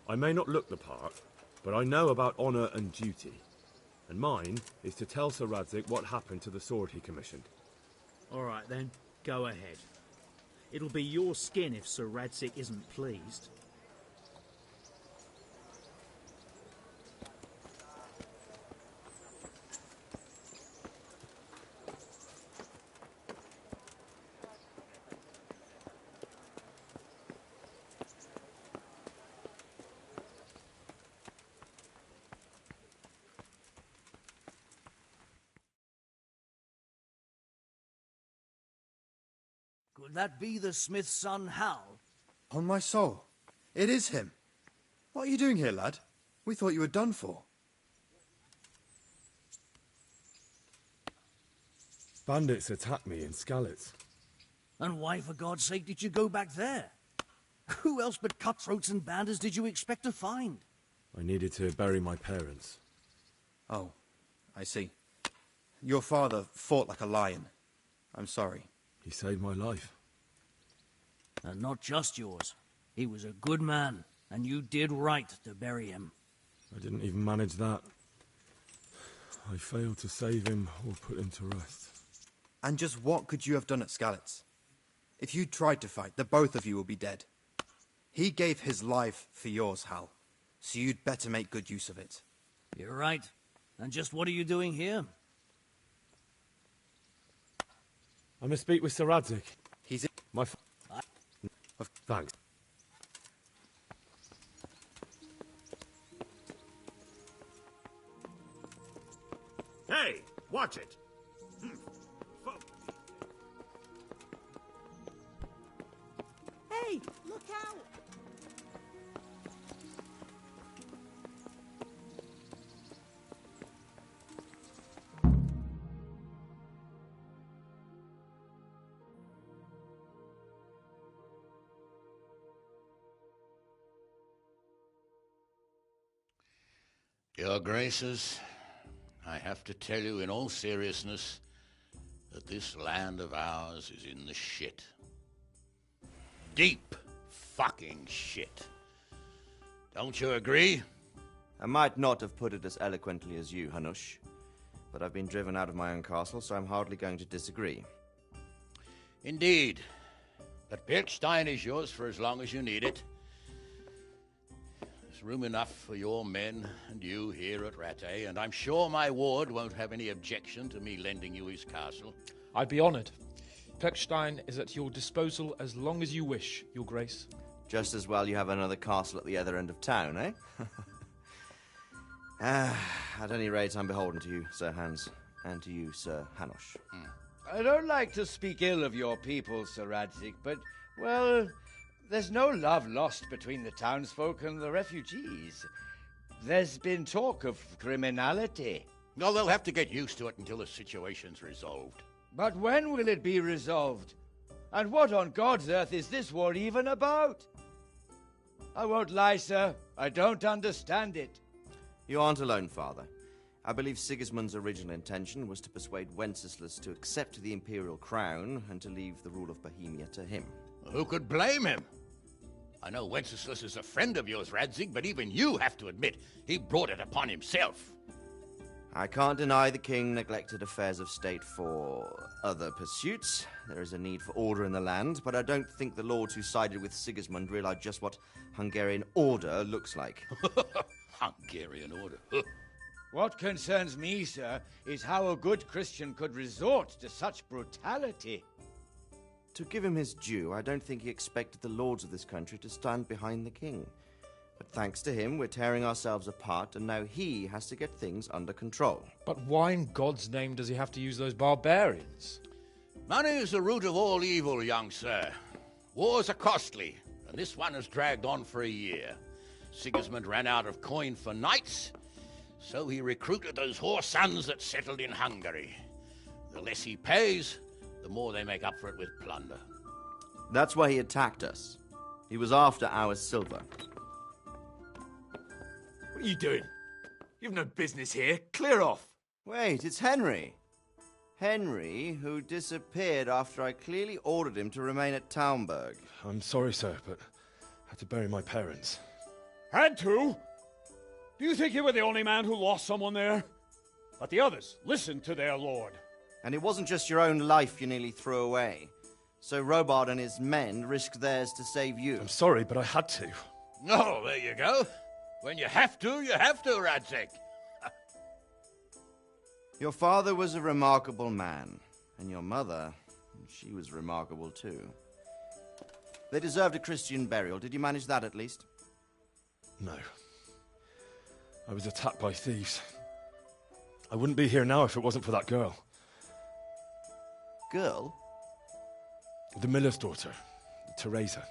Speaker 1: I may not look the part, but I know about honour and duty. And mine is to tell Sir Radzig what happened to the sword he commissioned.
Speaker 13: All right, then. Go ahead. It'll be your skin if Sir Radzig isn't pleased.
Speaker 15: Could that be the smith's son, Hal?
Speaker 23: On my soul. It is him. What are you doing here, lad? We thought you were done for.
Speaker 1: Bandits attacked me in Skalitz.
Speaker 15: And why, for God's sake, did you go back there? Who else but cutthroats and bandits did you expect to find?
Speaker 1: I needed to bury my parents.
Speaker 23: Oh, I see. Your father fought like a lion. I'm sorry.
Speaker 1: He saved my life.
Speaker 15: And not just yours. He was a good man, and you did right to bury him.
Speaker 1: I didn't even manage that. I failed to save him or put him to rest.
Speaker 23: And just what could you have done at Skalitz? If you tried to fight, the both of you will be dead. He gave his life for yours, Hal. So you'd better make good use of it.
Speaker 15: You're right. And just what are you doing here?
Speaker 1: I must speak with Sir Radzig.
Speaker 23: He's in...
Speaker 1: My... Thanks.
Speaker 17: Hey, watch it.
Speaker 22: Hey, look out!
Speaker 24: Your Graces, I have to tell you in all seriousness that this land of ours is in the shit. Deep fucking shit. Don't you agree?
Speaker 7: I might not have put it as eloquently as you, Hanush, but I've been driven out of my own castle, so I'm hardly going to disagree.
Speaker 24: Indeed. But Birkstein is yours for as long as you need it. There's room enough for your men and you here at Rattay, and I'm sure my ward won't have any objection to me lending you his castle.
Speaker 5: I'd be honoured. Pechstein is at your disposal as long as you wish, Your Grace.
Speaker 7: Just as well you have another castle at the other end of town, eh? At any rate, I'm beholden to you, Sir Hans, and to you, Sir Hanush.
Speaker 10: I don't like to speak ill of your people, Sir Radzig, but, well, there's no love lost between the townsfolk and the refugees. There's been talk of criminality.
Speaker 24: Well, they'll have to get used to it until the situation's resolved.
Speaker 10: But when will it be resolved? And what on God's earth is this war even about? I won't lie, sir. I don't understand it.
Speaker 7: You aren't alone, Father. I believe Sigismund's original intention was to persuade Wenceslas to accept the imperial crown and to leave the rule of Bohemia to him.
Speaker 24: Who could blame him? I know Wenceslas is a friend of yours, Radzig, but even you have to admit he brought it upon himself.
Speaker 7: I can't deny the king neglected affairs of state for other pursuits. There is a need for order in the land, but I don't think the lords who sided with Sigismund realized just what Hungarian order looks like.
Speaker 24: Hungarian order?
Speaker 10: What concerns me, sir, is how a good Christian could resort to such brutality.
Speaker 7: To give him his due, I don't think he expected the lords of this country to stand behind the king. But thanks to him, we're tearing ourselves apart, and now he has to get things under control.
Speaker 5: But why in God's name does he have to use those barbarians?
Speaker 24: Money is the root of all evil, young sir. Wars are costly, and this one has dragged on for a year. Sigismund ran out of coin for knights, so he recruited those whore sons that settled in Hungary. The less he pays, the more they make up for it with plunder.
Speaker 7: That's why he attacked us. He was after our silver.
Speaker 17: What are you doing? You've no business here. Clear off.
Speaker 7: Wait, it's Henry. Henry, who disappeared after I clearly ordered him to remain at Taumburg.
Speaker 2: I'm sorry, sir, but I had to bury my parents.
Speaker 14: Had to? Do you think you were the only man who lost someone there? But the others listened to their lord.
Speaker 7: And it wasn't just your own life you nearly threw away. So Robard and his men risked theirs to save you.
Speaker 2: I'm sorry, but I had to.
Speaker 24: Oh, there you go. When you have to, Radzig.
Speaker 7: Your father was a remarkable man, and your mother, she was remarkable too. They deserved a Christian burial. Did you manage that at least?
Speaker 2: No. I was attacked by thieves. I wouldn't be here now if it wasn't for that girl.
Speaker 7: Girl?
Speaker 2: The miller's daughter, Teresa.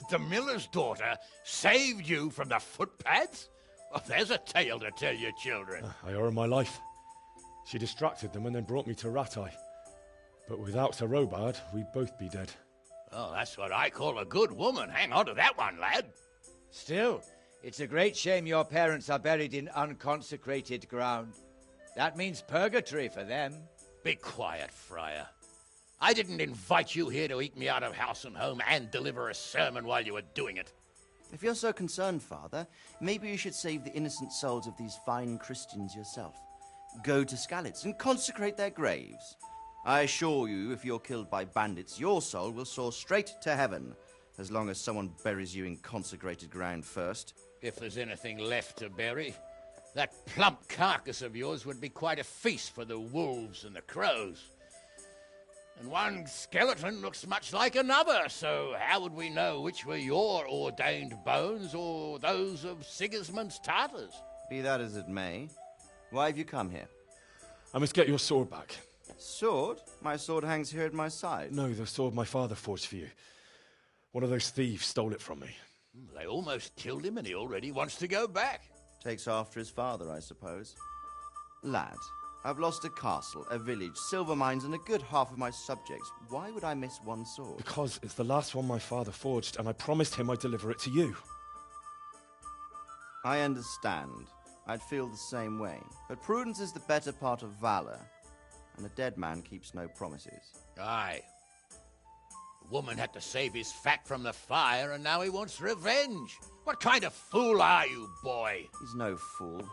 Speaker 24: The miller's daughter saved you from the footpads? Well, there's a tale to tell your children.
Speaker 2: I owe her my life. She distracted them and then brought me to Rattay. But without Sir Robard, we'd both be dead.
Speaker 24: Oh, that's what I call a good woman. Hang on to that one, lad.
Speaker 10: Still, it's a great shame your parents are buried in unconsecrated ground. That means purgatory for them.
Speaker 24: Be quiet, Friar. I didn't invite you here to eat me out of house and home and deliver a sermon while you were doing it.
Speaker 7: If you're so concerned, Father, maybe you should save the innocent souls of these fine Christians yourself. Go to Skalitz and consecrate their graves. I assure you, if you're killed by bandits, your soul will soar straight to heaven, as long as someone buries you in consecrated ground first.
Speaker 24: If there's anything left to bury, that plump carcass of yours would be quite a feast for the wolves and the crows. And one skeleton looks much like another, so how would we know which were your ordained bones or those of Sigismund's Tartars?
Speaker 7: Be that as it may, why have you come here?
Speaker 2: I must get your sword back.
Speaker 7: Sword? My sword hangs here at my side.
Speaker 2: No, the sword my father forged for you. One of those thieves stole it from me.
Speaker 24: They almost killed him and he already wants to go back.
Speaker 7: Takes after his father, I suppose. Lad, I've lost a castle, a village, silver mines, and a good half of my subjects. Why would I miss one sword?
Speaker 2: Because it's the last one my father forged, and I promised him I'd deliver it to you.
Speaker 7: I understand. I'd feel the same way. But prudence is the better part of valor, and a dead man keeps no promises.
Speaker 24: Aye. The woman had to save his fat from the fire, and now he wants revenge. What kind of fool are you, boy?
Speaker 7: He's no fool.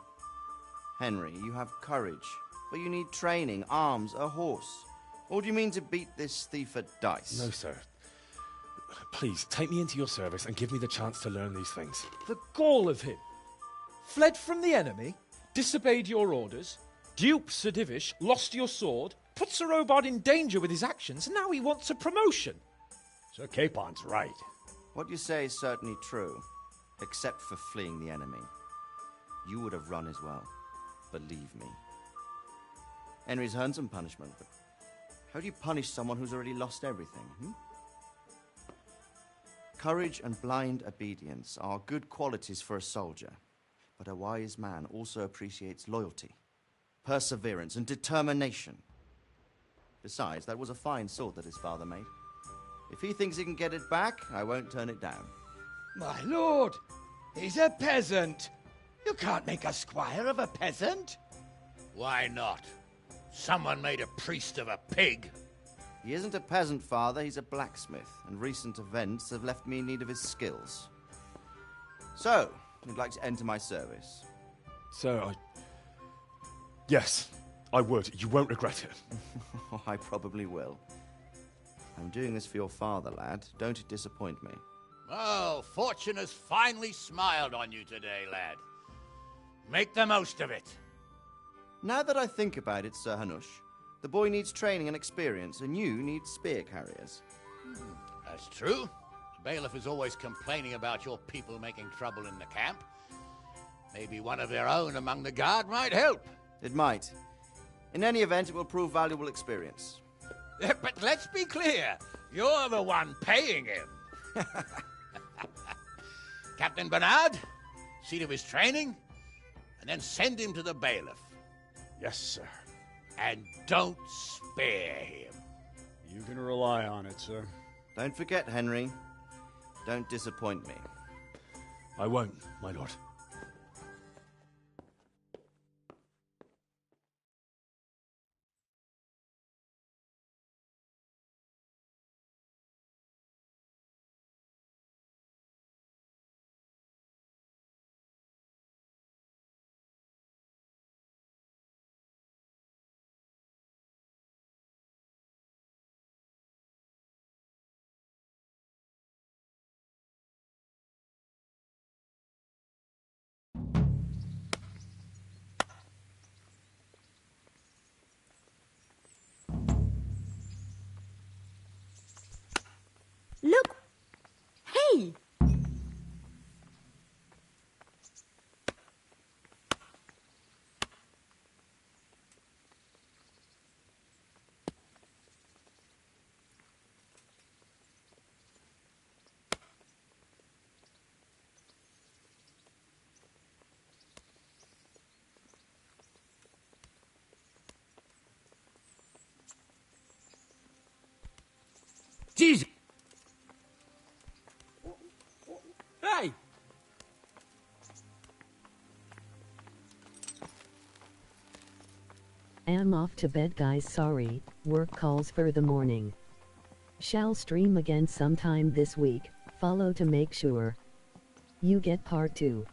Speaker 7: Henry, you have courage, but you need training, arms, a horse. Or do you mean to beat this thief at dice?
Speaker 2: No, sir. Please, take me into your service and give me the chance to learn these things.
Speaker 5: The gall of him. Fled from the enemy, disobeyed your orders, duped Sir Divish, lost your sword, put Sir Robard in danger with his actions, and now he wants a promotion.
Speaker 14: Sir Capon's right.
Speaker 7: What you say is certainly true, except for fleeing the enemy. You would have run as well, believe me. Henry's earned some punishment, but how do you punish someone who's already lost everything, Courage and blind obedience are good qualities for a soldier, but a wise man also appreciates loyalty, perseverance, and determination. Besides, that was a fine sword that his father made. If he thinks he can get it back, I won't turn it down.
Speaker 10: My lord, he's a peasant. You can't make a squire of a peasant.
Speaker 24: Why not? Someone made a priest of a pig.
Speaker 7: He isn't a peasant, father, he's a blacksmith, and recent events have left me in need of his skills. So, you'd like to enter my service?
Speaker 2: Sir, Yes, I would. You won't regret it.
Speaker 7: I probably will. I'm doing this for your father, lad. Don't disappoint me.
Speaker 24: Oh, fortune has finally smiled on you today, lad. Make the most of it.
Speaker 7: Now that I think about it, Sir Hanush, the boy needs training and experience, and you need spear carriers.
Speaker 24: That's true. The bailiff is always complaining about your people making trouble in the camp. Maybe one of their own among the guard might help.
Speaker 7: It might. In any event, it will prove valuable experience.
Speaker 24: But let's be clear. You're the one paying him. Captain Bernard, see to his training, and then send him to the bailiff.
Speaker 14: Yes, sir.
Speaker 24: And don't spare him.
Speaker 14: You can rely on it, sir.
Speaker 7: Don't forget, Henry. Don't disappoint me.
Speaker 2: I won't, my lord.
Speaker 6: Look! Hey!
Speaker 15: Jesus! Hey!
Speaker 4: I'm off to bed, guys. Sorry, work calls for the morning. Shall stream again sometime this week. Follow to make sure you get part 2.